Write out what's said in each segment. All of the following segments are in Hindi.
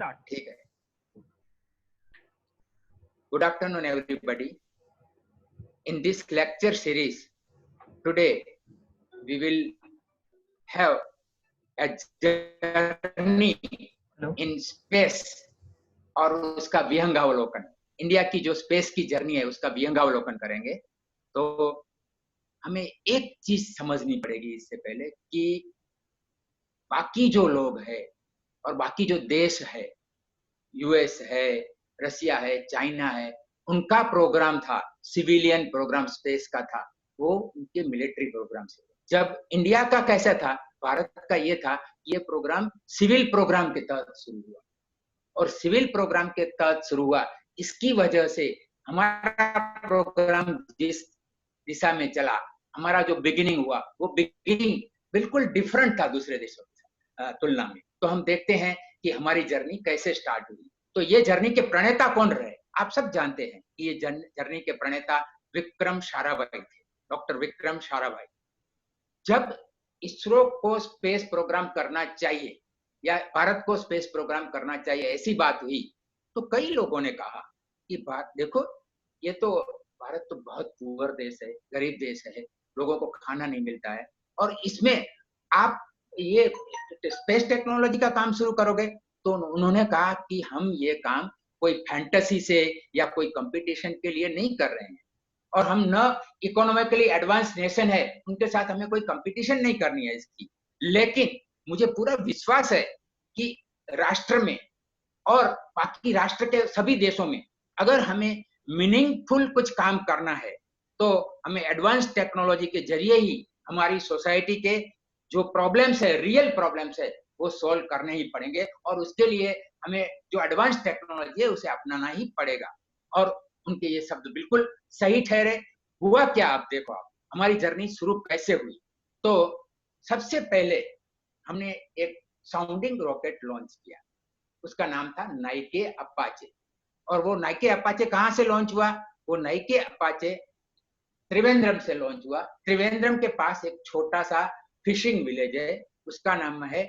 ठीक है. Good afternoon, everybody. In this lecture series, today we will have a journey in space और उसका विहंगावलोकन. इंडिया की जो स्पेस की जर्नी है उसका विहंगावलोकन करेंगे. तो हमें एक चीज समझनी पड़ेगी इससे पहले कि बाकी जो लोग हैं और बाकी जो देश है, यूएस है, रसिया है, चाइना है, उनका प्रोग्राम था सिविलियन प्रोग्राम स्पेस का था, वो उनके मिलिट्री प्रोग्राम से. जब इंडिया का कैसा था, भारत का ये था, ये प्रोग्राम सिविल प्रोग्राम के तहत शुरू हुआ और सिविल प्रोग्राम के तहत शुरू हुआ. इसकी वजह से हमारा प्रोग्राम जिस दिशा में चला, हमारा जो बिगिनिंग हुआ, वो बिगिनिंग बिल्कुल डिफरेंट था दूसरे देशों की तुलना में. तो हम देखते हैं कि हमारी जर्नी कैसे स्टार्ट हुई. तो ये जर्नी के प्रणेता कौन रहे? आप सब जानते हैं कि ये जर्नी के प्रणेता विक्रम साराभाई थे, डॉक्टर विक्रम साराभाई. जब इसरो को स्पेस प्रोग्राम करना चाहिए या भारत को स्पेस प्रोग्राम करना चाहिए, ऐसी बात हुई, तो कई लोगों ने कहा कि बात देखो, ये तो भारत तो बहुत पुअर देश है, गरीब देश है, लोगों को खाना नहीं मिलता है, और इसमें आप ये स्पेस टेक्नोलॉजी का काम शुरू करोगे. तो उन्होंने कहा कि हम ये काम कोई फैंटेसी से या कोई कंपटीशन के लिए नहीं कर रहे हैं, और हम न इकोनॉमिकली एडवांस नेशन है, उनके साथ हमें कोई कंपटीशन नहीं करनी है इसकी. लेकिन मुझे पूरा विश्वास है कि राष्ट्र में और बाकी राष्ट्र के सभी देशों में अगर हमें मीनिंगफुल कुछ काम करना है, तो हमें एडवांस टेक्नोलॉजी के जरिए ही हमारी सोसाइटी के जो प्रॉब्लम्स है, रियल प्रॉब्लम्स है, वो सॉल्व करने ही पड़ेंगे, और उसके लिए हमें जो एडवांस टेक्नोलॉजी है उसे अपनाना ही पड़ेगा. और उनके ये शब्द बिल्कुल सही ठहरे. हुआ क्या, आप देखो, आप हमारी जर्नी शुरू कैसे हुई. तो सबसे पहले हमने एक साउंडिंग रॉकेट लॉन्च किया, उसका नाम था नाइके अपाचे. और वो नाइके अपाचे कहां से लॉन्च हुआ? वो नाइके अपाचे त्रिवेंद्रम से लॉन्च हुआ. त्रिवेंद्रम के पास एक छोटा सा फिशिंग विलेज है, उसका नाम है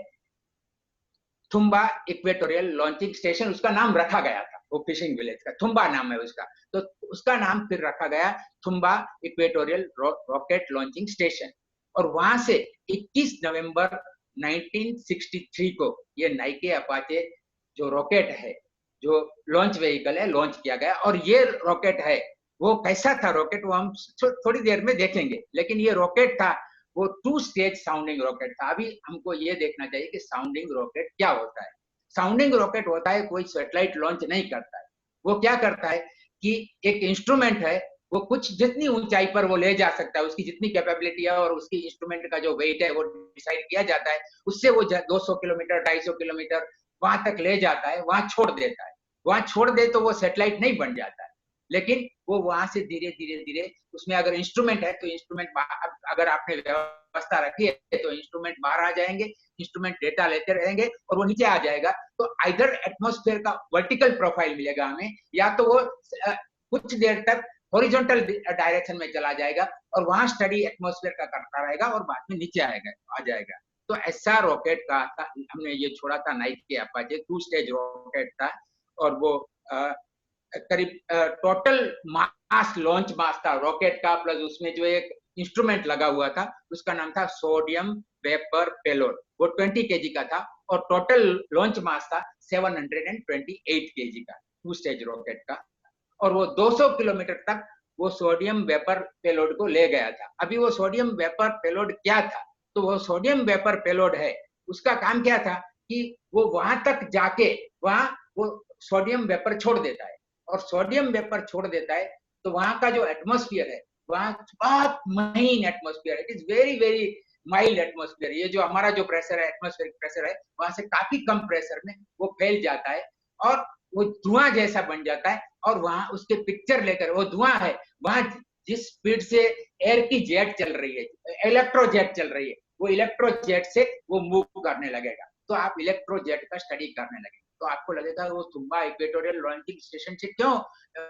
थुम्बा इक्वेटोरियल लॉन्चिंग स्टेशन. उसका नाम रखा गया था, वो फिशिंग विलेज का थुम्बा नाम है उसका, तो उसका नाम फिर रखा गया Thumba equatorial rocket launching station. और वहां से 21 नवंबर 1963 को ये नाइके अपाचे जो रॉकेट है, जो लॉन्च व्हीकल है, लॉन्च किया गया. और ये रॉकेट है, वो कैसा था रॉकेट, वो हम थोड़ी देर में देखेंगे. लेकिन ये रॉकेट था, वो 2 स्टेज साउंडिंग रॉकेट था. अभी हमको ये देखना चाहिए कि साउंडिंग रॉकेट क्या होता है. साउंडिंग रॉकेट होता है, कोई सैटेलाइट लॉन्च नहीं करता है. वो क्या करता है कि एक इंस्ट्रूमेंट है, वो कुछ जितनी ऊंचाई पर वो ले जा सकता है, उसकी जितनी कैपेबिलिटी है और उसकी इंस्ट्रूमेंट का जो वेट है वो डिसाइड किया जाता है. उससे वो 200 किलोमीटर 250 किलोमीटर वहां तक ले जाता है, वहां छोड़ देता है. वहां छोड़ दे तो वो सैटेलाइट नहीं बन जाता है, लेकिन वो वहां से धीरे धीरे धीरे, उसमें अगर इंस्ट्रूमेंट है तो इंस्ट्रूमेंट, अगर आपने व्यवस्था रखी है तो इंस्ट्रूमेंट बाहर आ जाएंगे, इंस्ट्रूमेंट डेटा लेते रहेंगे और वो नीचे आ जाएगा. तो आइदर एटमॉस्फेयर का वर्टिकल प्रोफाइल मिलेगा हमें, या तो वो कुछ देर तक हॉरिजॉन्टल डायरेक्शन में चला जाएगा और वहां स्टडी एटमॉस्फेयर का करता रहेगा और बाद में नीचे आ जाएगा. तो ऐसा रॉकेट का था, हमने ये छोड़ा था नाइके अपाचे. 2 स्टेज रॉकेट था, और वो करीब टोटल मास, लॉन्च मास था रॉकेट का, प्लस उसमें जो एक इंस्ट्रूमेंट लगा हुआ था उसका नाम था सोडियम वेपर पेलोड. वो 20 केजी का था और टोटल लॉन्च मास था 728 केजी का, 2 स्टेज रॉकेट का. और वो 200 किलोमीटर तक वो सोडियम वेपर पेलोड को ले गया था. अभी वो सोडियम वेपर पेलोड क्या था? तो वो सोडियम वेपर पेलोड है, उसका काम क्या था कि वो वहां तक जाके वहां वो सोडियम वेपर छोड़ देता है, और सोडियम वेपर छोड़ देता है तो वहां का जो एटमॉस्फेयर है, वहां बहुत महीन एटमॉस्फेयर है. It is very very mild atmosphere. ये जो हमारा जो प्रेशर है, एटमॉस्फेरिक प्रेशर है, वहां से काफी कम प्रेशर में वो फैल जाता है और वो धुआं जैसा बन जाता है. और वहां उसके पिक्चर लेकर, वो धुआं है, वहां जिस स्पीड से एयर की जेट चल रही है, इलेक्ट्रोजेट चल रही है, वो इलेक्ट्रोजेट से वो मूव करने लगेगा. तो आप इलेक्ट्रोजेट का स्टडी करने लगेंगे तो आपको लगेगा वो थुम्बा इक्वेटोरियल लॉन्चिंग स्टेशन से क्यों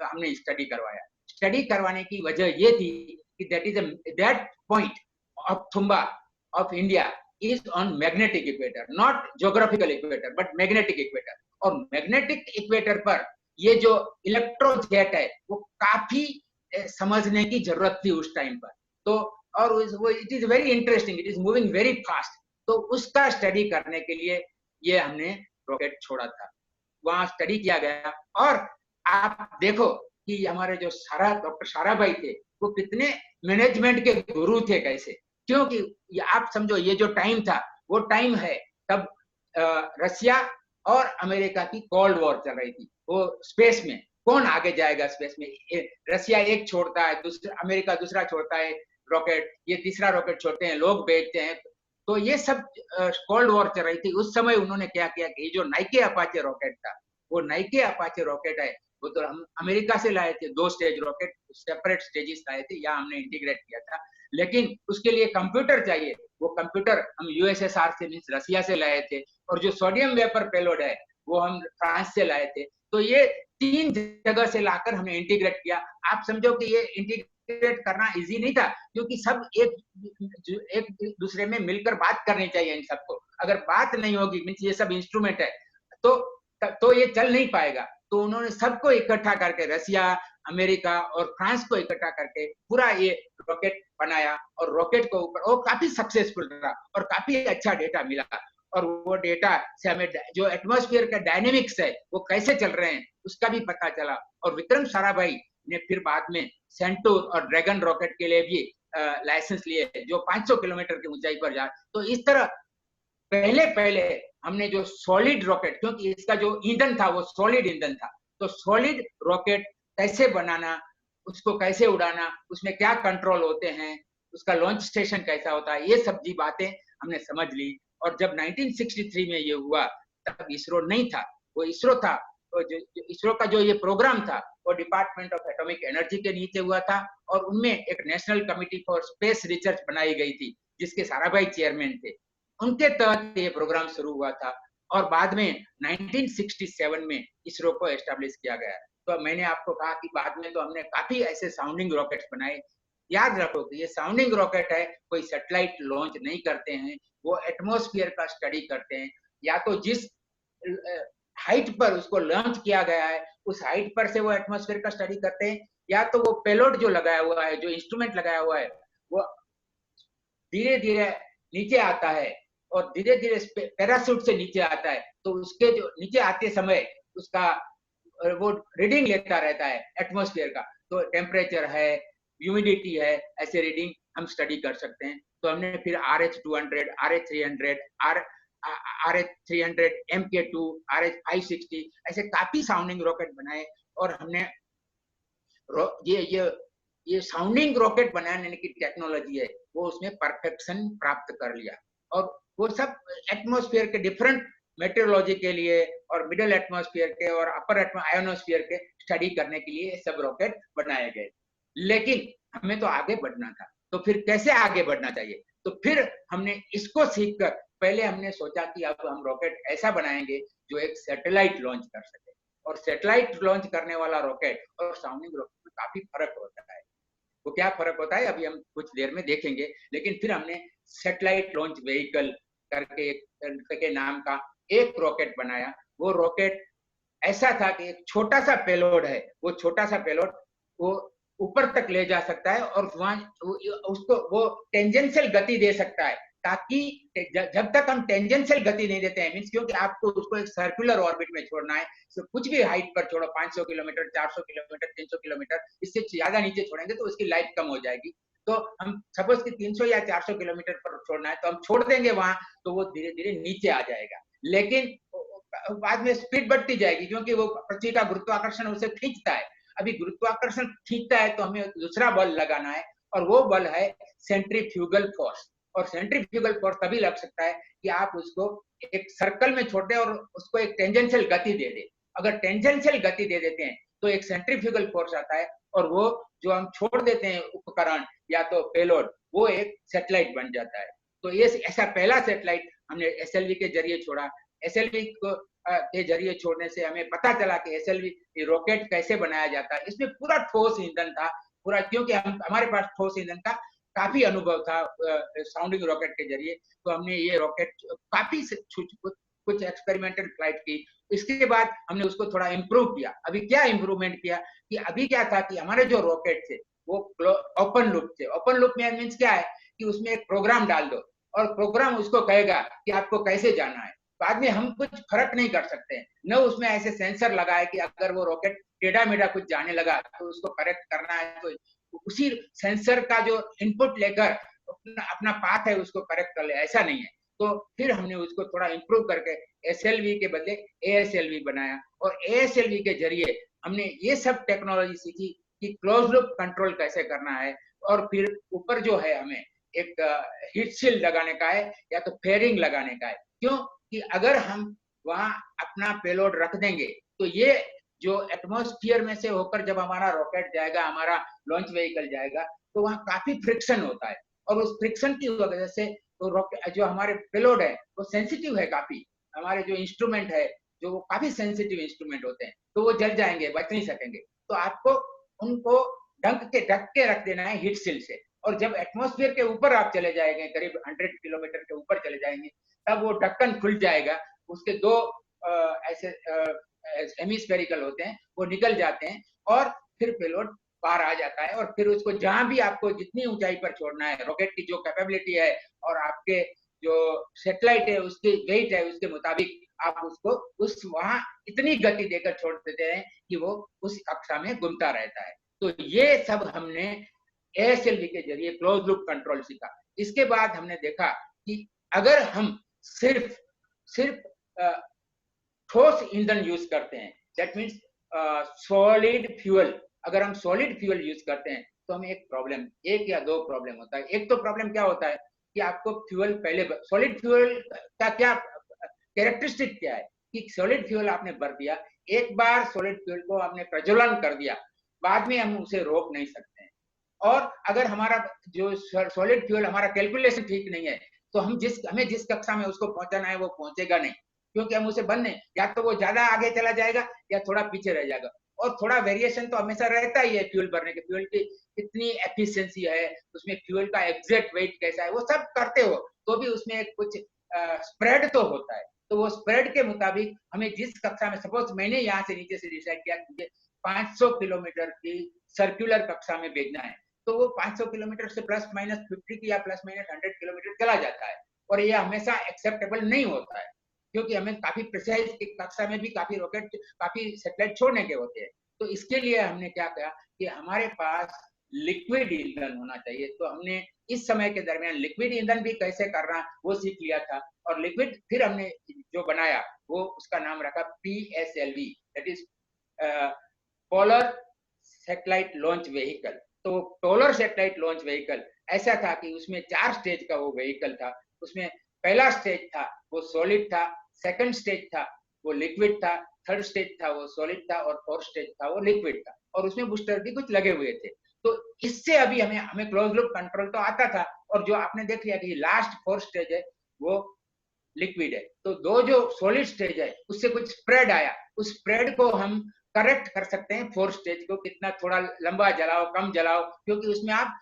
हमने स्टडी करवाया. स्टडी करवाने की वजह ये थी कि that point of Thumba of India is on magnetic equator, not geographical equator but magnetic equator. और मैग्नेटिक इक्वेटर पर ये जो इलेक्ट्रोजेट है वो काफी समझने की जरूरत थी उस टाइम पर। तो और वो it is very interesting, it is moving very fast. तो उसका स्टडी करने के लिए ये हमने रॉकेट छोड़ा था, वहां स्टडी किया गया। और आप देखो कि हमारे जो डॉक्टर साराभाई थे वो कितने मैनेजमेंट के गुरु थे कैसे, क्योंकि आप समझो ये जो टाइम था वो टाइम है तब रशिया और अमेरिका की कोल्ड वॉर चल रही थी। वो स्पेस में कौन आगे जाएगा, स्पेस में रशिया एक छोड़ता है, दूसरा अमेरिका दूसरा छोड़ता है रॉकेट, ये तीसरा रॉकेट छोड़ते हैं, लोग भेजते हैं। तो ये सब कोल्ड वॉर चल रही थी उस समय। उन्होंने क्या किया कि ये जो नाइके अपाचे रॉकेट था, वो नाइके अपाचे रॉकेट है, वो तो हम अमेरिका से लाए थे, 2 स्टेज रॉकेट, सेपरेट स्टेजेस लाए थे, या हमने इंटीग्रेट किया था। लेकिन उसके लिए कंप्यूटर चाहिए, वो कंप्यूटर हम यूएसएसआर से मींस रशिया से लाए थे, और जो सोडियम वेपर पेलोड है वो हम फ्रांस से लाए थे। तो ये 3 जगह से लाकर हमने इंटीग्रेट किया। आप समझो कि ये इंटीग्रेट करना इजी नहीं था, क्योंकि सब एक दूसरे में मिलकर बात करनी चाहिए इन सबको। अगर बात नहीं होगी मींस ये सब इंस्ट्रूमेंट है तो ये चल नहीं पाएगा। तो उन्होंने सबको इकट्ठा करके, रशिया, अमेरिका और फ्रांस को इकट्ठा करके पूरा ये रॉकेट बनाया, और रॉकेट को ऊपर वो काफी सक्सेसफुल रहा और काफी अच्छा डेटा मिला। और वो डेटा से हमें जो एटमॉस्फेयर का डायनेमिक्स है वो कैसे चल रहे हैं उसका भी पता चला। और विक्रम साराभाई ने फिर बाद में सेंटूर और ड्रैगन रॉकेट के लिए भी लाइसेंस लिए, जो 500 किलोमीटर की ऊंचाई पर जा। तो इस तरह पहले हमने जो सॉलिड रॉकेट, क्योंकि इसका जो ईंधन था वो सॉलिड ईंधन था, तो सॉलिड रॉकेट कैसे बनाना, उसको कैसे उड़ाना, उसमें क्या कंट्रोल होते हैं, उसका लॉन्च स्टेशन कैसा होता है, ये सब जी बातें हमने समझ ली। और जब 1963 में ये हुआ तब इसरो नहीं था, वो इसरो था, तो इसरो का जो ये प्रोग्राम था वो डिपार्टमेंट ऑफ एटॉमिक एनर्जी के नीचे हुआ था, और उनमें एक national committee for space research बनाई गई थी जिसके साराभाई चेयरमैन थे। उनके तहत ये प्रोग्राम शुरू हुआ था, और बाद में 1967 में इसरो को एस्टेब्लिश किया गया। तो मैंने आपको कहा कि बाद में तो हमने काफी ऐसे साउंडिंग रॉकेट्स बनाए। याद रखो कि ये साउंडिंग रॉकेट है, कोई सैटेलाइट लॉन्च नहीं करते हैं, वो एटमॉस्फेयर का स्टडी करते हैं, या तो जिस हाइट पर उसको लॉन्च किया गया है उस हाइट पर से वो एटमॉस्फेयर का स्टडी करते हैं, या तो वो पेलोड जो लगाया हुआ है, जो इंस्ट्रूमेंट लगाया हुआ है, वो धीरे धीरे नीचे आता है और धीरे धीरे पैराशूट से नीचे आता है, तो उसके जो नीचे आते समय उसका वो रीडिंग लेता रहता है एटमॉस्फेयर का, तो टेम्परेचर है, ह्यूमिडिटी है, ऐसे रीडिंग हम स्टडी कर सकते हैं। तो हमने फिर RH200, RH300, RH300, MK2, RH560 ऐसे काफी साउंडिंग रॉकेट बनाए, और हमने ये साउंडिंग रॉकेट बनाने की टेक्नोलॉजी है वो उसमें परफेक्शन प्राप्त कर लिया। और वो सब एटमॉस्फेयर के डिफरेंट मेट्रोलॉजी के लिए और मिडिल एटमॉस्फेयर के और अपर आयोनोस्फीयर के स्टडी करने के लिए सब रॉकेट बनाए गए। लेकिन हमें तो आगे बढ़ना था, तो फिर कैसे आगे बढ़ना चाहिए, तो फिर हमने इसको सीखकर पहले हमने सोचा कि अब हम रॉकेट ऐसा बनाएंगे जो एक सैटेलाइट लॉन्च कर सके। और सैटेलाइट लॉन्च करने वाला रॉकेट और साउंडिंग रॉकेट में काफी फर्क होता है। वो क्या फर्क होता है अभी हम कुछ देर में देखेंगे। लेकिन फिर हमने सैटेलाइट लॉन्च व्हीकल करके नाम का एक रॉकेट बनाया। वो रॉकेट ऐसा था कि एक छोटा सा पेलोड है, वो छोटा सा पेलोड वो ऊपर तक ले जा सकता है, और वहां उसको वो टेंजेंशियल गति दे सकता है, ताकि जब तक हम टेंजेंशियल गति नहीं देते हैं, मींस क्योंकि आपको उसको एक सर्कुलर ऑर्बिट में छोड़ना है, तो कुछ भी हाइट पर छोड़ो, 500 किलोमीटर, 400 किलोमीटर, 300 किलोमीटर, इससे ज्यादा नीचे छोड़ेंगे तो उसकी लाइफ कम हो जाएगी। तो हम सपोज कि 300 या 400 किलोमीटर पर छोड़ना है, तो हम छोड़ देंगे वहां, तो वो धीरे धीरे नीचे आ जाएगा। लेकिन बाद में स्पीड बढ़ती जाएगी, क्योंकि वो पृथ्वी का गुरुत्वाकर्षण उसे खींचता है। अभी गुरुत्वाकर्षण खींचता है तो हमें दूसरा बल लगाना है, और वो बल है सेंट्रीफ्यूगल फोर्स। और सेंट्रीफ्यूगल फोर्स तभी लग सकता है कि आप उसको एक सर्कल में छोड़ दें और उसको एक टेंजेंशियल गति दे दे। अगर टेंजेंशियल गति दे देते हैं तो एक सेंट्रीफ्यूगल फोर्स आता है, और वो जो हम छोड़ देते हैं उपकरण या तो पेलोड, वो एक सैटेलाइट बन जाता है। तो ये ऐसा पहला सैटेलाइट हमने एसएलवी के जरिए छोड़ा। एसएलवी को के जरिए छोड़ने से हमें पता चला कि एसएलवी रॉकेट कैसे बनाया जाता है। इसमें पूरा ठोस ईंधन था पूरा, क्योंकि हमारे पास ठोस ईंधन का काफी अनुभव था साउंडिंग रॉकेट के जरिए। तो हमने ये रॉकेट काफी कुछ एक्सपेरिमेंटल फ्लाइट की, इसके बाद हमने उसको थोड़ा इम्प्रूव किया। अभी क्या इम्प्रूवमेंट किया कि अभी क्या था कि हमारे जो रॉकेट थे वो ओपन लूप थे। ओपन लूप में मीन्स क्या है कि उसमें एक प्रोग्राम डाल दो और प्रोग्राम उसको कहेगा कि आपको कैसे जाना है। बाद में हम कुछ फर्क नहीं कर सकते हैं, न उसमें ऐसे सेंसर लगाए कि अगर वो रॉकेट टेढ़ा मेढ़ा कुछ जाने लगा तो उसको करेक्ट करना है तो उसी सेंसर का जो इनपुट लेकर अपना पाथ है उसको करेक्ट कर ले, ऐसा नहीं है। तो फिर हमने उसको थोड़ा इम्प्रूव करके SLV के बदले ASLV बनाया और ASLV के जरिए हमने ये सब टेक्नोलॉजी सीखी कि क्लोज लूप कंट्रोल कैसे करना है। और फिर ऊपर जो है हमें एक हीट शील्ड लगाने का है या तो फेयरिंग लगाने का है। क्यों कि अगर हम वहां अपना पेलोड रख देंगे तो ये जो एटमॉस्फेयर में से होकर जब हमारा रॉकेट जाएगा, हमारा लॉन्च व्हीकल जाएगा, तो वहां काफी फ्रिक्शन होता है और उस फ्रिक्शन की वजह से तो रॉकेट जो हमारे पेलोड है वो सेंसिटिव है काफी। हमारे जो इंस्ट्रूमेंट है जो वो काफी सेंसिटिव इंस्ट्रूमेंट होते हैं तो वो जल जाएंगे, बच नहीं सकेंगे। तो आपको उनको ढक के रख देना है हीट शील्ड से। और जब एटमॉस्फेयर के ऊपर आप चले जाएंगे, करीब 100 किलोमीटर के ऊपर चले जाएंगे, तब वो ढक्कन खुल जाएगा, उसके दो ऐसे हेमिस्फेरिकल होते हैं, वो निकल जाते हैं और फिर पेलोड बाहर आ जाता है। और फिर उसको जहां भी आपको जितनी ऊंचाई पर छोड़ना है, रॉकेट की जो कैपेबिलिटी है और आपके जो सैटेलाइट है उसकी वेट है उसके मुताबिक आप उसको उस वहां इतनी गति देकर छोड़ देते हैं कि वो उस कक्षा में घूमता रहता है। तो ये सब हमने ASLV के जरिए क्लोज लूप कंट्रोल सीखा। इसके बाद हमने देखा कि अगर हम सिर्फ सिर्फ ठोस ईंधन यूज करते हैं, दैट मीन्स सॉलिड फ्यूल, अगर हम सॉलिड फ्यूल यूज करते हैं तो हमें एक प्रॉब्लम, एक या दो प्रॉब्लम होता है। एक तो प्रॉब्लम क्या होता है कि आपको फ्यूल पहले, सॉलिड फ्यूल का क्या कैरेक्टरिस्टिक क्या है कि सॉलिड फ्यूल आपने भर दिया, एक बार सॉलिड फ्यूल को आपने प्रज्वलन कर दिया, बाद में हम उसे रोक नहीं सकते हैं। और अगर हमारा जो सॉलिड फ्यूल हमारा कैलकुलेशन ठीक नहीं है तो हमें जिस कक्षा में उसको पहुंचाना है वो पहुंचेगा नहीं, क्योंकि हम उसे बनने या तो वो ज्यादा आगे चला जाएगा या थोड़ा पीछे रह जाएगा। और थोड़ा वेरिएशन तो हमेशा रहता ही है फ्यूल भरने के, फ्यूल की कितनी एफिशिएंसी है, उसमें फ्यूल का एग्जैक्ट वेट कैसा है, वो सब करते हो तो भी उसमें कुछ स्प्रेड तो होता है। तो वो स्प्रेड के मुताबिक हमें जिस कक्षा में, सपोज मैंने यहाँ से नीचे से डिसाइड किया मुझे 500 किलोमीटर की सर्कुलर कक्षा में भेजना है, तो वो 500 किलोमीटर से प्लस माइनस 50 या प्लस माइनस 100 किलोमीटर चला जाता है। और ये हमेशा एक्सेप्टेबल नहीं होता है, क्योंकि हमें काफी प्रिसाइज कक्षा में भी काफी रॉकेट, काफी सैटेलाइट छोड़ने के होते हैं। तो इसके लिए हमने क्या किया कि हमारे पास लिक्विड ईंधन होना चाहिए। तो हमने इस समय के दरमियान लिक्विड ईंधन भी कैसे करना वो सीख लिया था। और लिक्विड फिर हमने जो बनाया वो उसका नाम रखा PSLV, that is polar satellite launch vehicle. तो पोलर सैटेलाइट लॉन्च व्हीकल ऐसा था कि उसमें 4 स्टेज का वो व्हीकल था। उसमें पहला स्टेज था वो सॉलिड था, सेकंड स्टेज था वो लिक्विड था, थर्ड स्टेज था वो सॉलिड था और फोर्थ स्टेज था वो लिक्विड था। और उसमें बूस्टर भी कुछ लगे हुए थे। तो इससे अभी हमें क्लोज लूप कंट्रोल तो आता था। और जो आपने देख लिया कि लास्ट फोर्थ स्टेज है वो लिक्विड है। तो दो जो सॉलिड स्टेज है उससे कुछ स्प्रेड आया, उस स्प्रेड को हम करेक्ट कर सकते हैं फोर्थ स्टेज को, कितना थोड़ा लंबा जलाओ कम जलाओ, क्योंकि उसमें आप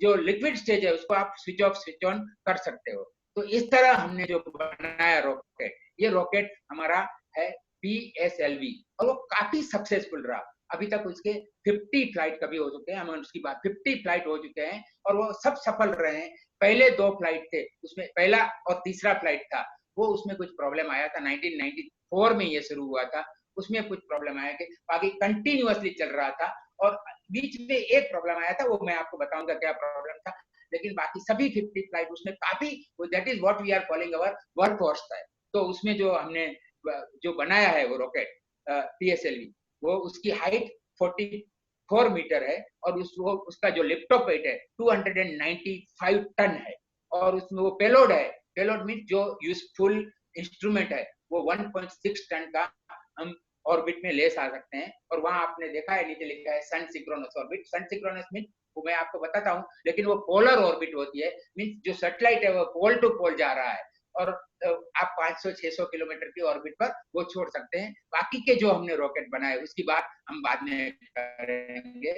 जो लिक्विड स्टेज है उसको आप स्विच ऑफ स्विच ऑन कर सकते हो। तो इस तरह हमने जो बनाया रॉकेट, ये रॉकेट हमारा है PSLV और वो काफी सक्सेसफुल रहा। अभी तक उसके 50 फ्लाइट कभी हो चुके हैं, हम उसकी बात 50 फ्लाइट हो चुके हैं और वो सब सफल रहे हैं। पहले 2 फ्लाइट थे, उसमें पहला और तीसरा फ्लाइट था वो उसमें कुछ प्रॉब्लम आया था, 1994 में ये शुरू हुआ था, उसमें कुछ प्रॉब्लम आया कि बाकी कंटिन्यूअसली चल रहा था। और बीच में एक प्रॉब्लम आया था, वो मैं आपको बताऊंगा क्या प्रॉब्लम था। लेकिन बाकी सभी 50 फ्लाइट उसमें काफी, that is what we are calling our work horse था। तो उसमें जो हमने जो बनाया है वो रॉकेट PSLV, वो उसकी हाइट 44 मीटर है और उसका जो लिफ्ट ऑफ वेट है 295 टन है। और उसमें वो पेलोड है, पेलोड मीन जो यूजफुल इंस्ट्रूमेंट है वो 1.6 टन का हम ऑर्बिट में ले आ सकते हैं। और वहां आपने देखा है नीचे लिखा है सन सिंक्रोनस ऑर्बिट। सन सिंक्रोनस मीन वो मैं आपको बताता हूँ, लेकिन वो पोलर ऑर्बिट होती है, मीन जो सैटेलाइट है वो पोल टू पोल जा रहा है और आप 500-600 किलोमीटर की ऑर्बिट पर वो छोड़ सकते हैं। बाकी के जो हमने रॉकेट बनाए उसकी बात हम बाद में करेंगे।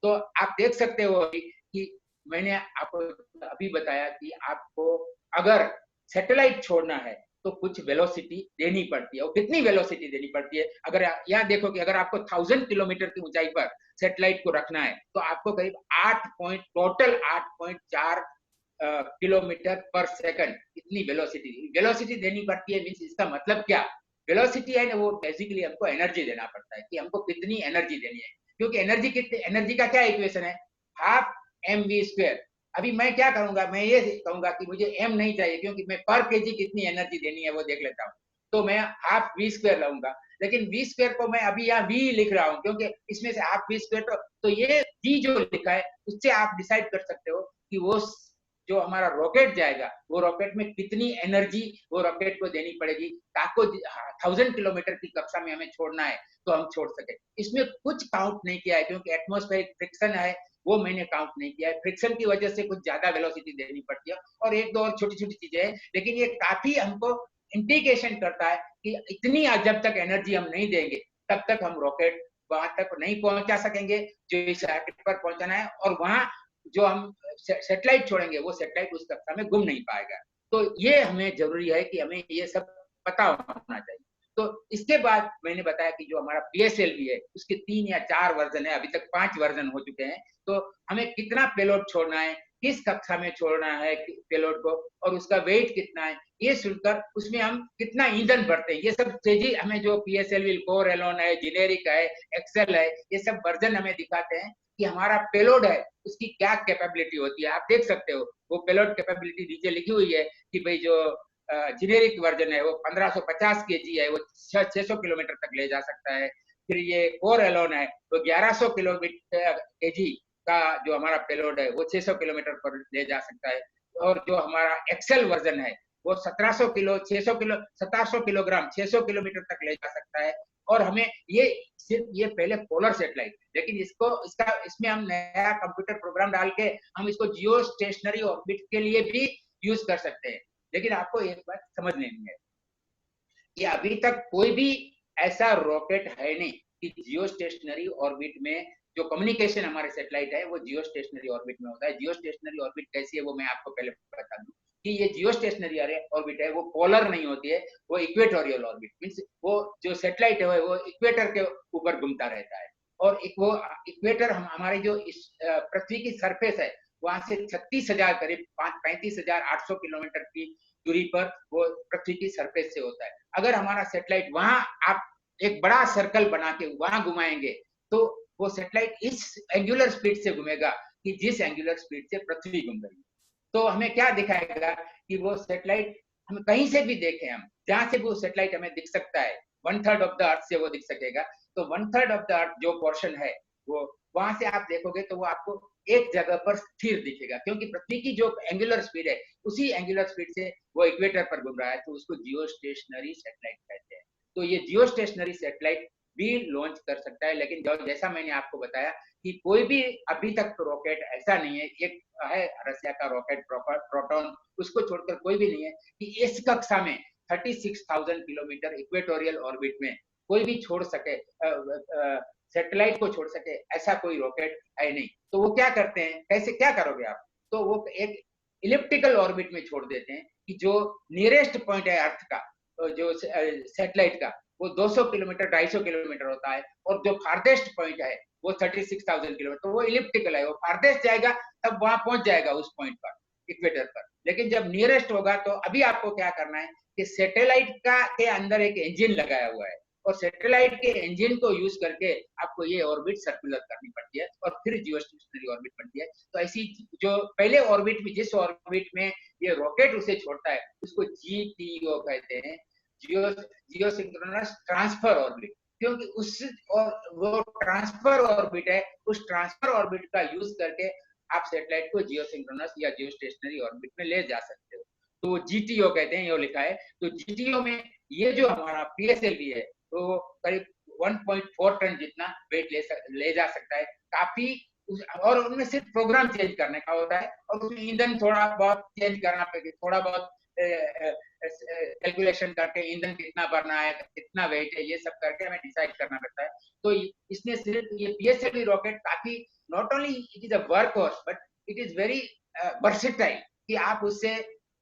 तो आप देख सकते हो कि मैंने आपको अभी बताया कि आपको अगर सैटेलाइट छोड़ना है तो कुछ वेलोसिटी देनी पड़ती है। और कितनी वेलोसिटी देनी पड़ती है, अगर यहाँ देखो कि अगर आपको 1000 किलोमीटर की ऊंचाई पर सैटेलाइट को रखना है तो आपको करीब टोटल 8.4 किलोमीटर पर सेकंड इतनी वेलोसिटी देनी पड़ती है। मीन्स इसका मतलब क्या, वेलोसिटी है ना, वो बेसिकली हमको एनर्जी देना पड़ता है कि हमको कितनी एनर्जी देनी है। क्योंकि एनर्जी का क्या इक्वेशन है, हाफ mv²। अभी मैं क्या करूंगा, मैं ये कहूंगा कि मुझे m नहीं चाहिए, क्योंकि मैं पर केजी कितनी एनर्जी देनी है वो देख लेता हूँ, तो मैं हाफ v² लाऊंगा। लेकिन v² को मैं अभी यहाँ v लिख रहा हूँ, क्योंकि इसमें से हाफ v² तो ये v जो लिखा है उससे आप डिसाइड कर सकते हो कि वो जो हमारा रॉकेट जाएगा वो रॉकेट में कितनी एनर्जी वो रॉकेट को देनी पड़ेगी, ताकि 1000 किलोमीटर की कक्षा में हमें छोड़ना है तो हम छोड़ सके। इसमें कुछ काउंट नहीं किया है, क्योंकि एटमॉस्फेरिक फ्रिक्शन है वो मैंने काउंट नहीं किया है। फ्रिक्शन की वजह से कुछ ज्यादा वेलोसिटी देनी पड़ती है, और एक दो और छोटी छोटी चीजें हैं, लेकिन ये काफी हमको इंडिकेशन करता है कि इतनी जब तक एनर्जी हम नहीं देंगे तब तक हम रॉकेट वहां तक नहीं पहुंचा सकेंगे जो इस रॉकेट पर पहुंचाना है, और वहां जो हम सैटेलाइट छोड़ेंगे वो सैटेलाइट उस कक्षा में घूम नहीं पाएगा। तो ये हमें जरूरी है कि हमें ये सब पता होना चाहिए। तो इसके बाद मैंने बताया कि जो हमारा PSLV है उसके 3 या 4 वर्जन है, अभी तक 5 वर्जन हो चुके हैं। तो हमें कितना पेलोड छोड़ना है, किस कक्षा में छोड़ना है पेलोड को, और उसका वेट कितना है, ये सुनकर उसमें हम कितना ईंधन भरते हैं, ये सब चीजें हमें जो PSLV कोर एलोन है, जेनेरिक है, एक्सेल है, ये सब वर्जन हमें दिखाते हैं कि हमारा पेलोड है उसकी क्या कैपेबिलिटी होती है। आप देख सकते हो वो पेलोड कैपेबिलिटी नीचे लिखी हुई है कि भाई जो जेनेरिक वर्जन है वो 1550 kg है, वो 600 किलोमीटर तक ले जा सकता है। फिर ये कोर एलोन है तो 1100 kg का जो हमारा पेलोड है वो 600 किलोमीटर पर ले जा सकता है। और जो हमारा एक्सेल वर्जन है वो 1700 किलो 600 किलो 1700 किलोग्राम 600 किलोमीटर तक ले जा सकता है। और हमें ये सिर्फ ये पहले पोलर सैटेलाइट, लेकिन इसमें हम नया कंप्यूटर प्रोग्राम डाल के हम इसको जियो स्टेशनरी ऑर्बिट के लिए भी यूज कर सकते हैं। लेकिन आपको एक बात समझ लेनी है कि अभी तक कोई भी ऐसा रॉकेट है नहीं कि जियो स्टेशनरी ऑर्बिट में जो कम्युनिकेशन हमारे सैटेलाइट है वो जियो स्टेशनरी ऑर्बिट में होता है। जियो स्टेशनरी ऑर्बिट कैसी है वो मैं आपको पहले बता दूं कि ये जियो स्टेशनरी ऑर्बिट है वो पोलर नहीं होती है, वो इक्वेटोरियल ऑर्बिट मींस वो जो सैटेलाइट है वो इक्वेटर के ऊपर घूमता रहता है। और वो इक्वेटर हमारी जो इस पृथ्वी की सरफेस है वहां से 36,000 करीब 35,800 किलोमीटर की दूरी पर वो पृथ्वी की सरफेस से होता है। अगर हमारा सैटेलाइट वहां आप एक बड़ा सर्कल बना के वहां घुमाएंगे तो वो सैटेलाइट इस एंगुलर स्पीड से घूमेगा कि जिस एंगुलर स्पीड से पृथ्वी घूम रही है। तो हमें क्या दिखाएगा कि वो सैटेलाइट हम कहीं से भी देखें, हम जहां से वो सैटेलाइट हमें दिख सकता है 1/3 ऑफ द अर्थ से वो दिख सकेगा। तो 1/3 ऑफ द अर्थ जो पोर्शन है वो वहां से आप देखोगे तो वो आपको एक जगह पर स्थिर दिखेगा, क्योंकि पृथ्वी की जो एंगुलर स्पीड है उसी एंगुलर स्पीड से वो इक्वेटर पर घूम रहा है, तो उसको जियो स्टेशनरी सैटेलाइट कहते हैं। तो ये जियो स्टेशनरी सैटेलाइट भी लॉन्च कर सकता है, लेकिन जैसा मैंने आपको बताया कि कोई भी अभी तक तो रॉकेट ऐसा नहीं है, एक है रसिया का रॉकेट प्रोटॉन, उसको छोड़कर कोई भी नहीं है कि इस कक्षा में 36,000 किलोमीटर इक्वेटोरियल ऑर्बिट में कोई भी छोड़ सके सैटेलाइट को छोड़ सके, ऐसा कोई रॉकेट है नहीं। तो वो क्या करते हैं, कैसे क्या करोगे आप, तो वो एक इलिप्टिकल ऑर्बिट में छोड़ देते हैं कि जो नियरेस्ट पॉइंट है अर्थ का, जो सैटेलाइट का वो 200 किलोमीटर 250 किलोमीटर होता है, और जो फारदेस्ट पॉइंट है वो 36,000 किलोमीटर, तो वो इलिप्टिकल है, वो फारदेस्ट जाएगा तब वहां पहुंच जाएगा उस पॉइंट पर, इक्वेटर पर। लेकिन जब नियरेस्ट होगा तो अभी आपको क्या करना है कि सैटेलाइट का के अंदर एक इंजन लगाया हुआ है, और सैटेलाइट के इंजन को यूज करके आपको ये ऑर्बिट सर्कुलर करनी पड़ती है, और फिर जियो स्टेशनरी ऑर्बिट बनती है। तो ऐसी जो पहले ऑर्बिट में, जिस ऑर्बिट में ये रॉकेट उसे छोड़ता है उसको GTO कहते हैं, जियो सिंक्रोनस ट्रांसफर ऑर्बिट, क्योंकि उस और वो ट्रांसफर ऑर्बिट है, उस ट्रांसफर ऑर्बिट का यूज करके आप सैटेलाइट को जियो सिंक्रोनस या जियो स्टेशनरी ऑर्बिट में ले जा सकते हो। तो GTO कहते हैं, ये लिखा है। तो GTO में ये जो हमारा PSLV है तो करीब 1.4 टन जितना वेट ले जा सकता है, काफी। और उनमें सिर्फ प्रोग्राम चेंज करने का होता है, और उसमें ईंधन थोड़ा बहुत चेंज करना पड़ेगा, थोड़ा बहुत कैलकुलेशन करके ईंधन कितना भरना है, कितना वेट है, ये सब करके हमें डिसाइड करना पड़ता है। तो इसमें सिर्फ ये PSLV रॉकेट काफी, not only it is a work horse but it is very versatile, कि आप उससे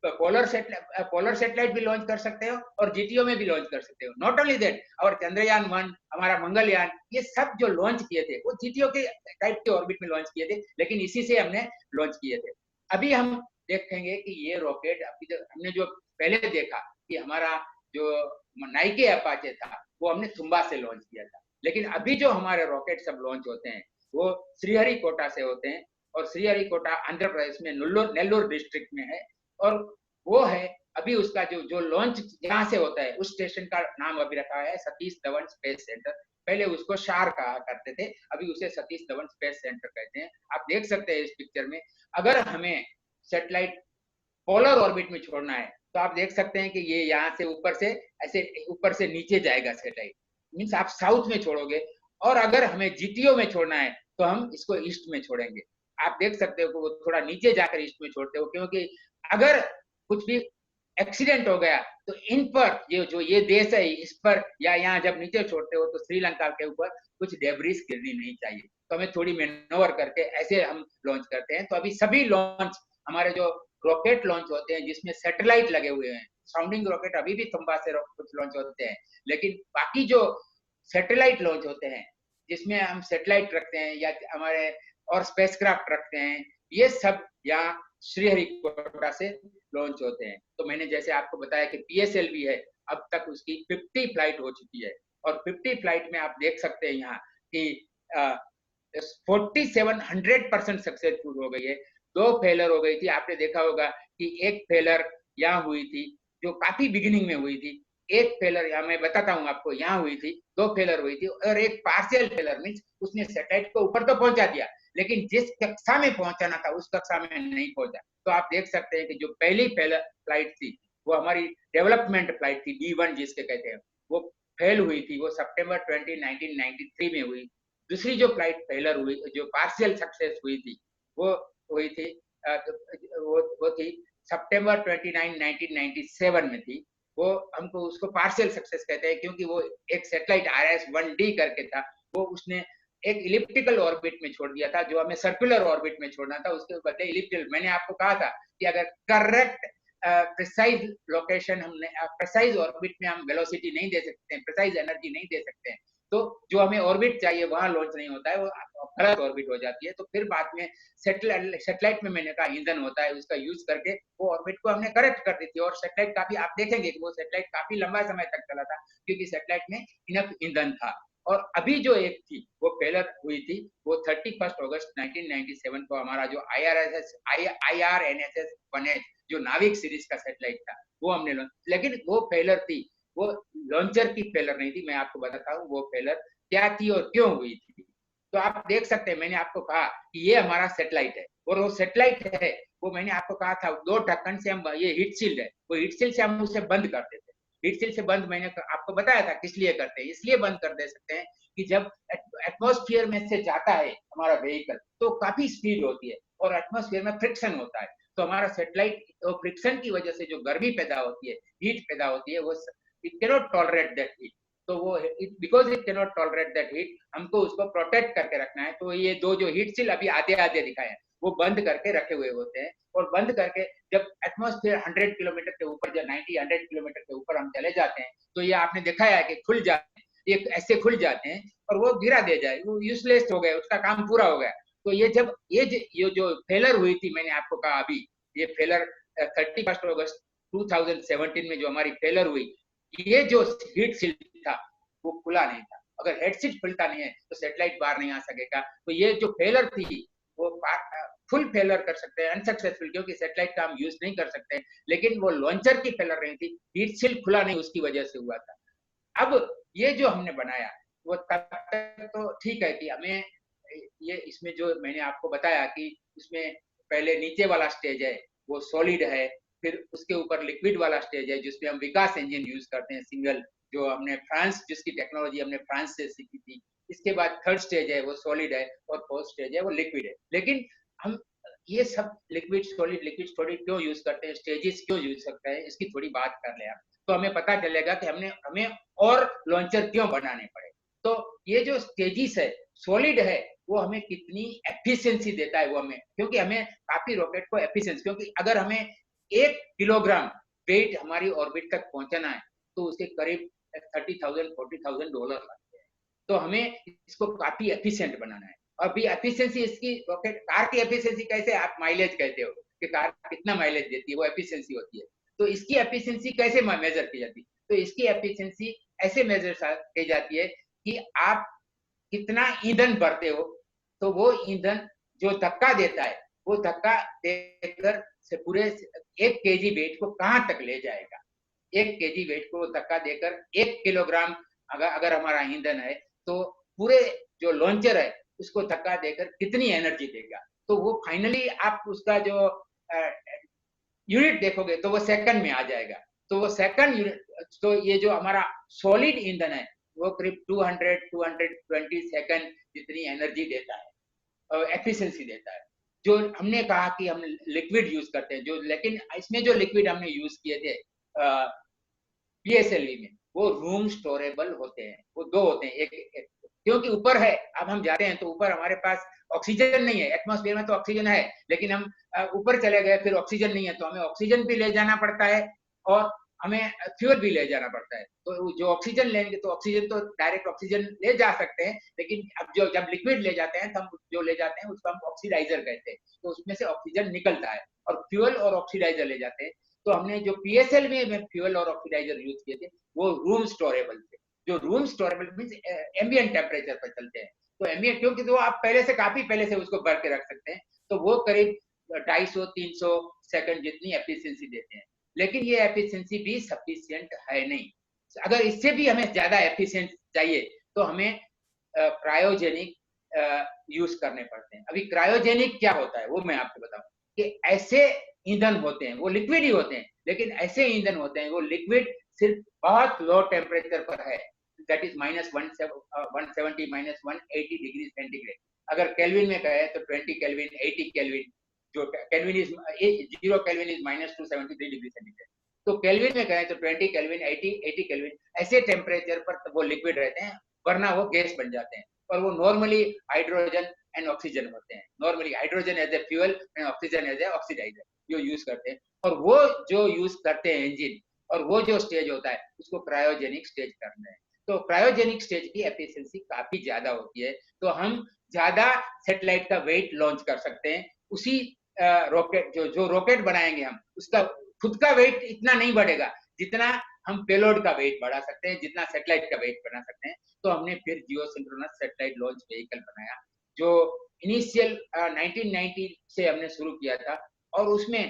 पोलर सेटेलाइट भी लॉन्च कर सकते हो और जीटीओ में भी लॉन्च कर सकते हो। नॉट ओनली दैट, और चंद्रयान 1, हमारा मंगलयान, ये सब जो लॉन्च किए थे वो जीटीओ के टाइप के ऑर्बिट में लॉन्च किए थे, लेकिन इसी से हमने लॉन्च किए थे। अभी हम देखेंगे कि ये रॉकेट, अभी हमने जो पहले देखा कि हमारा जो नाइके अपाचे था वो हमने तुम्बा से लॉन्च किया था, लेकिन अभी जो हमारे रॉकेट सब लॉन्च होते हैं वो श्रीहरिकोटा से होते हैं, और श्रीहरिकोटा आंध्र प्रदेश में नेल्लोर डिस्ट्रिक्ट में है, और वो है अभी उसका जो लॉन्च जहां से होता है उस स्टेशन का नाम अभी रखा है सतीश धवन स्पेस सेंटर। पहले उसको शार कहा करते थे, अभी उसे सतीश धवन स्पेस सेंटर कहते हैं। आप देख सकते हैं इस पिक्चर में, अगर हमें सैटेलाइट पोलर ऑर्बिट में छोड़ना है तो आप देख सकते हैं कि ये यहाँ से ऊपर से ऐसे ऊपर से नीचे जाएगा सैटेलाइट, मीन्स आप साउथ में छोड़ोगे, और अगर हमें जीटीओ में छोड़ना है तो हम इसको ईस्ट में छोड़ेंगे। आप देख सकते हो कि वो थोड़ा नीचे जाकर ईस्ट में छोड़ते हो, क्योंकि अगर कुछ भी एक्सीडेंट हो गया तो इन पर ये देश है इस पर, या यहाँ जब नीचे छोड़ते हो तो श्रीलंका के ऊपर कुछ डेब्रिस गिरनी नहीं चाहिए, तो हमें थोड़ी मैनोवर करके ऐसे हम लॉन्च करते हैं। तो अभी सभी लॉन्च हमारे जो रॉकेट लॉन्च होते हैं जिसमें सैटेलाइट लगे हुए हैं, साउंडिंग रॉकेट अभी भी तुम्बा से कुछ लॉन्च होते हैं, लेकिन बाकी जो सैटेलाइट लॉन्च होते हैं जिसमें हम सैटेलाइट रखते हैं या हमारे और स्पेसक्राफ्ट रखते हैं, ये सब यहाँ श्रीहरिकोटा से लॉन्च होते हैं। तो मैंने जैसे आपको बताया कि पीएसएलवी है, अब तक उसकी 50 फ्लाइट हो चुकी है, और 50 फ्लाइट में आप देख सकते हैं यहाँ कि 4700% सक्सेसफुल हो गई है। 2 फेलर हो गई थी, आपने देखा होगा कि एक फेलर यहाँ हुई थी जो काफी बिगिनिंग में हुई थी, एक फेलर यहाँ मैं बताता हूँ आपको, यहाँ हुई थी, 2 फेलर हुई थी, और एक पार्शियल फेलर मीन्स उसने सैटेलाइट को ऊपर तो पहुंचा दिया लेकिन जिस कक्षा में पहुंचाना था उस कक्षा में नहीं पहुंचा। तो आप देख सकते हैं कि जो पहली फ्लाइट थी वो हमारी डेवलपमेंट फ्लाइट थी, B1 जिसके कहते हैं, वो फेल हुई थी, वो सितंबर 20, 1993 में हुई। दूसरी जो फ्लाइट फेलर हुई, जो पार्शियल सक्सेस हुई थी, वो हुई थी वो थी सितंबर 29, 1997 में थी। वो हमको उसको पार्शियल सक्सेस कहते हैं क्योंकि वो एक सैटेलाइट RS-1D करके था, वो उसने एक इलिप्टिकल ऑर्बिट में छोड़ दिया था, जो हमें सर्कुलर ऑर्बिट में छोड़ना था, उसके बदले इलिप्टिकल। मैंने आपको कहा था कि अगर करेक्ट प्रिसाइज लोकेशन, हमने प्रिसाइज ऑर्बिट में हम वेलोसिटी नहीं दे सकते हैं, प्रिसाइज एनर्जी नहीं दे सकते हैं, तो जो हमें ऑर्बिट चाहिए वहां लॉन्च नहीं होता है, वो गलत ऑर्बिट हो जाती है। तो फिर बाद में सैटेलाइट में मैंने कहा ईंधन होता है, उसका यूज करके वो ऑर्बिट को हमने करेक्ट कर दी थी, और सैटेलाइट काफी, आप देखेंगे कि वो सैटेलाइट काफी लंबा समय तक चला था क्योंकि सैटेलाइट में इनफ ईंधन था। और अभी जो एक थी वो फेलर हुई थी, वो 31 अगस्त 1997 को हमारा जो IRNSS-1H जो नाविक सीरीज का सैटेलाइट था वो हमने लॉन्च, लेकिन वो फेलर थी, वो लॉन्चर की फेलर नहीं थी। मैं आपको बताता हूँ वो फेलर क्या थी और क्यों हुई थी। तो आप देख सकते हैं, मैंने आपको कहा कि ये हमारा सैटेलाइट है, और वो सैटेलाइट है वो मैंने आपको कहा था 2 ढक्कन से हम, ये हीट शील्ड है, वो हीट शील्ड से हम उसे बंद करते थे। हीट शील्ड से बंद मैंने आपको बताया था किस लिए करते हैं, इसलिए बंद कर दे सकते हैं कि जब एटमॉस्फेयर में से जाता है हमारा व्हीकल तो काफी स्पीड होती है और एटमॉस्फेयर में फ्रिक्शन होता है, तो हमारा सैटेलाइट तो फ्रिक्शन की वजह से जो गर्मी पैदा होती है, हीट पैदा होती है, वो it cannot tolerate that heat, तो वो because it cannot tolerate that heat, हमको उसको प्रोटेक्ट करके रखना है। तो ये 2 जो हीट शील्ड अभी आधे आधे दिखाए हैं वो बंद करके रखे हुए होते हैं, और बंद करके जब एटमॉस्फेयर 100 किलोमीटर के ऊपर, जब 90-100 किलोमीटर के ऊपर हम चले जाते हैं तो ये आपने दिखाया है कि खुल जाते हैं, ये ऐसे खुल जाते हैं और वो गिरा दे जाए, वो यूजलेस हो गया, उसका काम पूरा हो गया। तो ये जब ये जो फेलर हुई थी, मैंने आपको कहा अभी ये फेलर 31 अगस्त 2017 में जो हमारी फेलर हुई, ये जो हीट शील्ड था वो खुला नहीं था। अगर हेड शील्ड खुलता नहीं है तो सैटेलाइट बाहर नहीं आ सकेगा। तो ये जो फेलर थी वो फुल फेलर कर सकते हैं, अनसक्सेसफुल, क्योंकि सैटेलाइट का हम यूज नहीं कर सकते, लेकिन वो लॉन्चर की फेलर नहीं थी, हीट शील्ड खुला नहीं उसकी वजह से हुआ था। अब ये जो हमने बनाया वो तब तक तो ठीक है कि हमें ये इसमें जो मैंने आपको बताया कि इसमें पहले नीचे वाला स्टेज है वो सॉलिड है, फिर उसके ऊपर लिक्विड वाला स्टेज है जिसमें हम विकास इंजन यूज करते हैं सिंगल, जो हमने फ्रांस, जिसकी टेक्नोलॉजी हमने फ्रांस से सीखी थी। इसके बाद थर्ड स्टेज है वो सॉलिड है, और फोर्थ स्टेज है वो लिक्विड है। लेकिन हम ये सब लिक्विड सॉलिड क्यों यूज करते हैं, स्टेजेस क्यों यूज करते हैं, इसकी थोड़ी बात कर ले आप, तो हमें पता चलेगा कि हमें और लॉन्चर क्यों बनाने पड़े। तो ये जो स्टेजेस है, सॉलिड है, वो हमें कितनी एफिशिएंसी देता है वो हमें, क्योंकि हमें काफी रॉकेट को एफिशिएंसी, क्योंकि अगर हमें 1 किलोग्राम वेट हमारी ऑर्बिट तक पहुंचाना है तो उसे करीब $30,000-40,000 लगते हैं। तो हमें इसको काफी एफिशिएंट बनाना है। अभी एफिशिएंसी इसकी रॉकेट कार की एफिशिएंसी कैसे, आप माइलेज कहते हो कि कार कितना माइलेज देती है, वो एफिशिएंसी होती है। तो इसकी एफिशिएंसी कैसे मेजर की जाती है? तो इसकी एफिशिएंसी ऐसे मेजर की जाती है कि आप कितना ईंधन भरते हो, तो वो ईंधन जो धक्का देता है, वो धक्का देकर से पूरे 1 केजी वेट को कहां तक ले जाएगा। 1 केजी वेट को धक्का देकर 1 किलोग्राम अगर हमारा ईंधन है, तो पूरे जो लॉन्चर है उसको धक्का देकर कितनी एनर्जी देगा। तो वो फाइनली आप उसका जो यूनिट देखोगे तो वो सेकंड में आ जाएगा। तो वो सेकंड यूनिट, तो ये जो हमारा सॉलिड ईंधन है वो करीब 200-220 सेकंड जितनी एनर्जी देता है, एफिशिएंसी देता है। जो हमने कहा कि हम लिक्विड यूज करते हैं, जो लेकिन इसमें जो लिक्विड हमने यूज किए थे पीएसएलवी में, वो रूम स्टोरेबल होते हैं। वो दो होते हैं, एक क्योंकि ऊपर है, अब हम जाते हैं तो ऊपर हमारे पास ऑक्सीजन नहीं है। एटमॉस्फेयर में तो ऑक्सीजन है, लेकिन हम ऊपर चले गए, फिर ऑक्सीजन नहीं है, तो हमें ऑक्सीजन भी ले जाना पड़ता है और हमें फ्यूल भी ले जाना पड़ता है। तो जो ऑक्सीजन लेंगे, तो ऑक्सीजन तो डायरेक्ट ऑक्सीजन ले जा सकते हैं, लेकिन अब जब लिक्विड ले जाते हैं तो हम जो ले जाते हैं उसको हम ऑक्सीडाइजर कहते हैं। तो उसमें से ऑक्सीजन निकलता है और फ्यूल और ऑक्सीडाइजर ले जाते हैं। तो हमने जो पीएसएलवी में फ्यूल और ऑक्सीडाइजर यूज किए थे वो रूम स्टोरेबल थे। जो room storable means ambient temperature पर चलते हैं। तो एम्बिएंट, क्योंकि तो आप पहले से काफी पहले से उसको भर के रख सकते हैं, तो वो करीब 250-300 सेकंड जितनी एफिशिएंसी देते हैं। लेकिन ये एफिशिएंसी भी सफिशिएंट है नहीं। अगर इससे भी हमें ज्यादा एफिशिएंट चाहिए तो हमें क्रायोजेनिक यूज करने पड़ते हैं। अभी क्रायोजेनिक क्या होता है वो मैं आपको बताऊं कि ऐसे ईंधन होते हैं, वो लिक्विड ही होते हैं, लेकिन ऐसे ईंधन होते हैं वो लिक्विड सिर्फ बहुत लो टेम्परेचर पर है, दैट इज -170 -180 डिग्री सेंटीग्रेड। अगर केल्विन में कहे तो 20 केल्विन, 80 केल्विन, जो kelvin is 0 kelvin is -273 degree centigrade. तो केल्विन में कहें तो 20 केल्विन, 80 केल्विन, ऐसे टेम्परेचर पर वो लिक्विड रहते हैं, वरना वो गैस बन जाते हैं। और वो नॉर्मली हाइड्रोजन एंड ऑक्सीजन होते हैं। Normally hydrogen as a fuel and oxygen as a oxidizer जो यूज करते हैं। और वो जो यूज करते हैं इंजन, और वो जो स्टेज होता है उसको क्रायोजेनिक स्टेज करते हैं। तो क्रायोजेनिक स्टेज की एफिशिएंसी काफी ज्यादा होती है, तो हम ज्यादा सैटेलाइट का वेट लॉन्च कर सकते हैं। उसी रॉकेट जो रॉकेट बनाएंगे हम, उसका खुद का वेट इतना नहीं बढ़ेगा जितना हम पेलोड का वेट बढ़ा सकते हैं, जितना सैटेलाइट का वेट बना सकते हैं। तो हमने फिर जियो सिंक्रोनस सैटेलाइट लॉन्च व्हीकल बनाया, जो इनिशियल 1990 से हमने शुरू किया था। और उसमें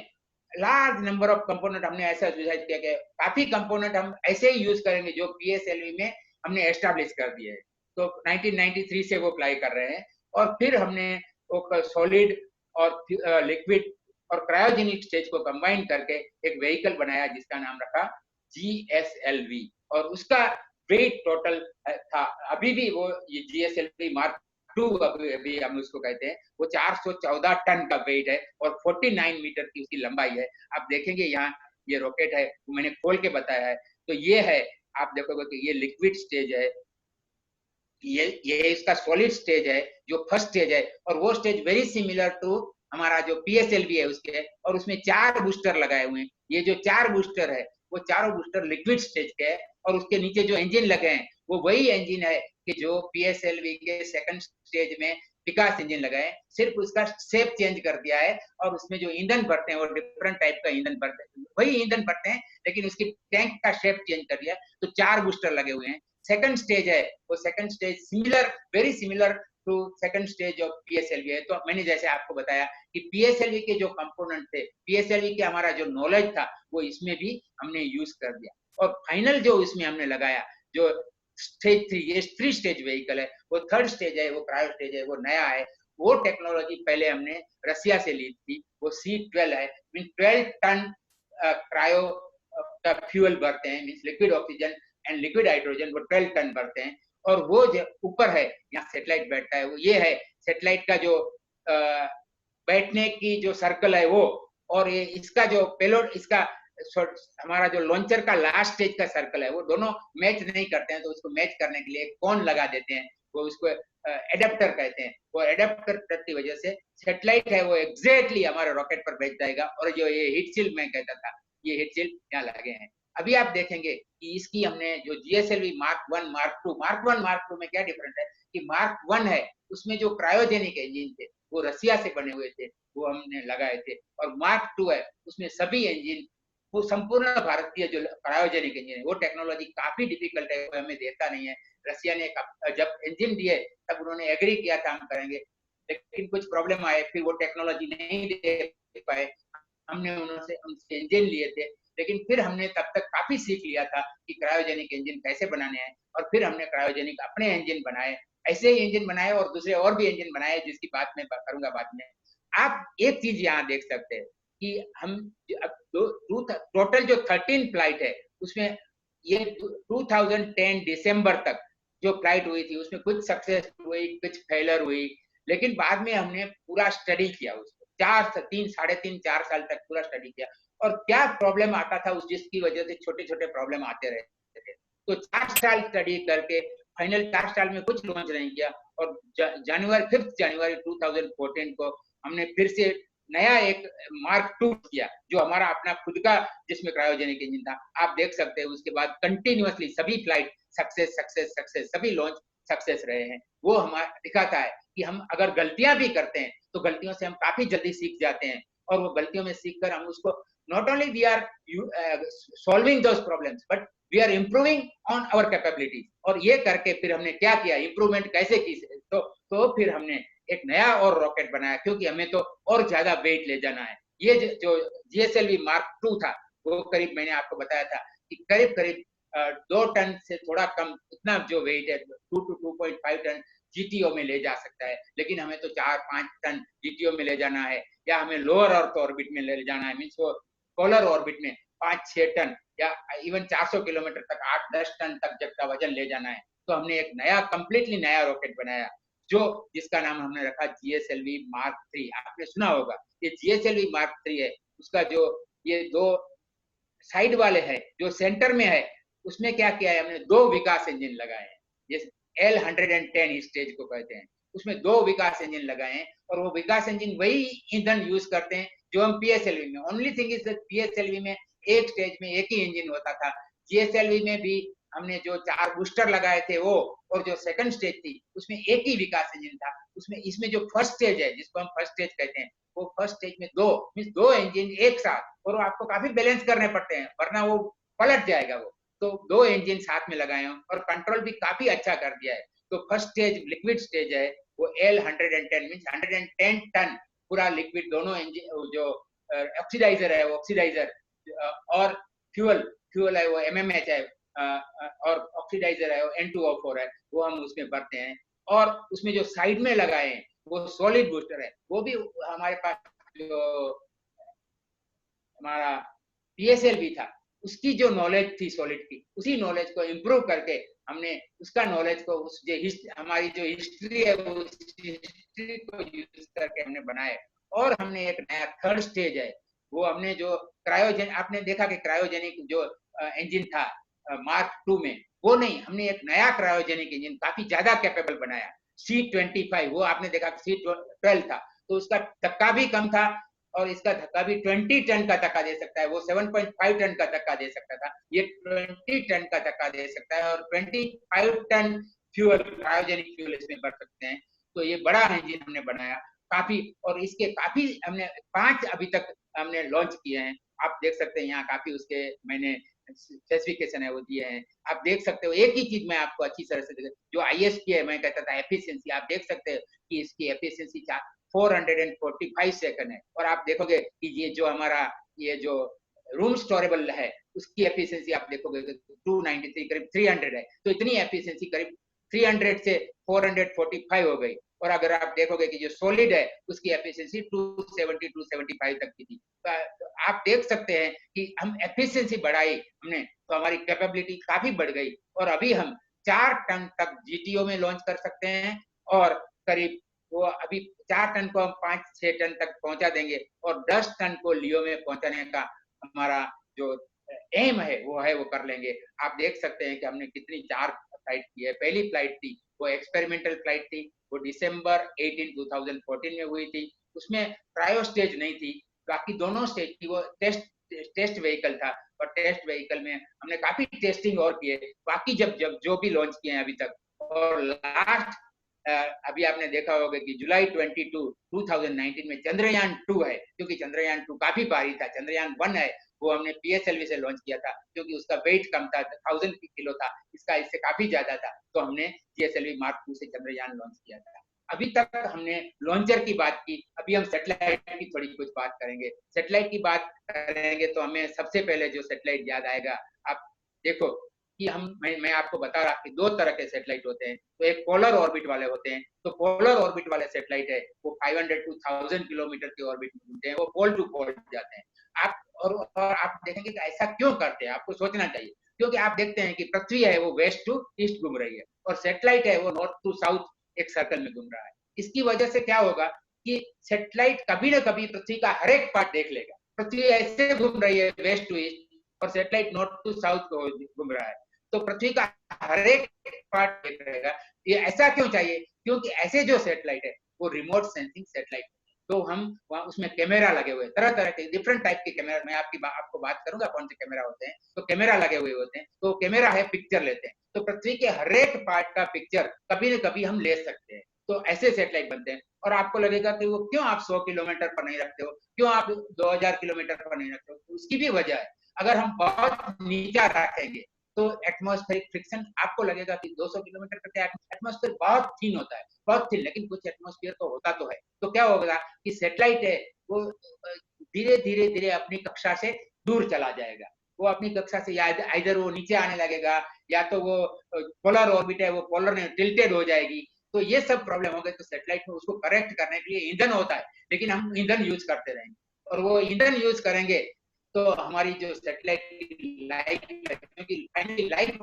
लार्ज नंबर ऑफ कंपोनेंट हमने ऐसा डिसाइड किया कि काफी कंपोनेंट हम ऐसे ही यूज करेंगे जो पीएसएलवी में हमने एस्टैब्लिश कर दिए है। तो 1993 से वो अप्लाई कर रहे हैं। और फिर हमने वो सॉलिड और लिक्विड और क्रायोजेनिक स्टेज को कंबाइन करके एक व्हीकल बनाया जिसका नाम रखा GSLV। और उसका वेट टोटल था, अभी भी वो ये GSLV Mark II अभी हम उसको कहते हैं, वो 414 टन का वेट है और 49 मीटर की उसकी लंबाई है। आप देखेंगे यहाँ ये रॉकेट है, वो मैंने खोल के बताया है। तो ये है, आप देखोगे कि ये लिक्विड स्टेज है, ये इसका सॉलिड स्टेज है जो फर्स्ट स्टेज है। और वो स्टेज वेरी सिमिलर टू हमारा जो पीएसएलवी है उसके, और उसमें 4 बूस्टर लगाए हुए हैं। ये जो 4 बूस्टर है वो चारों बूस्टर लिक्विड स्टेज के है। और उसके नीचे जो इंजन लगे हैं वो वही इंजन है कि जो पीएसएलवी के सेकंड स्टेज में विकास इंजन लगाए, सिर्फ उसका शेप चेंज कर दिया है। और उसमें जो ईंधन भरते हैं वो डिफरेंट टाइप का ईंधन भरते हैं, वही ईंधन भरते हैं, लेकिन उसकी टैंक का शेप चेंज कर दिया। तो 4 बूस्टर लगे हुए हैं। सेकंड स्टेज है, वो second stage similar, very similar to second stage of PSLV है। तो मैंने जैसे आपको बताया कि पीएसएलवी के जो कंपोनेंट थे, पीएसएलवी के हमारा जो नॉलेज था वो इसमें भी हमने यूज कर दिया। और फाइनल जो इसमें हमने लगाया, जो स्टेज 3, ये 3 स्टेज व्हीकल है, वो थर्ड स्टेज है, वो क्रायो स्टेज है, वो नया है। वो टेक्नोलॉजी पहले हमने रसिया से ली थी, वो C12 है। मीन 12 टन क्रायो का फ्यूल भरते हैं, mean liquid oxygen and liquid hydrogen, वो 12 टन भरते हैं। और वो जो ऊपर है, यहाँ सेटेलाइट बैठता है, वो ये है सेटेलाइट का जो बैठने की जो सर्कल है वो। और ये इसका जो पेलोड, इसका हमारा जो लॉन्चर का लास्ट स्टेज का सर्कल है, वो दोनों मैच नहीं करते हैं, तो उसको मैच करने के लिए कोन लगा देते हैं। वो उसको एडेप्टर कहते हैं। वो एडेप्टर की वजह से सैटेलाइट है वो एग्जैक्टली हमारे रॉकेट पर भेज जाएगा। और जो ये हीट शील्ड मैं कहता था, ये हीट शील्ड यहाँ लगे हैं। अभी आप देखेंगे कि इसकी हमने जो GSLV मार्क 1 मार्क 2 में क्या डिफरेंस है कि मार्क 1 है उसमें जो क्रायोजेनिक इंजन थे वो रसिया से बने हुए थे, वो हमने लगाए थे। और मार्क 2 है उसमें सभी इंजन वो संपूर्ण भारतीय जो क्रायोजेनिक इंजन है, वो टेक्नोलॉजी काफी डिफिकल्ट है, वो हमें देता नहीं है। रसिया ने जब इंजन दिए तब उन्होंने एग्री किया था हम करेंगे, लेकिन कुछ प्रॉब्लम आए, फिर वो टेक्नोलॉजी नहीं दे पाए। हमने उनसे इंजन लिए थे, लेकिन फिर हमने तब तक काफी सीख लिया था कि क्रायोजेनिक इंजन कैसे बनाने हैं, और फिर हमने क्रायोजेनिक अपने इंजन बनाए। ऐसे ही इंजन बनाए और दूसरे और भी इंजन बनाए, जिसकी बात मैं करूंगा बाद में। आप एक चीज यहाँ देख सकते हैं कि हम टोटल जो 13 फ्लाइट है उसमें ये 2010 दिसंबर तक जो फ्लाइट हुई थी उसमें कुछ सक्सेस हुई, कुछ फेलर हुई, लेकिन बाद में हमने पूरा स्टडी किया उसको, 3.5 4 साल तक पूरा स्टडी किया। और क्या प्रॉब्लम आता था उस जिसकी वजह से छोटे छोटे प्रॉब्लम आते रहते थे। तो 4 साल स्टडी करके फाइनल 4 साल में कुछ लॉन्च नहीं किया। और 5 जनवरी 2014 को हमने फिर से नया एक मार्क 2 किया, जो हमारा अपना खुद का जिसमें क्रायोजेनिक इंजन था। आप देख सकते हैं उसके बाद कंटिन्यूअसली सभी फ्लाइट सक्सेस सक्सेस सक्सेस, सभी लॉन्च सक्सेस रहे हैं। वो हमारा दिखाता है कि हम अगर गलतियां भी करते हैं तो गलतियों से हम काफी जल्दी सीख जाते हैं, और वो गलतियों में सीखकर हम उसको not only we are solving those problems but we are improving on our capabilities. और ये करके फिर हमने क्या किया, इंप्रूवमेंट कैसे की, तो फिर हमने एक नया और रॉकेट बनाया, क्योंकि हमें तो और ज्यादा वेट ले जाना है। ये जो GSLV मार्क 2 था वो करीब मैंने आपको बताया था कि करीब करीब 2 टन से थोड़ा कम, इतना जो वेट है 2 to 2.5 टन GTO में ले जा सकता है। लेकिन हमें तो 4-5 टन GTO में ले जाना है, या हमें लोअर अर्थ ऑर्बिट में ले जाना है, मीन्स वो पोलर ऑर्बिट में 5-6 टन या इवन 400 किलोमीटर तक 8-10 टन तक जब का वजन ले जाना है। तो हमने एक नया कंप्लीटली नया रॉकेट बनाया, जो जिसका नाम हमने रखा GSLV मार्क 3। आपने सुना होगा ये GSLV मार्क 3 है। उसका जो ये दो साइड वाले है, जो सेंटर में है, उसमें क्या किया है, हमने 2 विकास इंजन लगाए हैं, जिस L110 स्टेज को कहते हैं, उसमें 2 विकास इंजन लगाए हैं। और वो विकास इंजन वही ईंधन यूज करते हैं जो हम PSLV में, ओनली थिंग इज PSLV में एक स्टेज में एक ही इंजन होता था। GSLV में भी हमने जो 4 बूस्टर लगाए थे वो, और जो सेकंड स्टेज थी उसमें एक ही विकास इंजन था। उसमें इसमें जो फर्स्ट स्टेज है, जिसको हम फर्स्ट स्टेज कहते हैं, वो फर्स्ट स्टेज में 2 इंजन एक साथ, और वो आपको काफी बैलेंस करने पड़ते हैं वरना वो पलट जाएगा वो। तो 2 इंजन साथ में लगाए हैं और कंट्रोल भी काफी अच्छा कर दिया है। तो फर्स्ट स्टेज लिक्विड स्टेज है, वो L110 मीन्स 110 टन पूरा लिक्विड, दोनों इंजन जो ऑक्सीडाइजर है वो ऑक्सीडाइजर, और फ्यूल है वो MMH है, और ऑक्सीडाइजर है वो N2O4 है, वो हम उसमें भरते हैं। और उसमें जो साइड में लगाए हैं वो सॉलिड बूस्टर है, वो भी हमारे पास जो हमारा PSLV था उसकी जो नॉलेज थी सॉलिड की, उसी नॉलेज को इम्प्रूव करके हमने उसका नॉलेज को उस जो हमारी जो हिस्ट्री है वो हिस्ट्री को यूज करके हमने बनाए। और हमने एक नया थर्ड स्टेज है, वो हमने जो क्रायोजेन, आपने देखा कि क्रायोजेनिक जो इंजन था मार्क 2 में, वो नहीं, हमने एक नया क्रायोजेनिक इंजन काफी ज्यादा कैपेबल बनाया, C25। वो आपने देखा C12 था, तो उसका धक्का भी कम था, और इसका धक्का भी 20 टन का धक्का दे सकता है। वो 7.5 टन का धक्का दे सकता था, ये 20 टन का धक्का दे सकता है, और 25 टन फ्यूल, क्रायोजेनिक फ्यूल इसमें भर सकते हैं। तो ये बड़ा इंजन हमने बनाया काफी, और इसके काफी हमने 5 अभी तक हमने लॉन्च किए हैं। आप देख सकते हैं यहाँ काफी उसके मैंने स्पेसिफिकेशन है वो दिए हैं। आप देख सकते हो, एक ही चीज मैं आपको अच्छी तरह से जो ISP है, मैं कहता था एफिशिएंसी, आप देख सकते हो कि इसकी एफिशिएंसी 445 सेकंड है। और आप देखोगे कि ये जो हमारा ये जो रूम स्टोरेबल है उसकी एफिशिएंसी आप देखोगे 293 करीब 300 है। तो इतनी एफिशिएंसी करीब 300 से 445 हो गई। और अगर आप देखोगे कि जो सॉलिड है उसकी एफिशिएंसी 270 275 तक की थी। तो आप देख सकते हैं कि हम एफिशिएंसी बढ़ाई हमने, तो हमारी कैपेबिलिटी काफी बढ़ गई। और अभी हम 4 टन तक GTO में लॉन्च कर सकते हैं, और करीब वो अभी 4 टन को हम 5-6 टन तक पहुंचा देंगे, और 10 टन को लियो में पहुंचाने का हमारा जो एम है वो कर लेंगे। आप देख सकते हैं कि हमने कितनी 4 फ्लाइट की है। पहली फ्लाइट थी वो एक्सपेरिमेंटल फ्लाइट थी, वो दिसंबर 18 2014 में हुई थी। उसमें क्रायो स्टेज नहीं थी, बाकी दोनों स्टेज थी। वो टेस्ट व्हीकल था, और टेस्ट व्हीकल में हमने काफी टेस्टिंग और किए, बाकी जब जब जो भी लॉन्च किए हैं अभी तक। और लास्ट अभी आपने देखा होगा कि जुलाई 22 2019 में चंद्रयान 2 है, क्योंकि चंद्रयान 2 काफी भारी था। चंद्रयान 1 है वो हमने पीएसएलवी से लॉन्च किया था, क्योंकि उसका वेट कम था, 1000 किलो था, इसका इससे काफी ज्यादा था, तो हमने जीएसएलवी मार्क 2 से चंद्रयान लॉन्च किया था। अभी तक हमने लॉन्चर की बात की, अभी हम सैटेलाइट की थोड़ी कुछ बात करेंगे। सैटेलाइट की बात करेंगे तो हमें सबसे पहले जो सैटेलाइट याद आएगा, आप देखो कि मैं आपको बता रहा कि दो तरह के सैटेलाइट होते हैं। तो एक पोलर ऑर्बिट वाले होते हैं, तो पोलर ऑर्बिट वाले सैटेलाइट है वो 500 to 1000 किलोमीटर की ऑर्बिट में घूमते हैं, वो पोल टू पोल जाते हैं। आप और आप देखेंगे कि ऐसा क्यों करते हैं, आपको सोचना चाहिए, क्योंकि आप देखते हैं कि पृथ्वी है वो वेस्ट टू ईस्ट घूम रही है, और सैटेलाइट है वो नॉर्थ टू साउथ एक सर्कल में घूम रहा है। इसकी वजह से क्या होगा कि सैटेलाइट कभी ना कभी पृथ्वी का हर एक पार्ट देख लेगा। पृथ्वी ऐसे घूम रही है वेस्ट टू ईस्ट, और सैटेलाइट नॉर्थ टू साउथ को घूम रहा है, तो पृथ्वी का हर एक पार्ट देख रहेगा। ये ऐसा क्यों चाहिए, क्योंकि ऐसे जो सैटेलाइट है वो रिमोट सेंसिंग सैटेलाइट, तो हम वहाँ उसमें कैमरा लगे हुए, तरह तरह के डिफरेंट टाइप के कैमरा, मैं आपको बात करूंगा कौन से कैमरा होते हैं। तो कैमरा लगे हुए होते हैं, तो कैमरा है पिक्चर लेते हैं, तो पृथ्वी के हर एक पार्ट का पिक्चर कभी न कभी हम ले सकते हैं। तो ऐसे सैटेलाइट बनते हैं। और आपको लगेगा कि वो क्यों आप 100 किलोमीटर पर नहीं रखते हो, क्यों आप 2000 किलोमीटर पर नहीं रखते हो, तो उसकी भी वजह है। अगर हम बहुत नीचा रखेंगे तो एटमॉस्फेरिक फ्रिक्शन, आपको लगेगा कि 200 किलोमीटर का एटमॉस्फेयर बहुत थिन होता है, बहुत थिन, लेकिन कुछ एटमॉस्फेयर तो होता तो है। तो क्या होगा कि सैटेलाइट है वो धीरे धीरे धीरे अपनी कक्षा से दूर चला जाएगा। वो अपनी कक्षा से या इधर वो नीचे आने लगेगा, या तो वो पोलर ऑर्बिट है वो पोलर में टिल्टेड हो जाएगी। तो ये सब प्रॉब्लम हो गए, तो सैटेलाइट में उसको करेक्ट करने के लिए ईंधन होता है, लेकिन हम ईंधन यूज करते रहेंगे, और वो ईंधन यूज करेंगे तो हमारी जो सैटेलाइट की लाइफ है, क्योंकि फाइनली लाइफ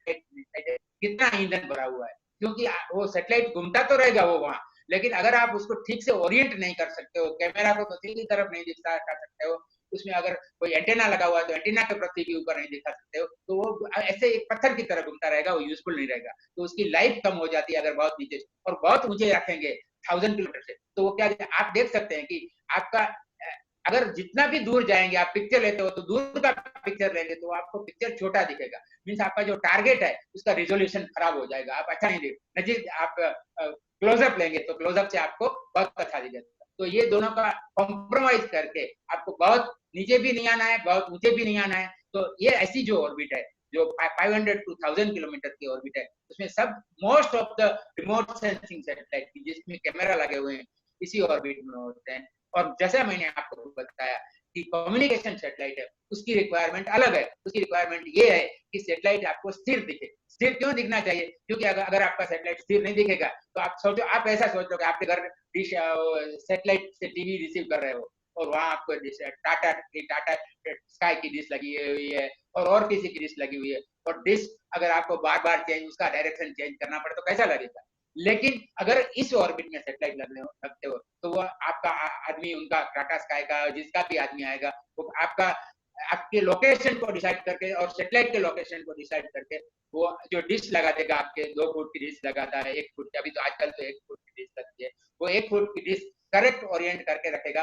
कितना ईंधन भरा हुआ है, क्योंकि वो सैटेलाइट घूमता तो रहेगा वो वहां, लेकिन अगर आप उसको ठीक से ओरिएंट नहीं कर सकते हो, कैमरा को तो ठीक तरफ नहीं दिखा कर सकते हो, उसमें अगर कोई एंटेना लगा हुआ है तो एंटेना के पृथ्वी के ऊपर नहीं दिखा सकते हो, तो वो ऐसे एक पत्थर की तरह घूमता रहेगा, वो यूजफुल नहीं रहेगा। तो उसकी लाइफ कम हो जाती है अगर बहुत नीचे, और बहुत ऊंचे रखेंगे 1000 किलोमीटर से, तो वो क्या आप देख सकते हैं कि आपका अगर जितना भी दूर जाएंगे, आप पिक्चर लेते हो तो दूर का पिक्चर लेंगे तो आपको पिक्चर छोटा दिखेगा, मीन्स आपका जो टारगेट है उसका रिजोल्यूशन खराब हो जाएगा, आप अच्छा नहीं देख, नजीक आप क्लोजअप लेंगे तो क्लोजअप से आपको बहुत अच्छा दिखेगा। तो ये दोनों का कॉम्प्रोमाइज करके आपको बहुत नीचे भी नहीं आना है, बहुत ऊंचे भी नहीं आना है। तो ये ऐसी जो ऑर्बिट है जो 500 to 1000 किलोमीटर की ऑर्बिट है, उसमें सब most of the remote sensing satellite जिसमें कैमरा लगे हुए हैं इसी ऑर्बिट में होते हैं। और जैसा मैंने आपको बताया कि कम्युनिकेशन सैटेलाइट है उसकी रिक्वायरमेंट अलग है। उसकी रिक्वायरमेंट ये है कि सैटेलाइट आपको स्थिर दिखे। स्थिर क्यों दिखना चाहिए, क्योंकि अगर आपका सैटेलाइट स्थिर नहीं दिखेगा तो आप सोचो, आप ऐसा सोच लो कि आपके घर डिश सैटेलाइट से टीवी रिसीव कर रहे हो, और वहां आपको टाटा टाटा स्काई की डिश लगी हुई है, और किसी की डिश लगी हुई है, और डिश अगर आपको बार बार चेंज, उसका डायरेक्शन चेंज करना पड़े तो कैसा लगेगा। लेकिन अगर इस ऑर्बिट में सैटेलाइट लगते हो तो वो आपका आदमी, उनका टाटा स्काई का जिसका भी आदमी आएगा, वो आपके लोकेशन को डिसाइड करके और सैटेलाइट के लोकेशन को डिसाइड करके वो जो डिश लगा देगा, आपके 2 फुट की डिश लगाता है, 1 फुट की, अभी तो आजकल तो 1 फुट की डिश लगती है, वो 1 फुट की डिश करेक्ट ओरिएंट करके रखेगा।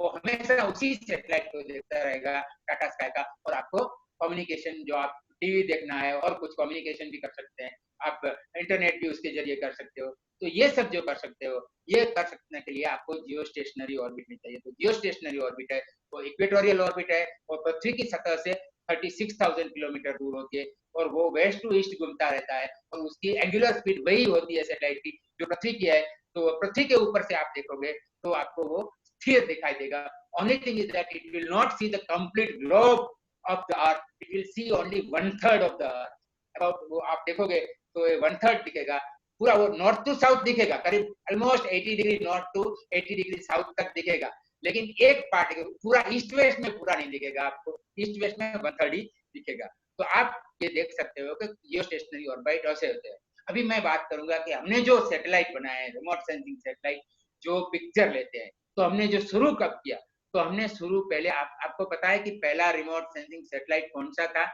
वो हमेशा उसी सैटेलाइट को देखता रहेगा टाटा स्काई का, और आपको कम्युनिकेशन, जो आप टीवी देखना है और कुछ कम्युनिकेशन भी कर सकते हैं, आप इंटरनेट भी उसके जरिए कर सकते हो। तो ये सब जो कर सकते हो, ये कर सकने के लिए आपको जियो स्टेशनरी ऑर्बिट में चाहिए। तो जियो स्टेशनरी ऑर्बिट है वो इक्वेटोरियल ऑर्बिट है, और पृथ्वी की सतह से 36,000 किलोमीटर दूर होती है, और वो वेस्ट टू ईस्ट घूमता रहता है, और उसकी एंगुलर स्पीड वही होती है सैटेलाइट की जो पृथ्वी की है। तो पृथ्वी के ऊपर से आप देखोगे तो आपको वो स्थिर दिखाई देगा। Only thing is that it will not see the complete globe of the earth, it will see only 1/3 of the अर्थ। अब वो आप देखोगे तो 1/3 दिखेगा, पूरा वो नॉर्थ टू साउथ दिखेगा, करीब almost 80 degree north to 80 degree south तक दिखेगा, लेकिन एक पार्ट पूरा ईस्ट वेस्ट में पूरा नहीं दिखेगा आपको, ईस्ट वेस्ट में 1/3 ही दिखेगा। तो आप ये देख सकते हो कि जियो स्टेशनरी ऑर्बिट ऐसे होते हैं। अभी मैं बात करूंगा कि हमने जो सैटेलाइट बनाए हैं, रिमोट सेंसिंग सैटेलाइट, जो पिक्चर लेते हैं, तो हमने जो शुरू कब किया, तो हमने शुरू पहले आपको पता है कि पहला रिमोट सेंसिंग सैटेलाइट कौन सा था।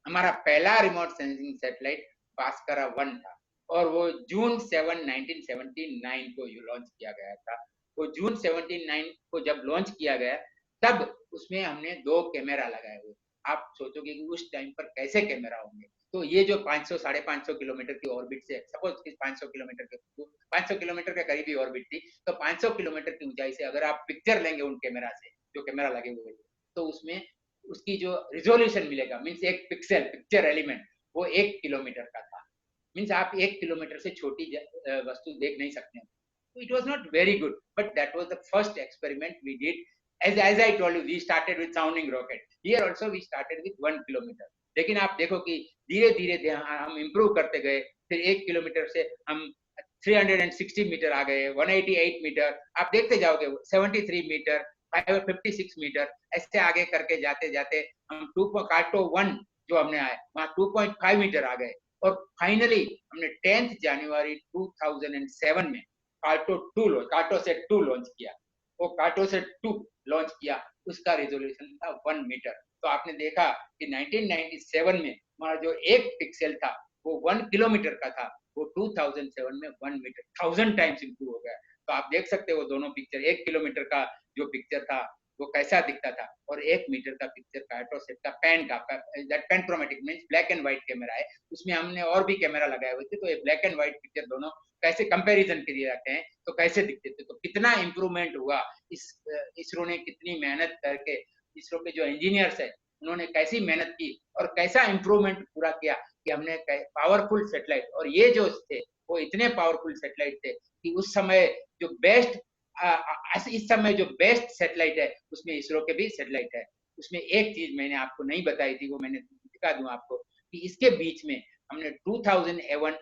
हमारा पहला रिमोट सेंसिंग सैटेलाइट भास्करा 1 था और वो जून 7 1979 को लॉन्च किया गया था। वो जून 79 को जब लॉन्च किया गया तब उसमें हमने 2 कैमरा लगाए हुए। आप सोचोगे कि उस टाइम पर कैसे कैमरा होंगे। तो ये जो 500 550 किलोमीटर की ऑर्बिट से, सपोज कि 500 किलोमीटर के 500 किलोमीटर के करीबी ऑर्बिट थी, तो 500 किलोमीटर की ऊंचाई से अगर आप पिक्चर लेंगे उन कैमरा से, जो कैमरा लगे हुए थे, तो उसमें उसकी जो रिजोल्यूशन मिलेगा, मीन्स एक पिक्सल पिक्चर एलिमेंट वो 1 किलोमीटर का था। मीन्स आप 1 किलोमीटर से छोटी वस्तु देख नहीं सकते। It was not very good, but that was the first experiment we did. As I told you, we started with sounding rocket. Here also we started with 1 kilometer. लेकिन आप देखो कि धीरे धीरे हम इम्प्रूव करते गए, फिर 1 किलोमीटर से हम 360 मीटर आ गए, 188 मीटर, आप देखते जाओगे 73 मीटर, 56 मीटर, ऐसे आगे करके जाते जाते हम कार्टो 1 जो हमने आए वहां 2.5 मीटर आ गए और फाइनली हमने 10 जनवरी 2007 में कार्टो सेट 2 लॉन्च किया। वो कार्टो सेट 2 लॉन्च किया, उसका रिजोल्यूशन था 1 मीटर। तो आपने देखा कि 1997 में हमारा जो एक पिक्सल था वो 1 किलोमीटर का था, वो 2007 में 1 मीटर, 1000 टाइम्स इंप्रूव हो गया। तो आप देख सकते हो दोनों पिक्चर, 1 किलोमीटर का जो पिक्चर था वो कैसा दिखता था और 1 मीटर का पिक्चर कार्टो सेट का panchromatic means black and white camera है, उसमें हमने और भी कैमरा लगाए हुए थे। तो ये ब्लैक एंड व्हाइट पिक्चर दोनों कैसे कंपैरिजन के लिए रखते हैं तो कैसे दिखते थे, तो कितना इंप्रूवमेंट हुआ। इसरो ने कितनी मेहनत करके, इसरो के जो इंजीनियर्स है उन्होंने कैसी मेहनत की और कैसा इंप्रूवमेंट पूरा किया कि हमने पावरफुल सैटेलाइट, और ये जो थे वो इतने पावरफुल सैटेलाइट थे कि उस समय जो बेस्ट इस समय जो बेस्ट सैटेलाइट है उसमें इसरो के भी सैटेलाइट है। उसमें एक चीज मैंने आपको नहीं बताई थी, वो मैंने दिखा दूं आपको कि इसके बीच में हमने 2001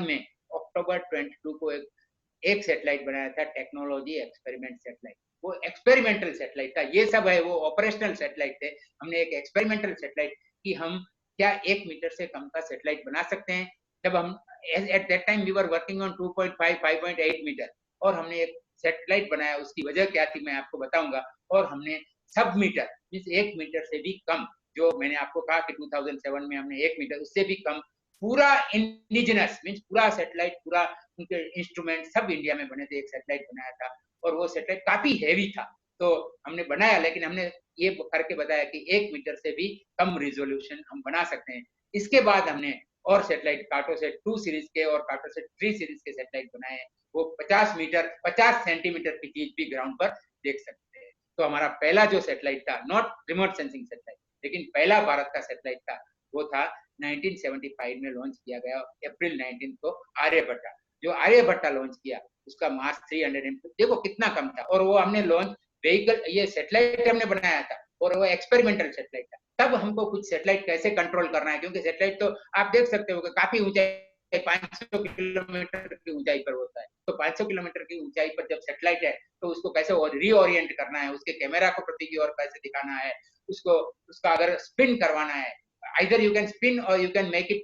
में अक्टूबर 22 को एक सैटेलाइट बनाया था, टेक्नोलॉजी एक्सपेरिमेंट सैटेलाइट। वो एक्सपेरिमेंटल सैटेलाइट था, ये सब है वो ऑपरेशनल सैटेलाइट थे। हमने एक एक्सपेरिमेंटल सैटेलाइट कि हम क्या 1 मीटर से कम का सैटेलाइट बना सकते हैं। जब हम at that time we were working on 2.5 5.8 metre और हमने एक सैटेलाइट बनाया, उसकी वजह क्या थी मैं आपको बताऊंगा। और हमने सब मीटर मीन्स 1 मीटर से भी कम, जो मैंने आपको कहा कि 2007 में हमने 1 मीटर उससे भी कम पूरा इंडिजिनस मीन्स पूरा सैटेलाइट, पूरा उनके इंस्ट्रूमेंट सब इंडिया में बने थे, एक सैटेलाइट बनाया था। और वो सैटेलाइट काफी हैवी था, तो हमने बनाया, लेकिन हमने ये करके बताया कि 1 मीटर से भी कम रिजोल्यूशन हम बना सकते हैं। इसके बाद हमने और सैटेलाइट कार्टोसैट 2 सीरीज के और कार्टोसैट 3 सीरीज के सैटेलाइट बनाए हैं। वो 50 मीटर 50 सेंटीमीटर की चीज भी ग्राउंड पर देख सकते हैं। तो हमारा पहला जो सैटेलाइट था, नॉट रिमोट सेंसिंग सैटेलाइट, लेकिन पहला भारत का सैटेलाइट था, वो था 1975 में लॉन्च किया गया अप्रैल 19 को आर्यभट्टा। जो आर्यभट्टा लॉन्च किया उसका मास 300, देखो कितना कम था। और वो हमने लॉन्च व्हीकल, ये सैटेलाइट हमने बनाया था और वो एक्सपेरिमेंटल सैटेलाइट था। तब हमको कुछ सैटेलाइट कैसे कंट्रोल करना है, क्योंकि सैटेलाइट तो आप देख सकते हो कि काफी ऊंचाई 500 किलोमीटर की ऊंचाई पर होता है। तो 500 किलोमीटर की ऊंचाई पर जब सैटेलाइट है तो उसको कैसे रीओरिएंट करना है, उसके कैमरा को पृथ्वी की ओर कैसे दिखाना है, उसको उसका अगर स्पिन करवाना है, either you can spin or you can make it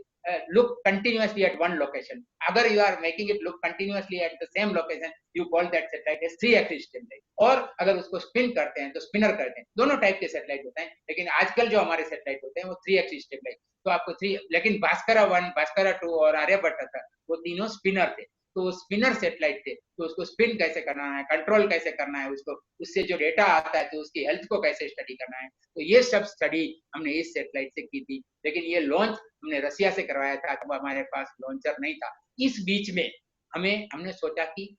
look continuously at one location. Agar you are making it look continuously at the same location, you call that satellite as 3-axis satellite. और अगर उसको स्पिन करते हैं तो स्पिनर करते हैं, दोनों टाइप के सैटेलाइट होते हैं। लेकिन आजकल जो हमारे सैटेलाइट होते हैं वो 3-axis सैटेलाइट। तो आपको 3, लेकिन भास्करा 1, भास्करा 2 और आर्यभट्टा था वो तीनों स्पिनर थे। तो वो स्पिनर सैटेलाइट थे, तो उसको स्पिन कैसे करना है, कंट्रोल कैसे करना है, उसको उससे जो डेटा आता है तो उसकी हेल्थ को कैसे स्टडी करना है, तो ये सब स्टडी हमने इस सैटेलाइट से की थी। लेकिन ये लॉन्च हमने रसिया से करवाया था, तब हमारे पास लॉन्चर नहीं था। इस बीच में हमने सोचा कि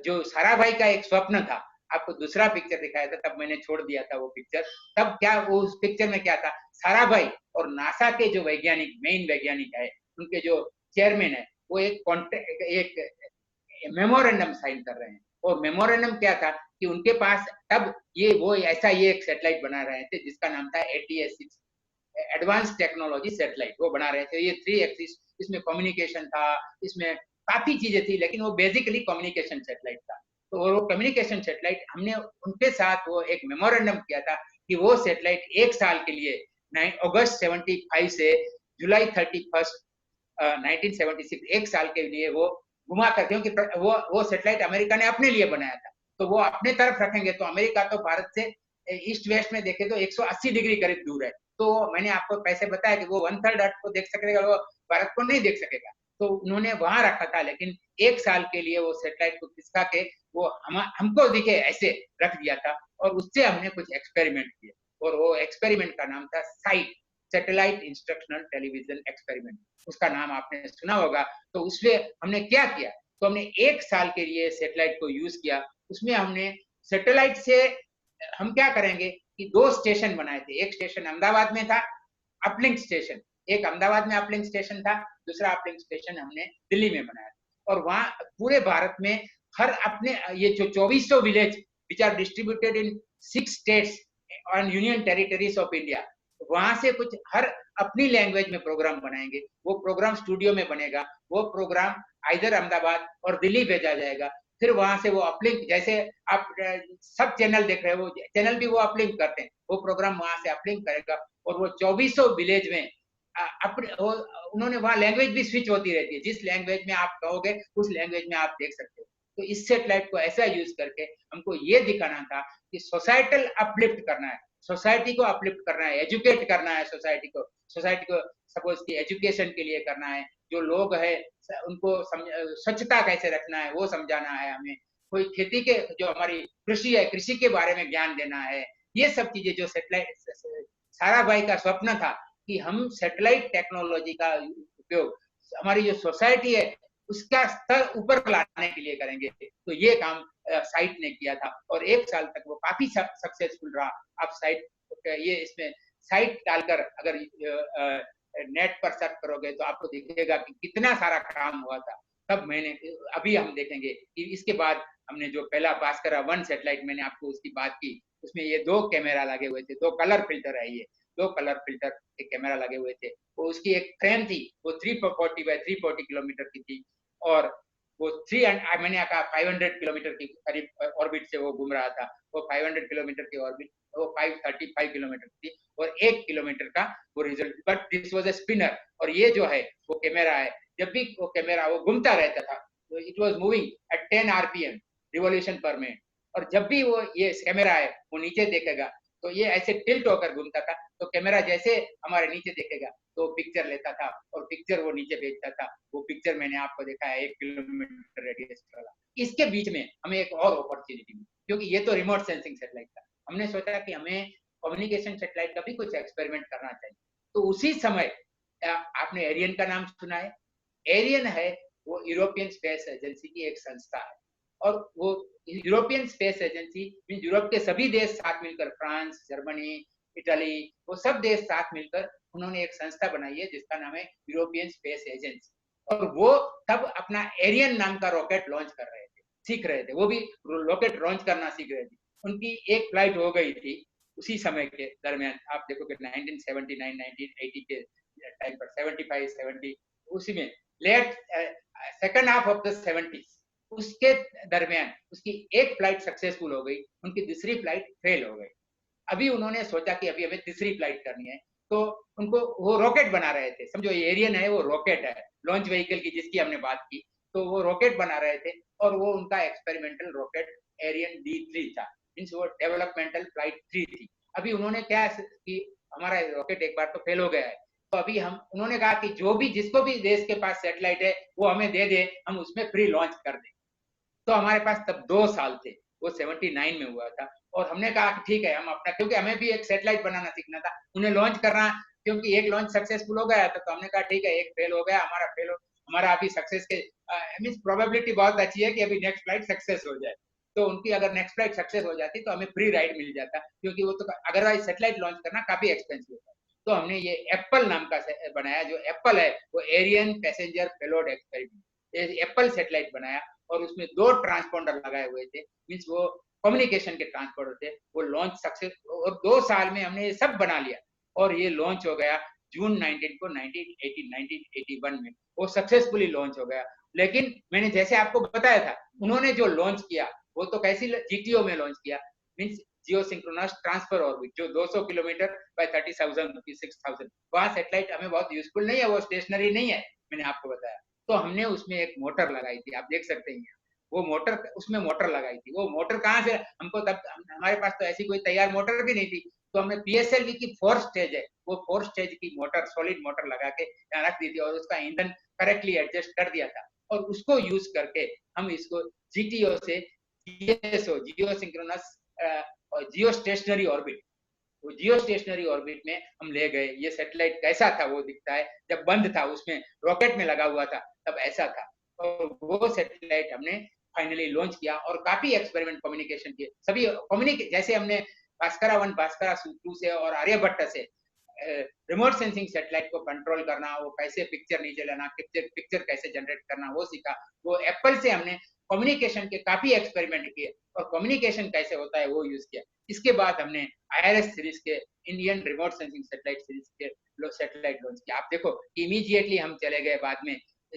जो साराभाई का एक स्वप्न था, आपको दूसरा पिक्चर दिखाया था, तब मैंने छोड़ दिया था वो पिक्चर। तब क्या वो उस पिक्चर में क्या था, साराभाई और नासा के जो वैज्ञानिक, मेन वैज्ञानिक है, उनके जो चेयरमैन है, वो एक मेमोरेंडम साइन कर रहे हैं। और मेमोरेंडम क्या था कि उनके पास तब ये एक सैटेलाइट बना रहे थे जिसका नाम था ATS-6 एडवांस टेक्नोलॉजी सैटेलाइट, वो बना रहे थे। ये 3 एक्सिस, इसमें कम्युनिकेशन था, इसमें काफी चीजें थी, लेकिन वो बेसिकली कम्युनिकेशन सैटेलाइट था। तो वो कम्युनिकेशन सैटेलाइट हमने उनके साथ वो एक मेमोरेंडम किया था कि वो सैटेलाइट 1 साल के लिए अगस्त 75 से जुलाई 31 1976 1 साल के लिए वो घुमा कर, क्योंकि वो सैटेलाइट अमेरिका ने अपने लिए बनाया था, तो वो अपने तरफ रखेंगे। तो अमेरिका तो भारत से ईस्ट वेस्ट में देखे तो 180 डिग्री करीब दूर है, तो मैंने आपको पैसे बताया कि वो 1/3 अर्थ को देख सकेगा, वो भारत को नहीं देख सकेगा। तो उन्होंने वहां रखा था, लेकिन 1 साल के लिए वो सैटेलाइट को खिसका के वो हमको दिखे ऐसे रख दिया था, और उससे हमने कुछ एक्सपेरिमेंट किए, और वो एक्सपेरिमेंट का नाम था site, satellite instructional television experiment. उसका नाम आपने सुना होगा। तो उसमें हमने क्या किया, तो हमने 1 साल के लिए सैटेलाइट को यूज किया। उसमें हमने सैटेलाइट से हम क्या करेंगे कि 2 स्टेशन बनाए थे। एक स्टेशन अहमदाबाद में था, अपलिंक स्टेशन, एक अहमदाबाद में अपलिंक स्टेशन था, दूसरा अपलिंक स्टेशन हमने दिल्ली में बनाया। और वहां पूरे भारत में हर अपने ये जो 2400 village which are distributed in 6 states और यूनियन टेरिटरीज ऑफ इंडिया, वहां से कुछ हर अपनी लैंग्वेज में प्रोग्राम बनाएंगे। वो प्रोग्राम स्टूडियो में बनेगा, वो प्रोग्राम इधर अहमदाबाद और दिल्ली भेजा जाएगा। फिर वहां से वो अपलिंक, जैसे आप सब चैनल देख रहे हो, वो चैनल भी वो अपलिंक करते हैं, वो प्रोग्राम वहां से अपलिंक करेगा। और वो 2400 विलेज में अपने उन्होंने वहां लैंग्वेज भी स्विच होती रहती है, जिस लैंग्वेज में आप कहोगे उस लैंग्वेज में आप देख सकते हो। तो इस सैटेलाइट को ऐसा यूज करके हमको ये दिखाना था कि सोसाइटल अपलिफ्ट करना है, सोसाइटी को अपलिफ्ट करना है, एजुकेट करना है सोसाइटी को सपोज की एजुकेशन के लिए करना है। जो लोग है उनको स्वच्छता कैसे रखना है वो समझाना है हमें। कोई खेती के जो हमारी कृषि है, कृषि के बारे में ज्ञान देना है। ये सब चीजें जो सैटेलाइट, साराभाई का स्वप्न था कि हम सैटेलाइट टेक्नोलॉजी का उपयोग हमारी जो सोसाइटी है उसका स्तर ऊपर लाने के लिए करेंगे। तो ये काम साइट ने किया था, और 1 साल तक वो काफी सक्सेसफुल रहा। आप साइट ये इसमें साइट डालकर अगर नेट पर सर्च करोगे तो आपको दिखेगा कि कितना सारा काम हुआ था। तब मैंने अभी हम देखेंगे कि इसके बाद हमने जो पहला भास्कर 1 सैटेलाइट मैंने आपको उसकी बात की, उसमें ये 2 कैमरा लगे हुए थे, 2 कलर फिल्टर है, ये 2 कलर फिल्टर के कैमरा लगे हुए थे। वो उसकी एक फ्रेम थी, वो 340 बाय 340 किलोमीटर की थी, और वो मैंने कहा 500 किलोमीटर की करीब ऑर्बिट से वो घूम रहा था। वो 500 किलोमीटर की ऑर्बिट, वो 535 किलोमीटर थी, और 1 किलोमीटर का वो result, but this was a spinner. और ये जो है वो कैमरा है, जब भी वो कैमरा वो घूमता रहता था, it was moving at 10 RPM revolution पर मिनट। और जब भी वो ये कैमरा है वो नीचे देखेगा तो ये ऐसे टिल्ट होकर घूमता था, तो कैमरा जैसे हमारे नीचे देखेगा तो पिक्चर लेता था और पिक्चर वो नीचे भेजता था। वो पिक्चर मैंने आपको देखा है 1 किलोमीटर रेडियस वाला। इसके बीच में हमें एक और अपॉर्चुनिटी मिली, क्योंकि ये तो रिमोट सेंसिंग सैटेलाइट था। हमने सोचा कि हमें कम्युनिकेशन सैटेलाइट का भी कुछ एक्सपेरिमेंट करना चाहिए। तो उसी समय आपने एरियन का नाम सुना है? एरियन है वो यूरोपियन स्पेस एजेंसी की एक संस्था है, और वो यूरोपियन स्पेस एजेंसी यूरोप के सभी देश साथ मिलकर, फ्रांस, जर्मनी, इटली, वो सब देश साथ मिलकर उन्होंने एक संस्था बनाई है जिसका नाम है यूरोपियन स्पेस एजेंसी। और वो तब अपना एरियन नाम का रॉकेट लॉन्च कर रहे थे, सीख रहे थे, वो भी रॉकेट लॉन्च करना सीख रहे थे। उनकी एक फ्लाइट हो गई थी उसी समय के दरमियान। आप देखो कि 1979 1980 के टाइम पर 75 70 उसी में late second half of the 70s उसके दरमियान उसकी एक फ्लाइट सक्सेसफुल हो गई, उनकी दूसरी फ्लाइट फेल हो गई। अभी उन्होंने सोचा कि अभी हमें तीसरी फ्लाइट करनी है, तो उनको वो रॉकेट बना रहे थे। समझो एरियन है वो रॉकेट है, लॉन्च व्हीकल की जिसकी हमने बात की, तो वो रॉकेट बना रहे थे, और वो उनका एक्सपेरिमेंटल रॉकेट एरियन D3 था, मीन्स वो डेवलपमेंटल फ्लाइट 3 थी। अभी उन्होंने क्या कि हमारा रॉकेट एक बार तो फेल हो गया है, तो अभी हम उन्होंने कहा कि जो भी जिसको भी देश के पास सैटेलाइट है वो हमें दे दे, हम उसमें फ्री लॉन्च कर दें। तो हमारे पास तब 2 साल थे, वो 79 में हुआ था, और हमने कहा कि ठीक है हम अपना, क्योंकि हमें भी एक सैटेलाइट बनाना सीखना था, उन्हें लॉन्च करना, क्योंकि एक लॉन्च सक्सेसफुल हो गया तो हमने कहा ठीक है एक फेल हो गया, हमारा अभी सक्सेस के मींस प्रोबेबिलिटी बहुत अच्छी है कि अभी नेक्स्ट फ्लाइट सक्सेस हो जाए। तो उनकी अगर नेक्स्ट फ्लाइट सक्सेस हो जाती तो हमें फ्री राइड मिल जाता, क्योंकि वो तो अदरवाइज सैटेलाइट लॉन्च करना काफी एक्सपेंसिव होता है। तो हमने ये एप्पल नाम का बनाया, जो एप्पल है वो Ariane passenger payload experiment, APPLE satellite बनाया, और उसमें 2 ट्रांसपोंडर लगाए हुए थे, मींस वो कम्युनिकेशन के ट्रांसपोंडर थे। वो लॉन्च सक्सेस, और 2 साल में हमने ये सब बना लिया, और ये लॉन्च हो गया जून 19 को 1981 में वो सक्सेसफुली लॉन्च हो गया। लेकिन मैंने जैसे आपको बताया था, उन्होंने जो लॉन्च किया वो तो कैसी जीटीओ में लॉन्च किया, मींस जियो सिंक्रोनस ट्रांसफर ऑर्बिट, जो 200 किलोमीटर बाय 30,000 6,000। वहां सैटेलाइट हमें बहुत यूजफुल नहीं है, वो स्टेशनरी नहीं है, मैंने आपको बताया। तो हमने उसमें एक मोटर लगाई थी, आप देख सकते हैं वो मोटर, उसमें मोटर लगाई थी। वो मोटर कहाँ से हमको, तब हमारे पास तो ऐसी कोई तैयार मोटर भी नहीं थी, तो हमने PSLV की 4 स्टेज है, वो 4 स्टेज की मोटर, सॉलिड मोटर लगा के यहाँ रख दी थी और उसका ईंधन करेक्टली एडजस्ट कर दिया था और उसको यूज करके हम इसको GTO से GSO, जियो सिंक्रोनस जियो स्टेशनरी ऑर्बिट, वो जियो स्टेशनरी ऑर्बिट में हम ले गए। ये सैटेलाइट कैसा था वो दिखता है, जब बंद था उसमें रॉकेट में लगा हुआ था तब ऐसा था, और वो सैटेलाइट हमने फाइनली लॉन्च किया और काफी एक्सपेरिमेंट कम्युनिकेशन किए। सभी जैसे हमने भास्करा 1, भास्करा 2 से और आर्यभट्ट से रिमोट सेंसिंग सैटेलाइट को कंट्रोल करना, वो कैसे पिक्चर नीचे लेना, पिक्चर कैसे जनरेट करना वो सीखा। वो एप्पल से हमने कम्युनिकेशन के काफी एक्सपेरिमेंट किए और कम्युनिकेशन कैसे होता है वो यूज किया। इसके बाद हमने IRS सीरीज के, Indian remote sensing satellite series के सैटेलाइट लॉन्च किया। आप देखो इमीडिएटली हम चले गए बाद में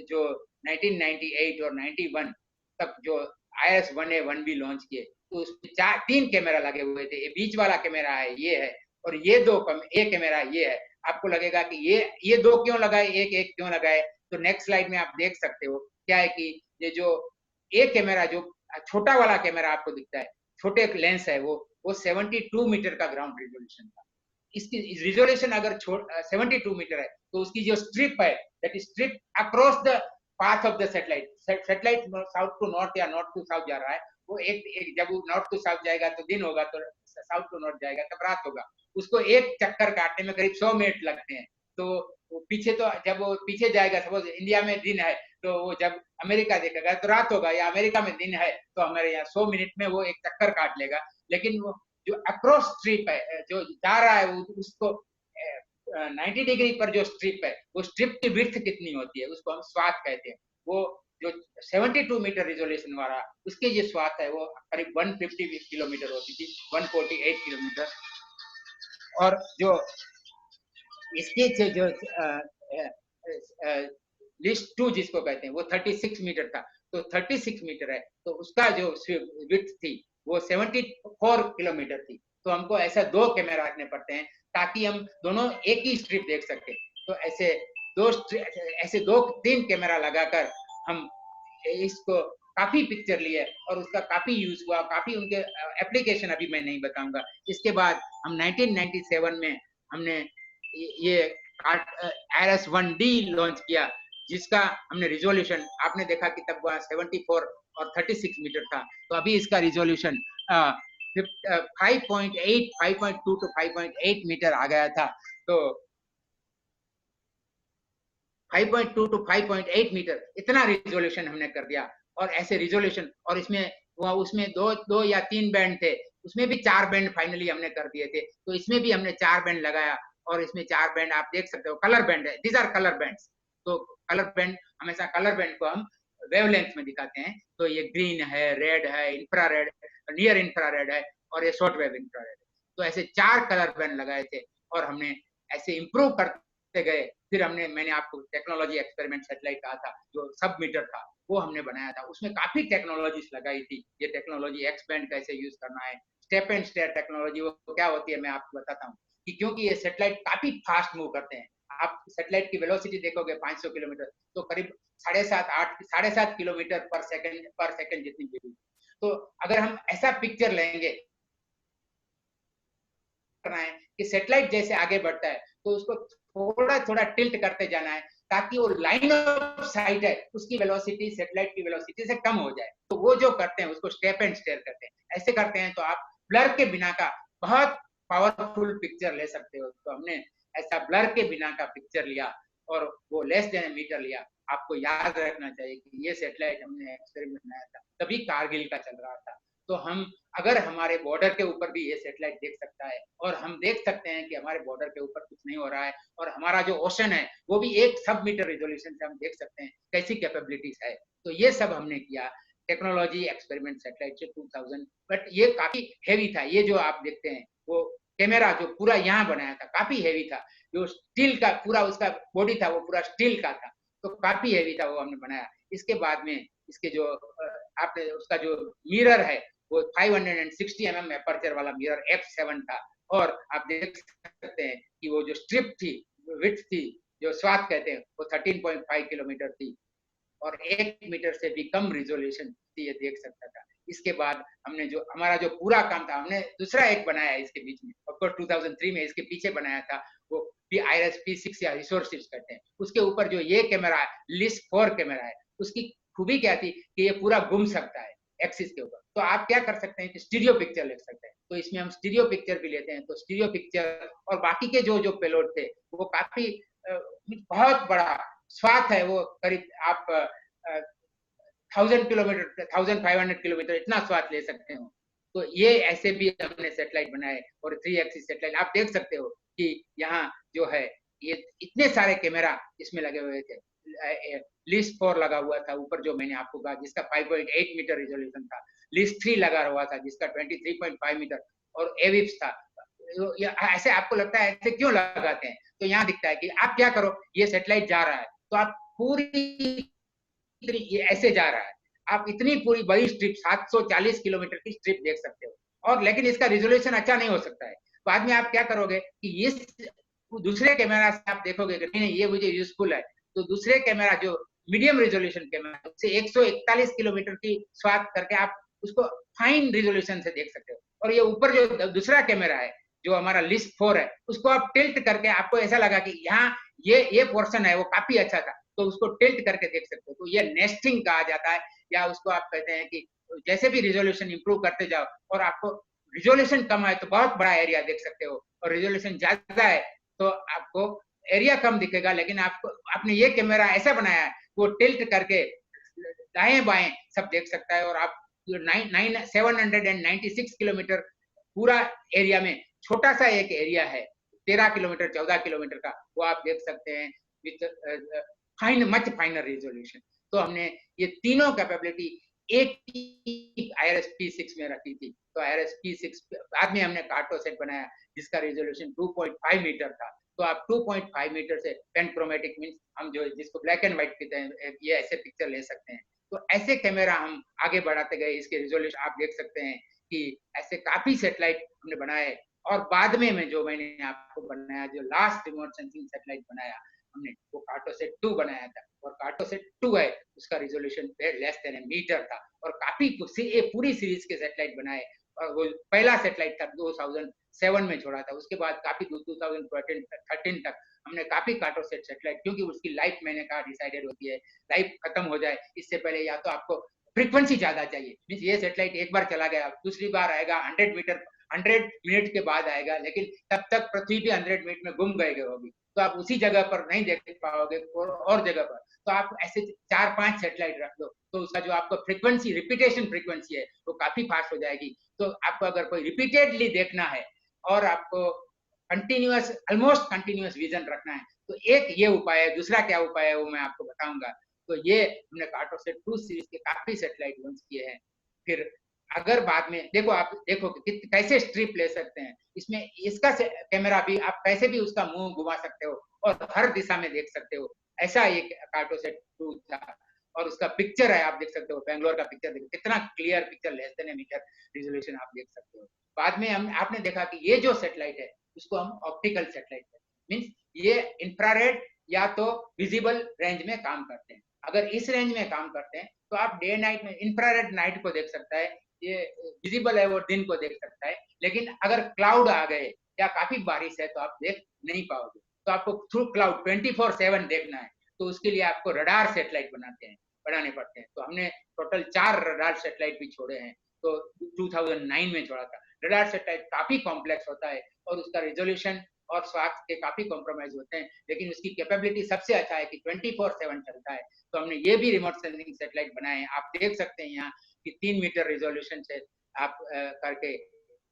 जो 1998 और 91 तक जो IRS 1A 1B लॉन्च किए, तो उसमें 3 कैमरा लगे हुए थे। ये बीच वाला कैमरा है ये है, और ये एक कैमरा ये है। आपको लगेगा कि ये 2 क्यों लगाए, एक क्यों लगाए, तो नेक्स्ट स्लाइड में आप देख सकते हो क्या है कि ये जो एक कैमरा, जो छोटा वाला कैमरा आपको दिखता है, छोटे लेंस है, वो 72 मीटर का ग्राउंड रिजोल्यूशन था। इसकी रिजोल्यूशन अगर 72 मीटर है तो उसकी जो स्ट्रिप है, that is strip across the path of the satellite, satellite south to north या नॉर्थ टू साउथ जा रहा है, वो एक जब वो नॉर्थ टू साउथ जाएगा तो दिन होगा, तो साउथ टू नॉर्थ जाएगा तब रात होगा। उसको एक चक्कर काटने में करीब 100 मिनट लगते हैं। तो पीछे, तो जब वो पीछे जाएगा, सपोज इंडिया में दिन है तो वो जब अमेरिका देखेगा तो रात होगा, या अमेरिका में दिन है तो हमारे यहाँ 100 मिनट में वो एक चक्कर काट लेगा। लेकिन वो जो अक्रॉस स्ट्रिप है, जो जा रहा है, उसको 90 डिग्री पर जो स्ट्रिप है, वो स्ट्रिप की विड्थ कितनी होती है, उसको हम स्वाथ कहते हैं। वो जो 72 मीटर रिजोल्यूशन वाला, उसकी जो स्वाथ है वो करीब 150 किलोमीटर होती थी, 148 किलोमीटर। और जो इसके जो लिस्ट 2 जिसको कहते हैं, वो 36 मीटर था, तो 36 मीटर है तो उसका जो विड्थ थी वो 74 किलोमीटर थी। तो हमको ऐसा 2 कैमरा रखने पड़ते हैं ताकि हम दोनों एक ही स्ट्रिप देख सके। तो ऐसे 2-3 कैमरा लगाकर हम इसको काफी पिक्चर लिए और उसका काफी यूज हुआ, काफी उनके एप्लीकेशन अभी मैं नहीं बताऊंगा। इसके बाद हम 1997 में हमने ये IRS 1D लॉन्च किया, जिसका हमने रिजोल्यूशन, आपने देखा कि तब 74 और 36 मीटर था, तो अभी इसका रिजोल्यूशन 5.8, 5.2 to 5.8 मीटर आ गया था। तो 5.2 to 5.8 मीटर इतना रिजोल्यूशन हमने कर दिया। और ऐसे रिजोल्यूशन, और उसमें दो या 3 बैंड थे, उसमें भी 4 बैंड फाइनली हमने कर दिए थे। तो इसमें भी हमने 4 बैंड लगाया, और इसमें 4 बैंड आप देख सकते हो, कलर बैंड है, दीज आर कलर बैंड्स। तो कलर बैंड, हमेशा कलर बैंड को हम वेवलेंथ में दिखाते हैं। तो ये ग्रीन है, रेड है, इंफ्रारेड, नियर इंफ्रारेड है, और ये शॉर्ट वेव इंफ्रारेड है। तो ऐसे 4 कलर बैंड लगाए थे, और हमने ऐसे इंप्रूव करते गए। फिर मैंने आपको टेक्नोलॉजी एक्सपेरिमेंट सैटेलाइट कहा था, जो सब मीटर था, वो हमने बनाया था। उसमें काफी टेक्नोलॉजीज लगाई थी। ये टेक्नोलॉजी एक्स बैंड कैसे यूज करना है, स्टेप एंड स्टेयर टेक्नोलॉजी वो क्या होती है मैं आपको बताता हूँ। कि क्योंकि ये सैटेलाइट काफी फास्ट मूव करते हैं, आप सैटेलाइट की वेलोसिटी देखोगे 500 किलोमीटर, तो करीब 7.5 किलोमीटर पर सेकंड जितनी होगी। तो अगर हम ऐसा पिक्चर लेंगे, करना है कि सैटेलाइट जैसे आगे बढ़ता है तो उसको थोड़ा थोड़ा टिल्ट करते जाना है, ताकि वो लाइन ऑफ साइट है उसकी वेलोसिटी सैटेलाइट की वेलोसिटी से कम हो जाए। तो वो जो करते हैं उसको स्टेप एंड स्टेयर करते हैं। ऐसे करते हैं तो आप ब्लर के बिना का बहुत पावरफुल पिक्चर ले सकते हो। तो हमने ऐसा ब्लर के बिना का पिक्चर लिया, और वो लेस देन मीटर लिया। आपको याद रखना चाहिए कि ये सैटेलाइट हमने एक्सपेरिमेंट बनाया था, तभी कारगिल का चल रहा था। तो हम, अगर हमारे बॉर्डर के ऊपर भी ये सैटेलाइट देख सकता है, और हम देख सकते हैं कि हमारे बॉर्डर के ऊपर कुछ नहीं हो रहा है, और हमारा जो ओशन है वो भी 1 सब मीटर रिजोल्यूशन से हम देख सकते हैं कैसी कैपेबिलिटीज है। तो ये सब हमने किया टेक्नोलॉजी एक्सपेरिमेंट सैटेलाइट से 2000। बट ये काफी हेवी था। ये जो आप देखते हैं वो कैमरा जो पूरा यहाँ बनाया था काफी हेवी था, जो स्टील का पूरा उसका बॉडी था वो पूरा स्टील का था, तो काफी हेवी था, वो हमने बनाया। इसके बाद में इसके जो आपने उसका जो मिरर है वो 560 mm एपर्चर वाला मिरर f7 था। और आप देख सकते हैं कि वो जो स्ट्रिप थी, विड्थ थी, जो स्वाथ कहते हैं, वो 13.5 किलोमीटर थी, और 1 मीटर से भी कम रिजोल्यूशन थी, ये देख सकता था। इसके बाद हमने जो हमारा जो पूरा काम था, हमने दूसरा एक बनाया इसके बीच में, ऑफकोर्स 2003 में इसके पीछे बनाया था, वो IRIS P6 या रिसोर्सेज कहते हैं। उसके ऊपर जो ये कैमरा है, लिस्ट 4 कैमरा है, उसकी खूबी क्या थी कि ये पूरा घूम सकता है एक्सिस के ऊपर। तो आप क्या कर सकते हैं कि स्टीरियो पिक्चर ले सकते हैं। तो इसमें हम स्टीरियो पिक्चर भी लेते हैं। तो स्टीरियो पिक्चर और बाकी के जो पेलोड थे वो काफी बहुत बड़ा स्वाथ है, वो करीब आप 1000 किलोमीटर 1500 किलोमीटर इतना स्वाथ ले सकते हो। तो ये ऐसे भी हमने सैटेलाइट बनाए और 3 एक्सिस सैटेलाइट आप देख सकते हो कि यहाँ जो है ये इतने सारे कैमरा इसमें लगे हुए थे। लिस्ट 4 लगा हुआ था ऊपर, जो मैंने आपको कहा, जिसका 5.8 मीटर रिजोल्यूशन था। लिस्ट 3 लगा हुआ था जिसका 23.5 मीटर और एविप्स था। ऐसे आपको लगता है ऐसे क्यों लगाते हैं? तो यहाँ दिखता है कि आप क्या करो, ये सैटेलाइट जा रहा है तो आप पूरी ये ऐसे जा रहा है, आप इतनी पूरी बड़ी स्ट्रिप 740 किलोमीटर की स्ट्रिप देख सकते हो। और लेकिन इसका रिजोल्यूशन अच्छा नहीं हो सकता है। बाद में आप क्या करोगे कि इस दूसरे कैमरा से आप देखोगे कि नहीं ये मुझे यूजफुल है, तो दूसरे कैमरा जो मीडियम रिजोल्यूशन कैमरा, उससे 141 किलोमीटर की स्वाथ करके आप उसको फाइन रिजोल्यूशन से देख सकते हो। और ये ऊपर जो दूसरा कैमरा है जो हमारा लिस्ट 4 है, उसको आप टिल्ट करके आपको ऐसा लगा कि यहाँ ये पोर्शन है वो काफी अच्छा था, तो उसको टिल्ट करके देख सकते हो। तो ये नेस्टिंग कहा जाता है, या उसको आप कहते हैं कि जैसे भी रिजोल्यूशन इंप्रूव करते जाओ और आपको रिजोल्यूशन कम है तो बहुत बड़ा एरिया देख सकते हो, और रिजोल्यूशन ज्यादा है तो आपको एरिया कम दिखेगा। लेकिन आपको आपने ये कैमरा ऐसा बनाया है वो टिल्ट करके दाएं बाएं सब देख सकता है, और आप 796 किलोमीटर पूरा एरिया में छोटा सा एक एरिया है 13 किलोमीटर 14 किलोमीटर का, वो आप देख सकते हैं विथ फाइन मच फाइनर रिजोल्यूशन। तो हमने ये तीनों कैपेबिलिटी एक ही IRIS P6 में रखी थी। तो IRIS P6 बाद में हमने कार्टोसेट बनाया जिसका रिजोल्यूशन 2.5 मीटर था। तो आप 2.5 मीटर से पेनक्रोमेटिक मींस हम जो जिसको ब्लैक एंड व्हाइट कहते हैं, ये ऐसे पिक्चर ले सकते हैं। तो ऐसे कैमरा हम आगे बढ़ाते गए, इसके रिजोल्यूशन आप देख सकते हैं कि ऐसे काफी सैटेलाइट हमने बनाए। और बाद में मैंने आपको बनाया जो लास्ट रिमोट सेंसिंग सैटेलाइट बनाया हमने, वो कार्टोसेट 2 बनाया था। और कार्टोसेट 2 है उसका रिजोल्यूशन लेस देन ए मीटर था, और काफी पूरी सीरीज के सैटेलाइट बनाए। और वो पहला सैटेलाइट था 2007 में छोड़ा था। उसके बाद काफी 2013 तक हमने काफी कार्टोसेट सैटेलाइट, क्योंकि उसकी लाइफ मैंने कहा डिसाइडेड होती है, लाइफ खत्म हो जाए इससे पहले या तो आपको फ्रीक्वेंसी ज्यादा चाहिए, मींस ये सैटेलाइट एक बार चला गया, दूसरी बार आएगा 100 मिनट के बाद आएगा, लेकिन तब तक पृथ्वी भी 100 मिनट में गुम गए होगी, तो आप उसी जगह पर नहीं देख पाओगे और जगह पर। तो आप ऐसे 4-5 सैटेलाइट रख दो, तो उसका जो आपको फ्रीक्वेंसी रिपीटेशन फ्रीक्वेंसी है वो काफी फास्ट हो जाएगी। तो आपको अगर कोई रिपीटेडली देखना है और आपको कंटिन्यूअस ऑलमोस्ट कंटिन्यूअस विजन रखना है, तो एक ये उपाय है। दूसरा क्या उपाय है वो मैं आपको बताऊंगा। तो ये हमने कार्टोसेट 2 सीरीज के काफी सैटेलाइट लॉन्च किए हैं। फिर अगर बाद में देखो, आप देखो कि कैसे स्ट्रिप ले सकते हैं इसमें, इसका कैमरा भी आप कैसे भी उसका मुंह घुमा सकते हो और हर दिशा में देख सकते हो, ऐसा एक कार्टोसेट 2 था। और उसका पिक्चर है, आप देख सकते हो, बेंगलोर का पिक्चर देखो कितना क्लियर पिक्चर, लेस देन ए मीटर रिजोल्यूशन आप देख सकते हो। बाद में आपने देखा कि ये जो सैटेलाइट है उसको हम ऑप्टिकल सैटेलाइट कहते हैं, मींस ये इंफ्रारेड या तो विजिबल रेंज में काम करते हैं। अगर इस रेंज में काम करते हैं तो आप डे नाइट में, इंफ्रारेड नाइट को देख सकता है, ये विजिबल है वो दिन को देख सकता है। लेकिन अगर क्लाउड आ गए या काफी बारिश है तो आप देख नहीं पाओगे। तो आपको थ्रू क्लाउड 24/7 देखना है, तो उसके लिए आपको रडार सैटेलाइट बनाने पड़ते हैं। तो हमने टोटल 4 रडार सैटेलाइट भी छोड़े हैं। तो 2009 में छोड़ा था। रडार सैटेलाइट काफी कॉम्प्लेक्स होता है और उसका रिजोल्यूशन और स्वास्थ्य के काफी कॉम्प्रोमाइज होते हैं, लेकिन उसकी कैपेबिलिटी सबसे अच्छा है कि 24/7 चलता है। तो हमने ये भी रिमोट सेंसिंग सैटेलाइट बनाए हैं। आप देख सकते हैं यहाँ कि 3 मीटर रिजोल्यूशन से आप करके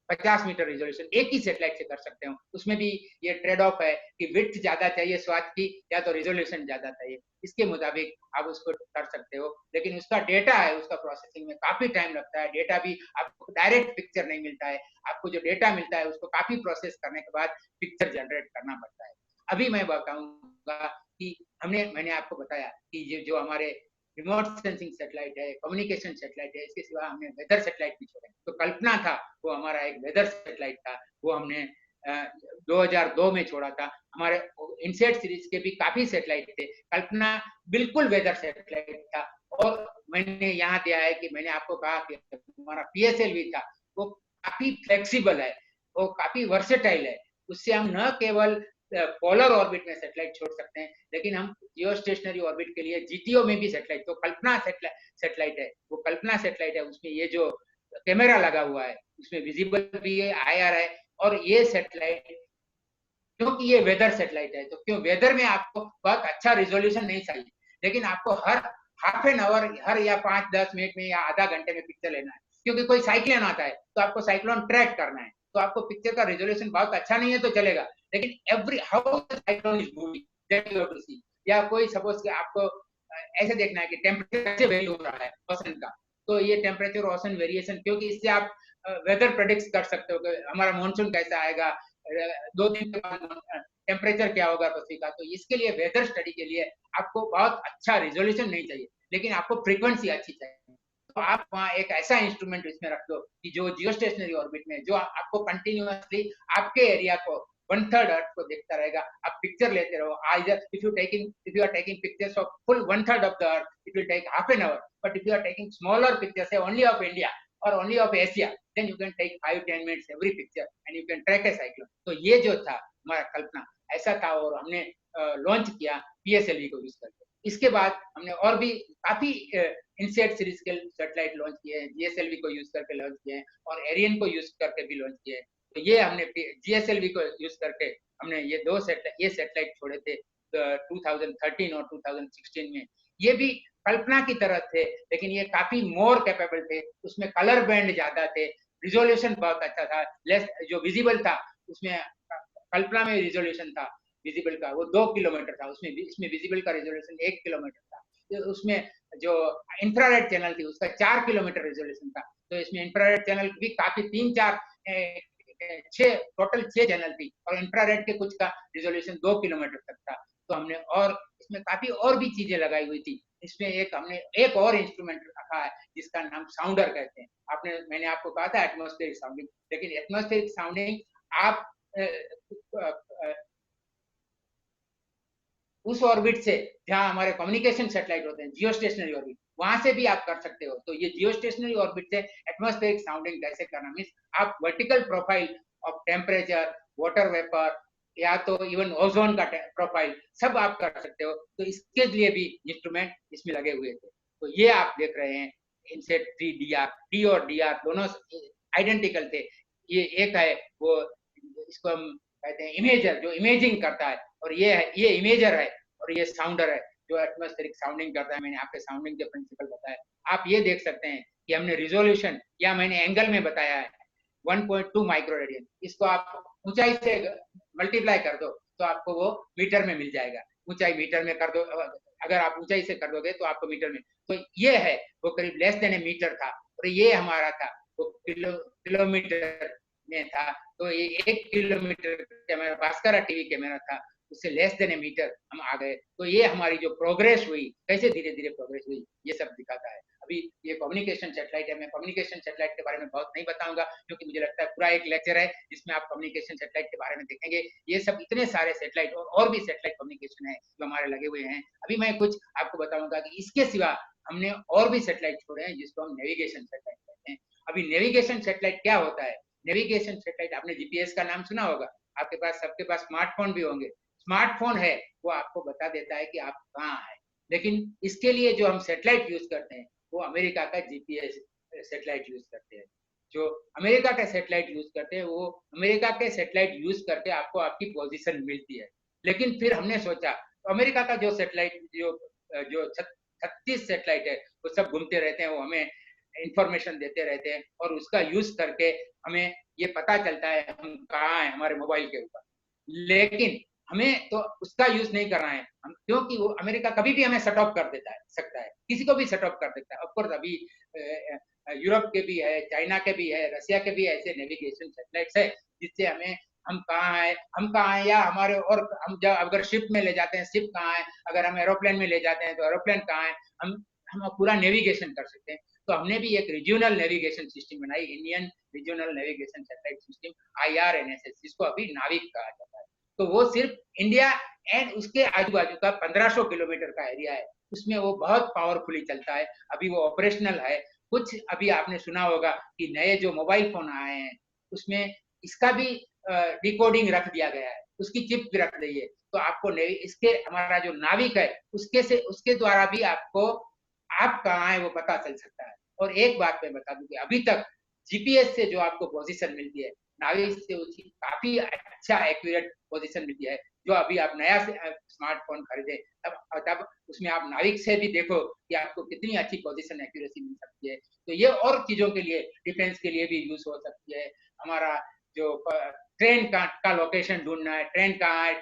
50 मीटर रिजोल्यूशन एक ही सैटेलाइट से कर सकते हो। उसमें भी ये ट्रेड ऑफ है कि विड्थ ज्यादा चाहिए स्वाथ की या तो रिजोल्यूशन ज्यादा चाहिए, इसके मुताबिक आप उसको कर सकते हो। लेकिन उसका डेटा है, उसका प्रोसेसिंग में काफी टाइम लगता है। डेटा भी आपको डायरेक्ट पिक्चर नहीं मिलता है, आपको जो डेटा मिलता है उसको काफी प्रोसेस करने के बाद पिक्चर जनरेट करना पड़ता है। अभी मैं बताऊंगा कि मैंने आपको बताया कि ये जो हमारे रिमोट सेंसिंग सैटेलाइट है, कम्युनिकेशन सैटेलाइट है, इसके सिवा हमने वेदर सैटेलाइट भी छोड़े। तो कल्पना था वो हमारा एक वेदर सैटेलाइट था, वो हमने 2002 में छोड़ा था। हमारे इनसेट सीरीज के भी काफी सैटेलाइट थे, कल्पना बिल्कुल वेदर सैटेलाइट था। और मैंने यहाँ दिया है कि मैंने आपको कहा कि हमारा PSLV था, वो काफी फ्लेक्सिबल है, वो काफी वर्सेटाइल है। उससे हम न केवल पोलर ऑर्बिट में सैटेलाइट छोड़ सकते हैं, लेकिन हम जियो स्टेशनरी ऑर्बिट के लिए GTO में भी सैटेलाइट, तो कल्पना सैटेलाइट है, वो कल्पना सैटेलाइट है, उसमें ये जो कैमरा लगा हुआ है उसमें विजिबल भी है, IR है। और ये सैटेलाइट, क्योंकि ये वेदर सैटेलाइट है, तो क्यों वेदर में आपको बहुत अच्छा रिजोल्यूशन नहीं चाहिए, लेकिन आपको हर हाफ एन आवर, हर या 5-10 मिनट में या आधा घंटे में पिक्चर लेना है, क्योंकि कोई साइक्लोन आता है तो आपको साइक्लोन ट्रैक करना है, तो आपको पिक्चर का रिजोल्यूशन बहुत अच्छा नहीं है तो चलेगा, लेकिन every how cyclone is moving that you have to see. या कोई सपोज कि आपको ऐसे देखना है कि टेम्परेचर वेरी हो रहा है ओशन का, तो ये टेम्परेचर ओशन वेरिएशन, क्योंकि इससे आप वेदर प्रेडिक्ट कर सकते हो कि हमारा मानसून कैसा आएगा, 2 दिन के बाद टेम्परेचर क्या होगा पृथ्वी का। तो इसके लिए वेदर स्टडी के लिए आपको बहुत अच्छा रिजोल्यूशन नहीं चाहिए, लेकिन आपको फ्रीक्वेंसी अच्छी चाहिए। तो आप वहाँ एक ऐसा इंस्ट्रूमेंट इसमें रख दो कि जो जियो स्टेशनरी ऑर्बिट में, जो आपको कंटिन्यूअसली आपके एरिया को 1/3 अर्थ को देखता रहेगा, आप पिक्चर लेते रहो। Either if you are taking pictures of full 1/3 of the earth, it will take half an hour, but if you are taking smaller pictures only of India or only of Asia, then you can take 5-10 minutes every picture and you can track a cyclone. तो ये जो था हमारा कल्पना ऐसा था, और हमने लॉन्च किया PSLV को यूज करके। इसके बाद हमने और भी काफी इनसेट सीरीज के सैटेलाइट लॉन्च किए हैं, GSLV को यूज करके लॉन्च किए हैं, और एरियन को यूज करके भी लॉन्च किए हैं। तो ये हमने GSLV को यूज करके हमने ये सैटेलाइट छोड़े थे 2013 और 2016 में। ये भी कल्पना की तरह थे, लेकिन ये काफी मोर कैपेबल थे, उसमें कलर बैंड ज्यादा थे, रिजोल्यूशन बहुत अच्छा था, लेस जो विजिबल था उसमें, कल्पना में रिजोल्यूशन था विजिबल का वो 2 किलोमीटर था, उसमें इसमें विजिबल का रिजोल्यूशन 1 किलोमीटर था। तो उसमें जो इंफ्रारेड चैनल थी उसका 4 किलोमीटर रिजोल्यूशन था, तो इसमें इंफ्रारेड चैनल भी काफी 6 टोटल 6 चैनल थी, और इंफ्रारेड के कुछ का रिजोल्यूशन 2 किलोमीटर तक था। तो हमने और इसमें काफी और भी चीजें लगाई हुई थी। इसमें हमने एक और इंस्ट्रूमेंट रखा है जिसका नाम साउंडर कहते हैं। मैंने आपको कहा था एटमॉस्फेरिक साउंडिंग, लेकिन एटमॉस्फेरिक साउंडिंग आप उस ऑर्बिट से जहां हमारे कम्युनिकेशन सैटेलाइट होते हैं, जियो स्टेशनरी ऑर्बिट, वहां से भी आप कर सकते हो। तो ये जियो स्टेशनरी ऑर्बिट से एटमॉस्फेरिक साउंडिंग कैसे करना, मीन्स आप vertical profile of temperature, water vapour, या तो इवन ओजोन का प्रोफाइल सब आप कर सकते हो। तो इसके लिए भी इंस्ट्रूमेंट इसमें लगे हुए थे। तो ये आप देख रहे हैं इनसेट 3DR, डी और DR दोनों आइडेंटिकल थे। ये एक है वो, इसको हम कहते हैं इमेजर, जो इमेजिंग करता है, और ये इमेजर है, और ये साउंडर है जो एटमॉस्फेरिक साउंडिंग करता है। मैंने आपके साउंडिंग के प्रिंसिपल बताया। आप ये देख सकते हैं कि हमने रिजोल्यूशन, या मैंने एंगल में बताया है 1.2 माइक्रो रेडियन, इसको आप ऊंचाई से मल्टीप्लाई कर दो तो आपको वो मीटर में मिल जाएगा। ऊंचाई मीटर में कर दो, अगर आप ऊंचाई से कर दोगे तो आपको मीटर में, तो ये है वो करीब लेस देन ए मीटर था, और ये हमारा था वो किलोमीटर में था। तो ये 1 kilometre camera, Bhaskara TV camera था, उससे लेस देन ए मीटर हम आ गए। तो ये हमारी जो प्रोग्रेस हुई, कैसे धीरे धीरे प्रोग्रेस हुई, ये सब दिखाता है। अभी ये कम्युनिकेशन सैटेलाइट है, मैं कम्युनिकेशन सैटेलाइट के बारे में बहुत नहीं बताऊंगा, क्योंकि मुझे लगता है पूरा एक लेक्चर है जिसमें आप कम्युनिकेशन सैटेलाइट के बारे में देखेंगे। ये सब इतने सारे सैटेलाइट और भी सैटेलाइट कम्युनिकेशन है जो हमारे लगे हुए हैं। अभी मैं कुछ आपको बताऊंगा कि इसके सिवा हमने और भी सैटेलाइट छोड़े हैं जिसको हम नेविगेशन सैटेलाइट कहते हैं। अभी नेविगेशन सैटेलाइट क्या होता है? नेविगेशन सैटेलाइट, आपने GPS का नाम सुना होगा, आपके पास, सबके पास स्मार्टफोन भी होंगे। स्मार्टफोन है वो आपको बता देता है कि आप कहाँ हैं, लेकिन इसके लिए जो हम सैटेलाइट यूज करते हैं वो अमेरिका का GPS सैटेलाइट यूज करते हैं। जो अमेरिका का सैटेलाइट यूज करते हैं वो अमेरिका के सैटेलाइट यूज करके आपको आपकी पोजीशन मिलती है। लेकिन फिर हमने सोचा, तो अमेरिका का जो सैटेलाइट, जो 36 सैटेलाइट है वो सब घूमते रहते हैं, वो हमें इंफॉर्मेशन देते रहते हैं, और उसका यूज करके हमें ये पता चलता है हम कहाँ हैं हमारे मोबाइल के ऊपर। लेकिन हमें तो उसका यूज नहीं करना है हम, क्योंकि वो अमेरिका कभी भी हमें शट ऑफ कर देता है, सकता है, किसी को भी शट ऑफ कर देता है। ऑफकोर्स अभी यूरोप के भी है, चाइना के भी है, रशिया के भी ऐसे नेविगेशन सैटेलाइट्स है जिससे हमें हम कहाँ हैं, या हमारे, और हम जब अगर शिप में ले जाते हैं शिप कहाँ है, अगर हम एरोप्लेन में ले जाते हैं तो एरोप्लेन कहाँ है, हम पूरा नेविगेशन कर सकते हैं। तो हमने भी एक रीजनल नेविगेशन सिस्टम बनाई, Indian regional navigation satellite system, IRNSS, जिसको अभी नाविक कहा जाता है। तो वो सिर्फ इंडिया एंड उसके आजू बाजू का 1500 किलोमीटर का एरिया है, उसमें वो बहुत पावरफुली चलता है। अभी वो ऑपरेशनल है, कुछ अभी आपने सुना होगा कि नए जो मोबाइल फोन आए हैं उसमें इसका भी डिकोडिंग रख दिया गया है, उसकी चिप भी रख दी है। तो आपको इसके हमारा जो नाविक है उसके द्वारा भी आपको आप कहाँ है वो पता चल सकता है। और एक बात मैं बता दूं कि अभी तक जीपीएस से जो आपको पोजीशन मिलती है, नाविक से उसकी काफी अच्छा एक्यूरेट पोजीशन मिलती है। जो अभी आप नया स्मार्टफोन खरीदे तब उसमें आप नाविक से भी देखो कि आपको कितनी अच्छी पोजीशन एक्यूरेसी मिल सकती है। तो ये और चीजों के लिए, डिफेंस के लिए भी यूज हो सकती है। हमारा जो ट्रेन का लोकेशन ढूंढना है, ट्रेन कहाँ है,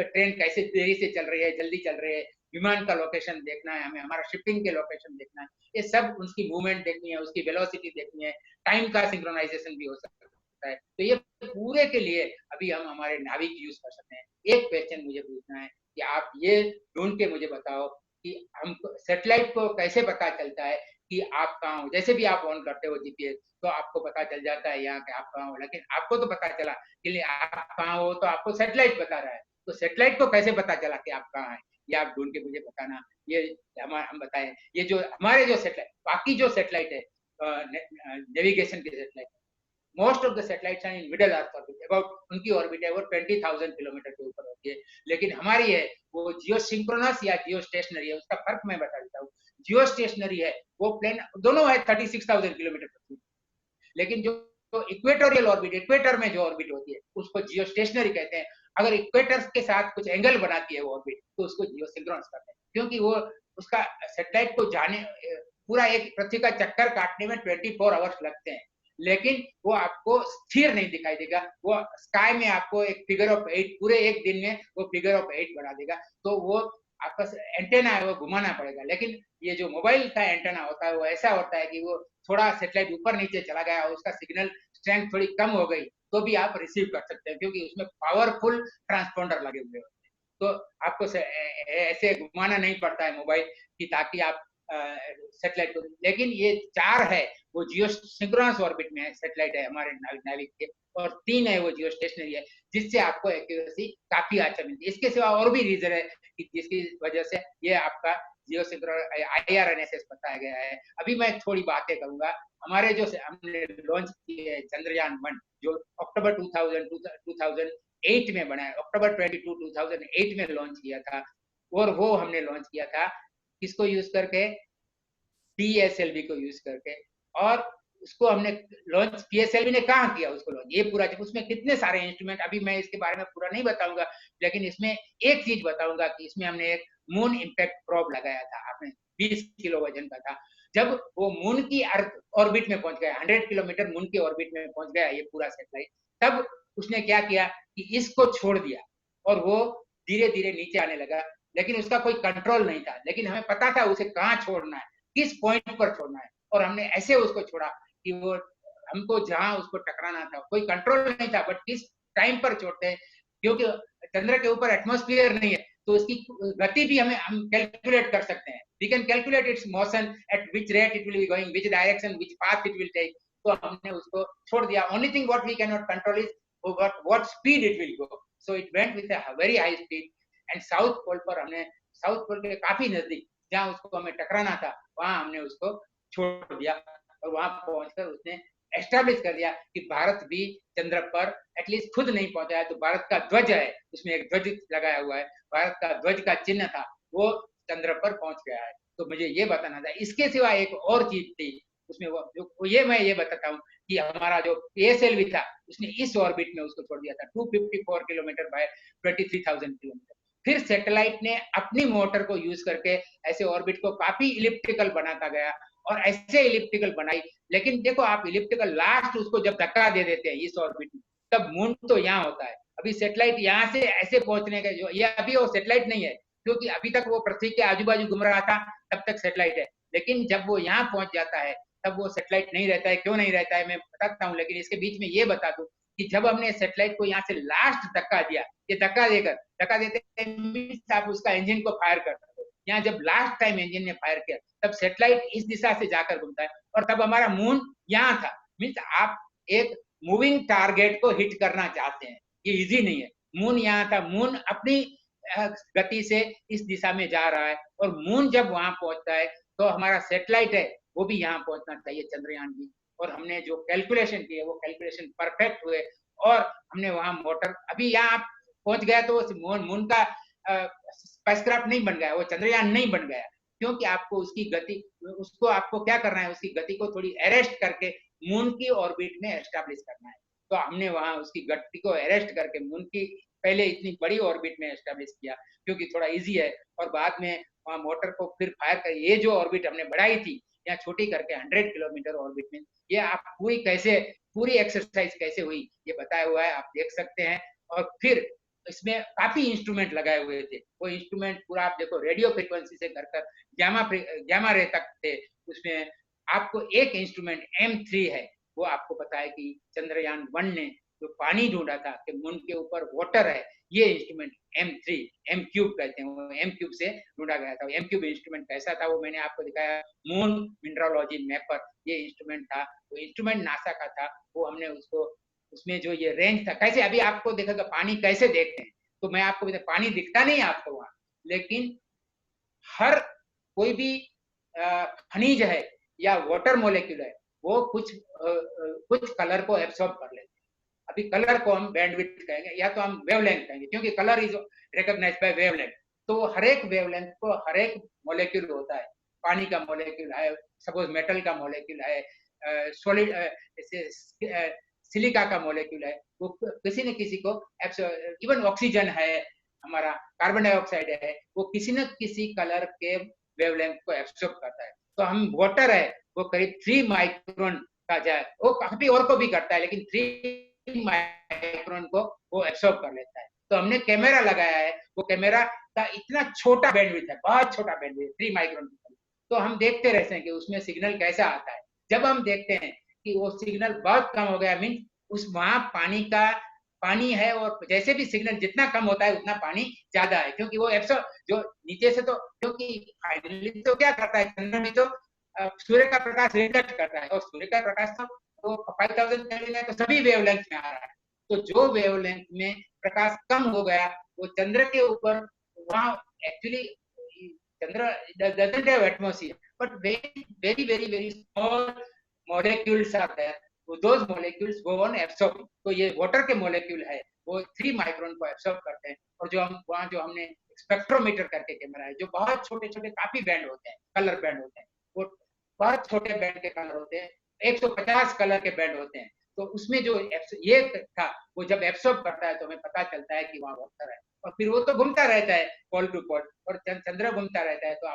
ट्रेन कैसे देरी से चल रही है, जल्दी चल रही है, विमान का लोकेशन देखना है हमें, हमारा शिपिंग के लोकेशन देखना है, ये सब उसकी मूवमेंट देखनी है, उसकी वेलोसिटी देखनी है, टाइम का सिंक्रोनाइजेशन भी हो सकता है। तो ये पूरे के लिए अभी हम हमारे नाविक यूज कर सकते हैं। एक क्वेश्चन मुझे पूछना है कि आप ये ढूंढ के मुझे बताओ कि हम सैटेलाइट को कैसे पता चलता है कि आप कहाँ हो। जैसे भी आप ऑन करते हो जीपीएस तो आपको पता चल जाता है यहाँ के आप कहाँ हो, लेकिन आपको तो पता चला कि आप कहाँ हो तो आपको सैटेलाइट बता रहा है। तो सैटेलाइट को कैसे पता चला कि आप कहाँ हैं, ये आप ढूंढ के मुझे बताना। ये हम बताएं, ये जो हमारे जो सैटेलाइट, बाकी जो सैटेलाइट है नेविगेशन के satellite, most of the satellites are in middle earth orbit, about उनकी ऑर्बिट है वो 20,000 किलोमीटर के ऊपर होती है। लेकिन हमारी है वो जियो सिंक्रोनस या जियो स्टेशनरी है। उसका फर्क मैं बता देता हूँ। जियो स्टेशनरी है वो प्लेन दोनों है 36,000 किलोमीटर पर, लेकिन जो इक्वेटोरियल ऑर्बिट, इक्वेटर में जो ऑर्बिट होती है उसको जियो स्टेशनरी कहते हैं। अगर इक्वेटर के साथ कुछ एंगल बनाती है वो ऑर्बिट तो उसको जियो सिंक्रोनस कहते हैं, क्योंकि वो उसका सैटेलाइट को जाने पूरा एक पृथ्वी का चक्कर काटने में 24 आवर्स लगते हैं, लेकिन वो आपको स्थिर नहीं दिखाई देगा। वो स्काई में आपको एक फिगर ऑफ 8 पूरे एक दिन में वो फिगर ऑफ 8 बना देगा। तो वो आपका एंटेना है वो घुमाना पड़ेगा। लेकिन ये जो मोबाइल का एंटेना होता है वो ऐसा होता है कि वो थोड़ा सैटेलाइट ऊपर नीचे चला गया और उसका सिग्नल स्ट्रेंथ थोड़ी कम हो गई तो भी आप रिसीव कर सकते हैं, क्योंकि उसमें पावरफुल ट्रांसपोंडर लगे हुए होते हैं। तो आपको ऐसे घुमाना नहीं पड़ता है मोबाइल की ताकि आप सैटेलाइट को। लेकिन ये 4 है वो जियो सिंक्रोनस ऑर्बिट में है, सैटेलाइट है हमारे नाविक के, और 3 है वो जियो स्टेशनरी है, जिससे आपको एक्यूरेसी काफी अच्छा मिलती है। इसके सिवा और भी रीजन है कि जिसकी वजह से ये आपका जियो सिंक्रोनस IRNSS बताया गया है। अभी मैं थोड़ी बातें करूंगा। हमारे जो हमने लॉन्च किए है चंद्रयान-1 जो अक्टूबर 2008 में बना है, अक्टूबर 22 2008 में लॉन्च किया था। और वो हमने लॉन्च किया था किसको यूज करके, PSLV को यूज करके। और उसको हमने लॉन्च PSLV ने कहाँ किया उसको लॉन्च, ये पूरा उसमें कितने सारे इंस्ट्रूमेंट, अभी मैं इसके बारे में पूरा नहीं बताऊंगा, लेकिन इसमें एक चीज बताऊंगा कि इसमें हमने एक मून इम्पैक्ट प्रोब लगाया था। आपने 20 किलो वजन का था। जब वो मून की अर्थ ऑर्बिट में पहुंच गया, 100 किलोमीटर मून के ऑर्बिट में पहुंच गया ये पूरा सैटेलाइट, तब उसने क्या किया कि इसको छोड़ दिया और वो धीरे धीरे नीचे आने लगा। लेकिन उसका कोई कंट्रोल नहीं था, लेकिन हमें पता था उसे कहाँ छोड़ना है, किस पॉइंट पर छोड़ना है, और हमने ऐसे उसको छोड़ा कि वो हमको जहां उसको टकराना था कोई कंट्रोल नहीं था, बट किस टाइम पर छोड़ते हैं, क्योंकि चंद्र के ऊपर एटमॉस्फेयर नहीं है तो उसकी गति भी हम कैलकुलेट कर सकते हैं। We can calculate its motion, at which rate it will be going, which direction, which path it will take. तो हमने उसको छोड़ दिया। Only thing what we can not control is what speed it will go. So it went with a very high speed and south pole पर हमने, साउथ पोल के काफी नजदीक जहां उसको हमें टकराना था वहां हमने उसको छोड़ दिया। और वहां पहुंचकर उसने एस्टैब्लिश कर दिया कि भारत भी चंद्र पर एटलीस्ट खुद नहीं पहुंचा है, तो भारत का ध्वज है, उसमें एक ध्वज लगाया हुआ है, भारत का ध्वज का चिन्ह था, वो चंद्र पर पहुंच गया है। तो मुझे ये बताना था। इसके सिवा एक और चीज थी उसमें, वो ये मैं ये बताता हूँ कि हमारा जो PSLV था उसने इस ऑर्बिट में उसको छोड़ दिया था 254 किलोमीटर बाय 23,000 किलोमीटर। फिर सैटेलाइट ने अपनी मोटर को यूज करके ऐसे ऑर्बिट को काफी इलिप्टिकल बनाता गया और ऐसे इलिप्टिकल बनाई। लेकिन देखो आप इलिप्टिकल लास्ट उसको जब धक्का दे देते हैं इस ऑर्बिट में, तब मून तो यहाँ होता है। अभी सैटेलाइट यहाँ से ऐसे पहुंचने का जो, ये अभी वो सैटेलाइट नहीं है, क्योंकि अभी तक वो पृथ्वी के आजू बाजू घूम रहा था, तब तक सैटेलाइट है। लेकिन जब वो यहाँ पहुंच जाता है तब वो सैटेलाइट नहीं रहता है। क्यों नहीं रहता है मैं बताता हूँ, लेकिन इसके बीच में ये बता दूं कि जब हमने सैटेलाइट को यहाँ से लास्ट धक्का दिया, ये धक्का देते आप उसका इंजन को फायर करते हो, यहाँ जब लास्ट टाइम इंजन ने फायर किया तब सैटेलाइट इस दिशा से जाकर घूमता है, और तब हमारा मून यहाँ था। मीन्स आप एक मूविंग टारगेट को हिट करना चाहते हैं, ये इजी नहीं है। मून यहाँ था, मून अपनी गति से इस दिशा में जा रहा है, और मून जब वहां पहुंचता है तो हमारा सैटेलाइट है वो भी यहाँ पहुंचना चाहिए, चंद्रयान भी। और हमने जो कैलकुलेशन किए वो कैलकुलेशन परफेक्ट हुए, और हमने वहां मोटर, अभी यहाँ आप पहुंच गया तो मून का स्पेसक्राफ्ट नहीं बन गया, वो चंद्रयान नहीं बन गया, क्योंकि आपको उसकी गति, उसको आपको क्या करना है, उसकी गति को थोड़ी अरेस्ट करके मून की ऑर्बिट में एस्टेब्लिश करना है। तो हमने वहां उसकी गति को अरेस्ट करके मून की पहले इतनी बड़ी ऑर्बिट में एस्टेब्लिश किया, क्योंकि थोड़ा इजी है, और बाद में वहां मोटर को फिर फायर कर, ये जो ऑर्बिट हमने बढ़ाई थी यहाँ छोटी करके 100 किलोमीटर ऑर्बिट में, ये आप पूरी एक्सरसाइज कैसे हुई ये बताया हुआ है, आप देख सकते हैं। और फिर इसमें काफी इंस्ट्रूमेंट लगाए हुए थे, वो इंस्ट्रूमेंट पूरा आप देखो, रेडियो फ्रीक्वेंसी से कर गैमा रे तक थे उसमें। आपको एक इंस्ट्रूमेंट M3 है, वो आपको पता है कि चंद्रयान 1 ने जो पानी ढूंढा था कि मून के ऊपर वाटर है, ये इंस्ट्रूमेंट M3, M क्यूब कहते हैं, वो M क्यूब से ढूंढा गया था। M क्यूब इंस्ट्रूमेंट कैसा था वो मैंने आपको दिखाया, मून मिनरलॉजी मैपर ये इंस्ट्रूमेंट था, वो इंस्ट्रूमेंट नासा का था। वो हमने उसको, उसमें जो ये रेंज था, कैसे अभी आपको देखेगा पानी कैसे देखते हैं, तो मैं आपको पानी दिखता नहीं आपको वहां, लेकिन हर कोई भी खनिज है या वाटर मॉलिक्यूल है, वो कुछ कलर को एब्सॉर्ब कर लेते हैं। अभी कलर को हम बैंडविड्थ कहेंगे या तो हम वेवलेंथ कहेंगे, क्योंकि colour is recognised by wavelength. तो हर एक वेवलेंथ को हर एक मॉलिक्यूल होता है, पानी का मॉलिक्यूल है, सपोज मेटल का मॉलिक्यूल है, सॉलिड सिलिका का मॉलिक्यूल है, वो किसी न किसी को, इवन ऑक्सीजन है, हमारा कार्बन डाइऑक्साइड है, वो किसी न किसी कलर के वेवलेंथ को एब्सॉर्ब करता है। तो हम वाटर है वो करीब 3 माइक्रोन का जाए, वो काफी और को भी करता है, लेकिन 3 माइक्रोन को वो एब्सॉर्ब कर लेता है। तो हमने कैमरा लगाया है, वो कैमरा का इतना छोटा बैंडविड्थ है, बहुत छोटा बैंडविड्थ 3 माइक्रोन। तो हम देखते रहते हैं कि उसमें सिग्नल कैसा आता है। जब हम देखते हैं कि वो सिग्नल बहुत कम हो गया, मीन उस वहां पानी है, और जैसे भी सिग्नल जितना कम होता है उतना पानी ज्यादा है, क्योंकि वो एब्सॉर्ब जो नीचे से, तो क्योंकि फाइनली तो क्या करता है चंद्र में, तो सूर्य का प्रकाश रिफ्लेक्ट करता है, और सूर्य का प्रकाश तो 5000 केल्विन है, तो सभी वेवलेंथ में आ रहा है। तो जो वेवलेंथ में प्रकाश कम हो गया, वो चंद्र के ऊपर, वहां actually Chandra doesn't have atmosphere, but very small molecules are there. Those molecules go on absorbing. तो ये वाटर के मोलेक्यूल है, वो 3 माइक्रोन को एब्सॉर्ब करते हैं। और जो हम वहां जो हमने स्पेक्ट्रोमीटर करके कैमरा है, जो बहुत छोटे छोटे काफी बैंड होते हैं, कलर बैंड होते हैं, वो बहुत छोटे बैंड के कलर होते हैं, 150 कलर के बैंड होते हैं। तो उसमें जो ये था, वो जब एब्सॉर्ब करता है तो हमें पता चलता है कि वहां वाटर है, और फिर वो तो घूमता रहता है पोल टू पोल, और चंद्र घूमता रहता है, तो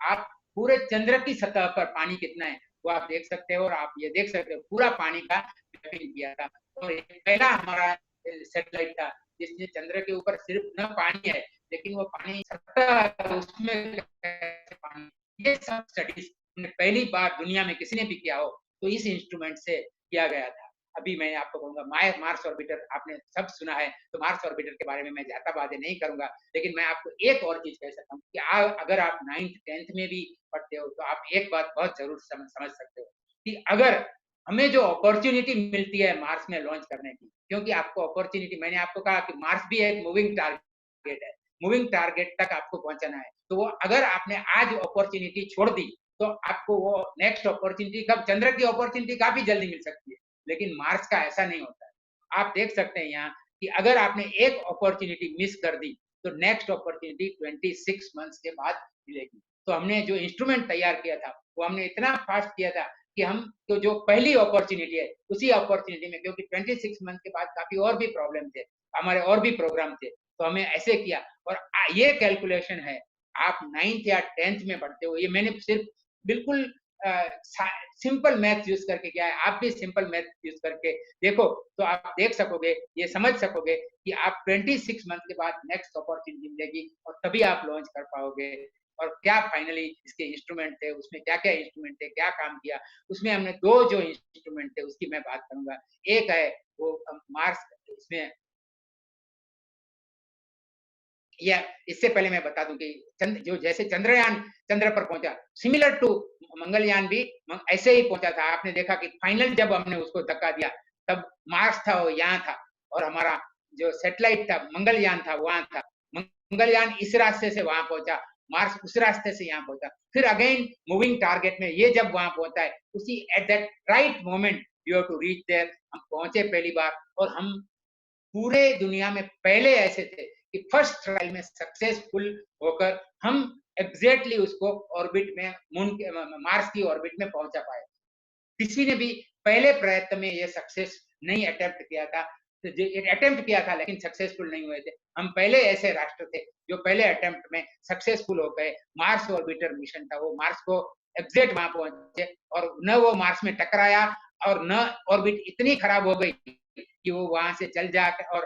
आप पूरे चंद्र की सतह पर पानी कितना है वो आप देख सकते हो, और आप ये देख सकते हो पूरा पानी का मैपिंग किया था। और पहला हमारा सैटेलाइट था जिसने चंद्र के ऊपर सिर्फ न पानी है, लेकिन वो पानी सतह, उसमें पानी, ये सब स्टडीज पहली बार दुनिया में किसी ने भी किया हो तो इस इंस्ट्रूमेंट से किया गया था। अभी मैं आपको कहूंगा मार्स ऑर्बिटर आपने सब सुना है, तो मार्स ऑर्बिटर के बारे में मैं ज्यादा बातें नहीं करूंगा, लेकिन मैं आपको एक और चीज कह सकता हूँ कि अगर आप 9th 10th में भी पढ़ते हो तो आप एक बात बहुत जरूर समझ सकते हो कि अगर हमें जो अपॉर्चुनिटी मिलती है मार्स में लॉन्च करने की, क्योंकि आपको अपॉर्चुनिटी, मैंने आपको कहा कि मार्स भी एक मूविंग टारगेट है, मूविंग टारगेट तक आपको पहुंचना है। तो वो अगर आपने आज अपॉर्चुनिटी छोड़ दी तो आपको वो नेक्स्ट अपॉर्चुनिटी कब, चंद्र की अपॉर्चुनिटी काफी जल्दी मिल सकती है, लेकिन मार्स का ऐसा नहीं होता है। आप देख सकते हैं यहाँ कि अगर आपने एक अपॉर्चुनिटी मिस कर दी तो नेक्स्ट अपॉर्चुनिटी 26 मंथ्स के बाद मिलेगी। तो हमने जो इंस्ट्रूमेंट तैयार किया था वो हमने इतना फास्ट किया था कि हम तो जो पहली अपॉर्चुनिटी है उसी अपॉर्चुनिटी में, क्योंकि 26 मंथ के बाद काफी और भी प्रॉब्लम थे, हमारे और भी प्रोग्राम थे, तो हमें ऐसे किया। और ये कैलकुलेशन है, आप 9th या 10th में पढ़ते हो, ये मैंने सिर्फ बिल्कुल सिंपल मैथ यूज करके किया है, आप भी सिंपल मैथ यूज करके देखो तो आप देख सकोगे, ये समझ सकोगे कि आप 26 मंथ के बाद नेक्स्ट अपॉर्चुनिटी मिलेगी और तभी आप लॉन्च कर पाओगे। और क्या फाइनली इसके इंस्ट्रूमेंट थे, उसमें क्या क्या इंस्ट्रूमेंट थे, क्या काम किया, उसमें हमने 2 जो इंस्ट्रूमेंट थे उसकी मैं बात करूंगा। एक है वो मार्स, इसमें या इससे पहले मैं बता दूं कि जो जैसे चंद्रयान चंद्र पर पहुंचा, सिमिलर टू मंगलयान भी ऐसे ही पहुंचा था। आपने देखा कि फाइनल जब हमने उसको धक्का दिया तब मार्स था वो यहाँ था, और हमारा जो सैटेलाइट था मंगलयान था वहां था। मंगलयान इस रास्ते से वहां पहुंचा मार्स उस रास्ते से यहाँ पहुंचा, फिर अगेन मूविंग टारगेट में ये जब वहां पहुंचा है, उसी at that right moment you have to reach there, हम पहुंचे पहली बार। और हम पूरे दुनिया में पहले ऐसे थे कि फर्स्ट ट्रायल में सक्सेसफुल होकर हम एग्जैक्टली उसको ऑर्बिट में, मून के, मार्स की ऑर्बिट में पहुंचा पाए। किसी ने भी पहले प्रयत्न में ये सक्सेस नहीं अटेम्प्ट किया था, अटेम्प्ट किया था लेकिन सक्सेसफुल नहीं हुए थे। हम पहले ऐसे राष्ट्र थे जो पहले अटेम्प्ट में सक्सेसफुल हो गए। मार्स ऑर्बिटर मिशन था, वो मार्स को एग्जैक्ट वहां पहुंचे, और न वो मार्स में टकराया, और न ऑर्बिट इतनी खराब हो गई कि वो वहां से चल जाए और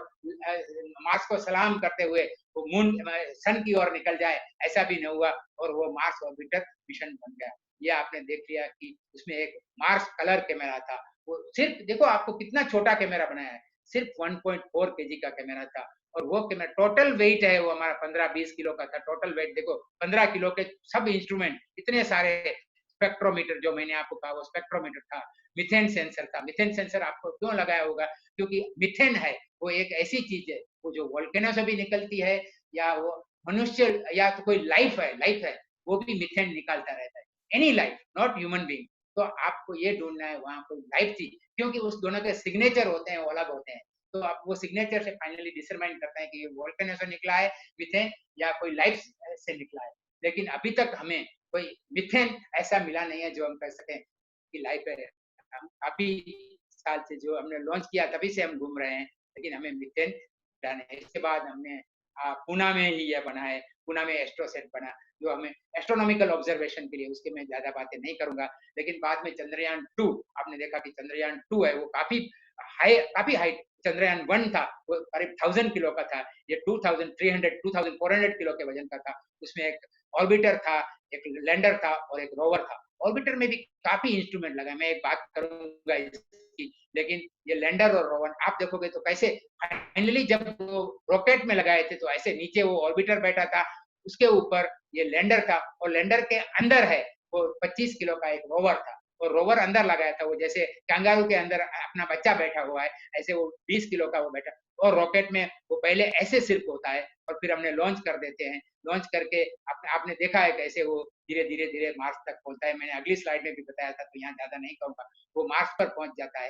मार्स को सलाम करते हुए वो मून, सन की ओर निकल जाए, ऐसा भी नहीं हुआ, और वो मार्स ऑर्बिटर मिशन बन गया। ये आपने देख लिया कि उसमें एक मार्स कलर कैमरा था, वो सिर्फ देखो आपको कितना छोटा कैमरा बनाया है, सिर्फ 1.4 केजी का कैमरा था। और वो कैमरा टोटल वेट है वो हमारा 15-20 किलो का था टोटल वेट। देखो 15 किलो के सब इंस्ट्रूमेंट, इतने सारे, स्पेक्ट्रोमीटर जो मैंने आपको कहा वो स्पेक्ट्रोमीटर था, मिथेन सेंसर था। मिथेन सेंसर आपको क्यों लगाया होगा, क्योंकि मिथेन है वो एक ऐसी चीज है वो जो वोल्केनो से भी निकलती है, या वो मनुष्य या तो कोई लाइफ है वो भी मिथेन निकालता रहता है, any life, not human being. तो आपको ये ढूंढना है वहां कोई लाइफ थी, क्योंकि उस दोनों के सिग्नेचर होते हैं वो अलग होते हैं। तो आप वो सिग्नेचर से फाइनली डिटरमाइन करते हैं कि ये वोल्केनो से निकला है मिथेन, या कोई लाइफ से निकला है। लेकिन अभी तक हमें कोई मिथेन ऐसा मिला नहीं है जो हम कह सकें कि लाइफ है। हम काफी साल से जो हमने लॉन्च किया तभी से हम घूम रहे हैं, लेकिन हमें मिथेन जाने। इसके बाद हमने पुणे में ही यह बना है, पुणे में एस्ट्रोसेट बना, जो हमें एस्ट्रोनॉमिकल ऑब्जर्वेशन के लिए, उसके मैं ज्यादा बातें नहीं करूंगा। लेकिन बाद में चंद्रयान 2, आपने देखा कि चंद्रयान 2 है वो काफी हाई। चंद्रयान 1 था वो करीब 1000 किलो का था, ये 2400 किलो के वजन का था। उसमें एक ऑर्बिटर था, एक लैंडर था और एक रोवर था। ऑर्बिटर में भी काफी इंस्ट्रूमेंट लगा, मैं एक बात करूंगा इसकी। लेकिन ये लैंडर और रोवर आप देखोगे तो कैसे फाइनली जब वो रॉकेट में लगाए थे तो ऐसे नीचे वो ऑर्बिटर बैठा था, उसके ऊपर ये लैंडर था, और लैंडर के अंदर है वो 25 किलो का एक रोवर था, और रोवर अंदर लगाया था। वो जैसे कंगारू के अंदर अपना बच्चा बैठा हुआ है, ऐसे वो 20 किलो का वो बैठा। और रॉकेट में वो पहले ऐसे सिर्फ होता है और फिर हमने लॉन्च कर देते हैं। लॉन्च करके आपने देखा है कैसे वो धीरे धीरे धीरे मार्स तक पहुंचता है। मैंने अगली स्लाइड में भी बताया था, तो यहाँ ज्यादा नहीं कहूंगा। वो मार्स पर पहुंच जाता है।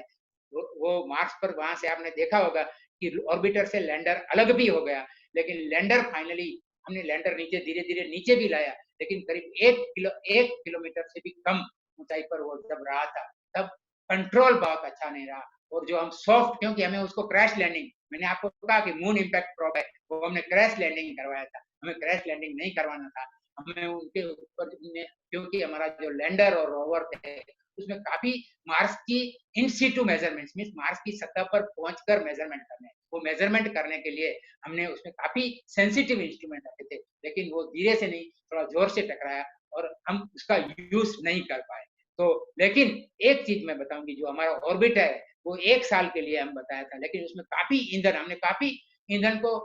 वो मार्स पर वहां से आपने देखा होगा कि ऑर्बिटर से लैंडर अलग भी हो गया, लेकिन लैंडर फाइनली हमने लैंडर नीचे धीरे धीरे नीचे भी लाया, लेकिन करीब 1 किलोमीटर से भी कम ऊंचाई पर वो जब रहा था, तब कंट्रोल बहुत अच्छा नहीं रहा। और जो हम सॉफ्ट, क्योंकि हमें उसको क्रैश लैंडिंग, मैंने आपको कहा कि मून इम्पैक्ट प्रोब है, वो हमने क्रैश लैंडिंग करवाया था, हमें क्रैश लैंडिंग नहीं करवाना था। हमें उनके ऊपर, क्योंकि हमारा जो लैंडर और रोवर थे उसमें काफी मार्स की in situ measurements, means Mars की सतह पर पहुंचकर मेजरमेंट करने, वो मेजरमेंट करने के लिए हमने उसमें काफी सेंसिटिव इंस्ट्रूमेंट रखे थे, लेकिन वो धीरे से नहीं, थोड़ा जोर से टकराया और हम उसका यूज नहीं कर पाए। तो लेकिन एक चीज मैं बताऊंगी, जो हमारा ऑर्बिट है वो 1 साल के लिए हम बताया था, लेकिन उसमें काफी ईंधन, हमने काफी ईंधन को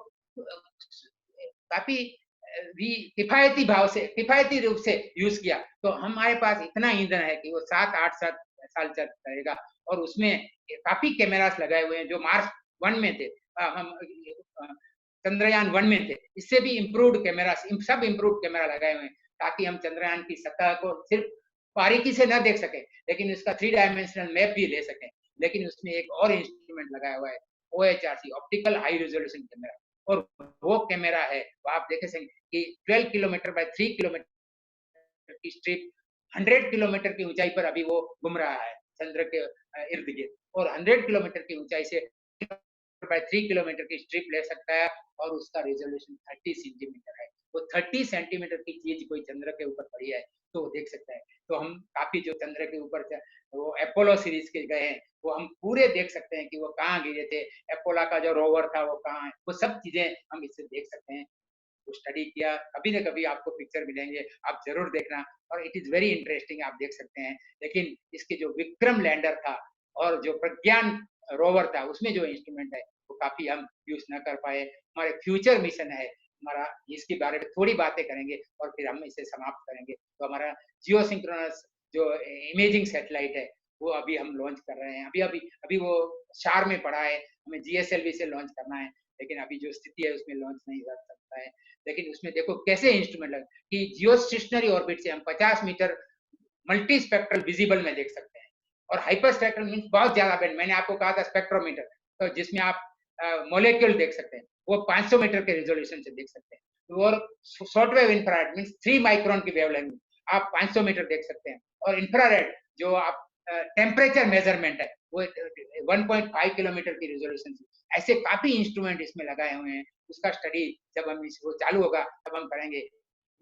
काफी किफायती भाव से, किफायती रूप से यूज किया। तो हमारे पास इतना ईंधन है कि वो 7-8 साल चल रहेगा। और उसमें काफी कैमरास लगाए हुए हैं जो मार्स 1 में थे, हम चंद्रयान 1 में थे। इससे भी इम्प्रूव्ड कैमरा, सब इम्प्रूव्ड कैमरा लगाए हुए हैं, ताकि हम चंद्रयान की सतह को सिर्फ बारीकी से न देख सके, लेकिन उसका 3 डायमेंशनल मैप भी ले सकें। लेकिन उसमें एक और इंस्ट्रूमेंट लगाया हुआ है, OHRC, optical high resolution camera. और वो कैमरा है, वो आप देख सकें कि 12 किलोमीटर बाय 3 किलोमीटर की स्ट्रिप 100 किलोमीटर की ऊंचाई पर अभी वो घूम रहा है चंद्र के इर्द गिर्द, और 100 किलोमीटर की ऊंचाई से बाय 3 किलोमीटर की स्ट्रिप ले सकता है, और उसका रेजोल्यूशन 30 सेंटीमीटर है। वो 30 सेंटीमीटर की चीज कोई चंद्र के ऊपर पड़ी है तो वो देख सकता है। तो हम काफी जो चंद्र के ऊपर वो अपोलो सीरीज के गए हैं, वो हम पूरे देख सकते हैं कि वो कहाँ गिरे थे, अपोलो का जो रोवर था वो कहाँ है, वो सब चीजें हम इससे देख सकते हैं। तो स्टडी किया, कभी ना कभी आपको पिक्चर मिलेंगे, आप जरूर देखना, और इट इज वेरी इंटरेस्टिंग, आप देख सकते हैं। लेकिन इसके जो विक्रम लैंडर था और जो प्रज्ञान रोवर था, उसमें जो इंस्ट्रूमेंट है वो काफी हम यूज न कर पाए। हमारे फ्यूचर मिशन है हमारा, इसके बारे में थोड़ी बातें करेंगे और फिर हम इसे समाप्त करेंगे। तो हमारा जियो सिंक्रोनस जो इमेजिंग सैटेलाइट है वो अभी हम लॉन्च कर रहे हैं। अभी अभी अभी वो शार में पड़ा है, हमें GSLV से लॉन्च करना है। लेकिन अभी जो स्थिति है उसमें लॉन्च नहीं कर सकता है। लेकिन उसमें देखो कैसे इंस्ट्रूमेंट लगे कि जियो स्टेशनरी ऑर्बिट से हम 50 मीटर मल्टी स्पेक्ट्रल विजिबल में देख सकते हैं। और हाइपर स्पेक्ट्रल मीन्स बहुत ज्यादा बैंड, मैंने आपको कहा था स्पेक्ट्रोमीटर, तो जिसमें आप मोलिक्यूल देख सकते हैं, वो 500 मीटर के रिजोल्यूशन से देख सकते हैं। और शॉर्टवेव इंफ्रारेड मीन्स 3 माइक्रोन की वेवलेंथ आप 500 मीटर देख सकते हैं। और इंफ्रारेड जो आप टेम्परेचर मेजरमेंट है वो 1.5 किलोमीटर की रिजोल्यूशन से, ऐसे काफी इंस्ट्रूमेंट इसमें लगाए हुए हैं। उसका स्टडी जब हम इसको चालू होगा तब हम करेंगे।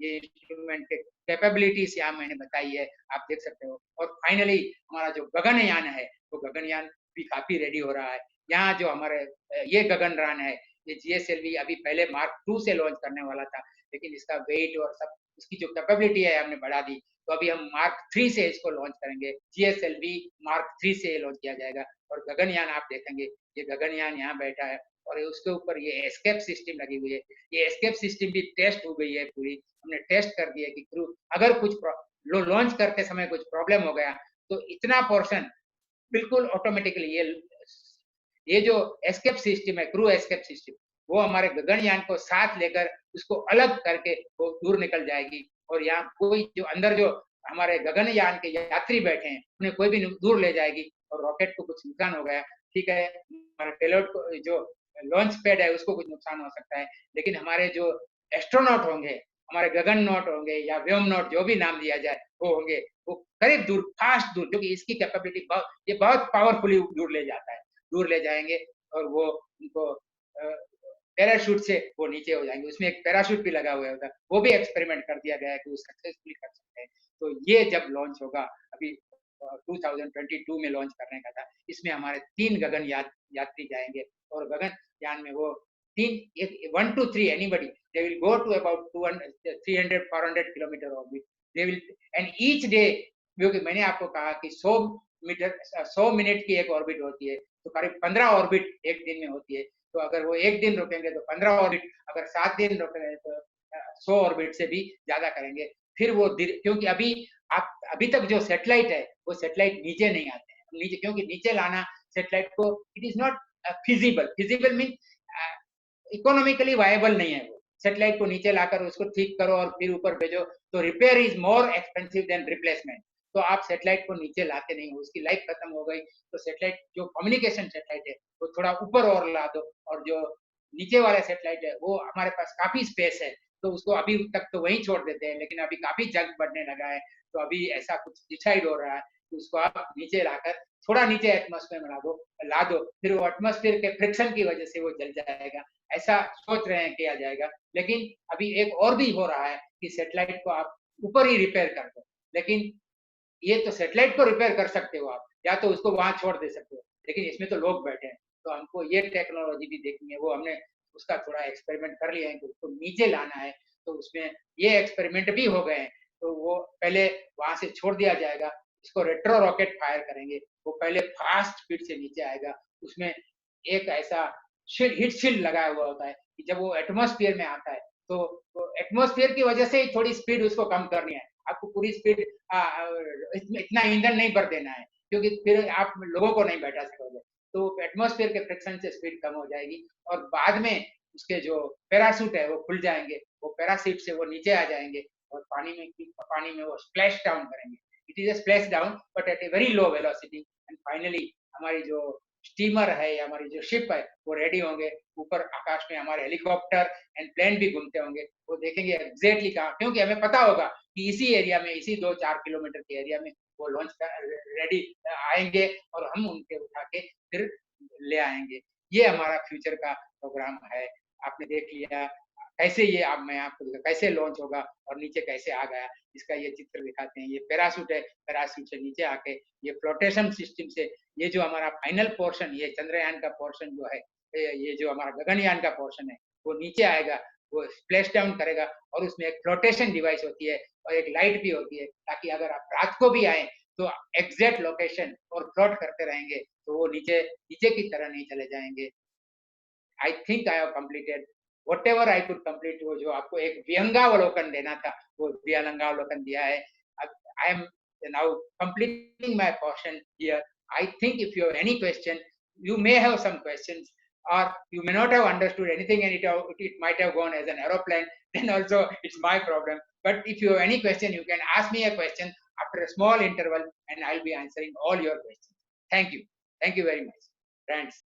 ये इंस्ट्रूमेंट के कैपेबिलिटीज यहाँ मैंने बताई है, आप देख सकते हो। और फाइनली हमारा जो गगनयान है वो गगनयान भी काफी रेडी हो रहा है। यहाँ जो हमारे ये गगनयान है, ये जीएसएलवी अभी पहले मार्क 2 से लॉन्च करने वाला था, लेकिन इसका वेट और सब इसकी जो कैपेबिलिटी है हमने बढ़ा दी, तो अभी हम मार्क 3 से इसको लॉन्च करेंगे। जीएसएलवी मार्क 3 से लॉन्च किया जाएगा। और गगनयान आप देखेंगे, ये गगनयान यहाँ बैठा है और उसके ऊपर ये एस्केप सिस्टम लगी हुई है। ये एस्केप सिस्टम भी टेस्ट हो गई है पूरी, हमने टेस्ट कर दिया कि क्रू अगर कुछ लॉन्च करते समय कुछ प्रॉब्लम हो गया तो इतना पोर्शन बिल्कुल ऑटोमेटिकली ये जो एस्केप सिस्टम है, क्रू एस्केप सिस्टम, वो हमारे गगनयान को साथ लेकर उसको अलग करके वो दूर निकल जाएगी। और यहाँ कोई जो अंदर जो हमारे गगनयान के यात्री बैठे हैं उन्हें कोई भी दूर ले जाएगी। और रॉकेट को कुछ नुकसान हो गया, ठीक है, हमारे पेलोड को जो लॉन्च पैड है उसको कुछ नुकसान हो सकता है, लेकिन हमारे जो एस्ट्रोनॉट होंगे, हमारे गगन नॉट होंगे या व्योम नॉट जो भी नाम दिया जाए वो होंगे, वो करीब दूर, फास्ट दूर, क्योंकि इसकी कैपेबिलिटी ये बहुत पावरफुली दूर ले जाता है, दूर ले जाएंगे। और वो उनको पैराशूट से वो नीचे हो जाएंगे। उसमें एक पैराशूट भी लगा हुआ होता है, वो भी एक्सपेरिमेंट कर दिया गया है कि वो सक्सेसफुली कर सकते हैं। तो ये जब लॉन्च होगा, अभी 2022 में लॉन्च करने का था, इसमें हमारे 3 गगन यात्री जाएंगे। और गगनयान में वो 1 to 3 anybody, they will go to about 200 300 400 kilometer orbit, they will, and each day, क्योंकि मैंने आपको कहा कि 100 मिनट की एक ऑर्बिट होती है, तो करीब 15 ऑर्बिट एक दिन में होती है। तो अगर वो एक दिन रुकेंगे तो 15 ऑर्बिट, अगर 7 दिन रुकेंगे तो 100 ऑर्बिट से भी ज्यादा करेंगे। फिर वो क्योंकि अभी तक जो सैटेलाइट है वो सैटेलाइट नीचे नहीं आते हैं, नीचे, क्योंकि नीचे लाना सैटेलाइट को it is not feasible mean economically viable नहीं है। वो सैटेलाइट को नीचे लाकर उसको ठीक करो और फिर ऊपर भेजो, तो repair is more expensive than replacement. तो आप सैटेलाइट को नीचे लाते नहीं हो, उसकी लाइफ खत्म हो गई, तो सैटेलाइट जो कम्युनिकेशन सैटेलाइट है वो थोड़ा ऊपर और ला दो। और जो नीचे वाला सैटेलाइट है वो हमारे पास काफी स्पेस है, तो उसको अभी तक तो वहीं छोड़ देते हैं, लेकिन अभी काफी जंग बढ़ने लगा है, तो अभी ऐसा कुछ डिसाइड हो रहा है कि उसको आप नीचे लाकर थोड़ा नीचे एटमॉस्फेयर में ला दो, फिर वो एटमॉस्फेयर के फ्रिक्शन की वजह से वो जल जाएगा, ऐसा सोच रहे हैं किया जाएगा। लेकिन अभी एक और भी हो रहा है कि सैटेलाइट को आप ऊपर ही रिपेयर कर दो, लेकिन ये तो सैटेलाइट को रिपेयर कर सकते हो आप, या तो उसको वहां छोड़ दे सकते हो, लेकिन इसमें तो लोग बैठे हैं, तो हमको ये टेक्नोलॉजी भी देखनी है। वो हमने उसका थोड़ा एक्सपेरिमेंट कर लिया है कि उसको नीचे लाना है, तो उसमें ये एक्सपेरिमेंट भी हो गए हैं। तो वो पहले वहां से छोड़ दिया जाएगा, इसको रेट्रो रॉकेट फायर करेंगे, वो पहले फास्ट स्पीड से नीचे आएगा। उसमें एक ऐसा हिट शील्ड लगाया हुआ होता है कि जब वो एटमॉस्फेयर में आता है तो एटमॉस्फेयर की वजह से ही थोड़ी स्पीड उसको कम करनी है, आपको पूरी स्पीड इतना ईंधन नहीं भर देना है, क्योंकि फिर आप लोगों को नहीं बैठा सकोगे, तो एटमॉस्फेयर के फ्रिक्शन से स्पीड कम हो जाएगी। और बाद में उसके जो पैराशूट है वो खुल जाएंगे, वो पैराशूट से वो नीचे आ जाएंगे और पानी में वो स्प्लैश डाउन करेंगे। It is a splash down but at a very low velocity, and finally हमारी जो स्टीमर है या हमारी जो शिप है वो रेडी होंगे। ऊपर आकाश में हमारे हेलीकॉप्टर एंड प्लेन भी घूमते होंगे, वो देखेंगे एग्जैक्टली कहाँ, क्योंकि हमें पता होगा कि इसी एरिया में, इसी 2-4 किलोमीटर के एरिया में वो लॉन्च रेडी आएंगे और हम उनके उठा के फिर ले आएंगे। ये हमारा फ्यूचर का प्रोग्राम है। आपने देख लिया कैसे ये, अब मैं आपको कैसे लॉन्च होगा और नीचे कैसे आ गया, इसका ये चित्र दिखाते हैं। ये पैराशूट है, पैराशूट से नीचे आके ये फ्लोटेशन सिस्टम से ये जो हमारा फाइनल पोर्शन, ये चंद्रयान का पोर्शन जो है, ये जो हमारा गगनयान का पोर्शन है वो नीचे आएगा, वो स्प्लैश डाउन करेगा और उसमें एक फ्लोटेशन डिवाइस होती है और एक लाइट भी होती है, ताकि अगर आप रात को भी आए तो एग्जैक्ट लोकेशन और फ्लोट करते रहेंगे, तो वो नीचे नीचे की तरह नहीं चले जाएंगे। I think I have completed whatever I could complete. वो जो आपको एक विहंगावलोकन देना था वो विहंगावलोकन दिया है। I am now completing my portion here. I think if you have any question, you may have some questions. or you may not have understood anything and it might have gone as an aeroplane, then also it's my problem. But if you have any question, you can ask me a question after a small interval and I'll be answering all your questions. Thank you. Thank you very much. Friends.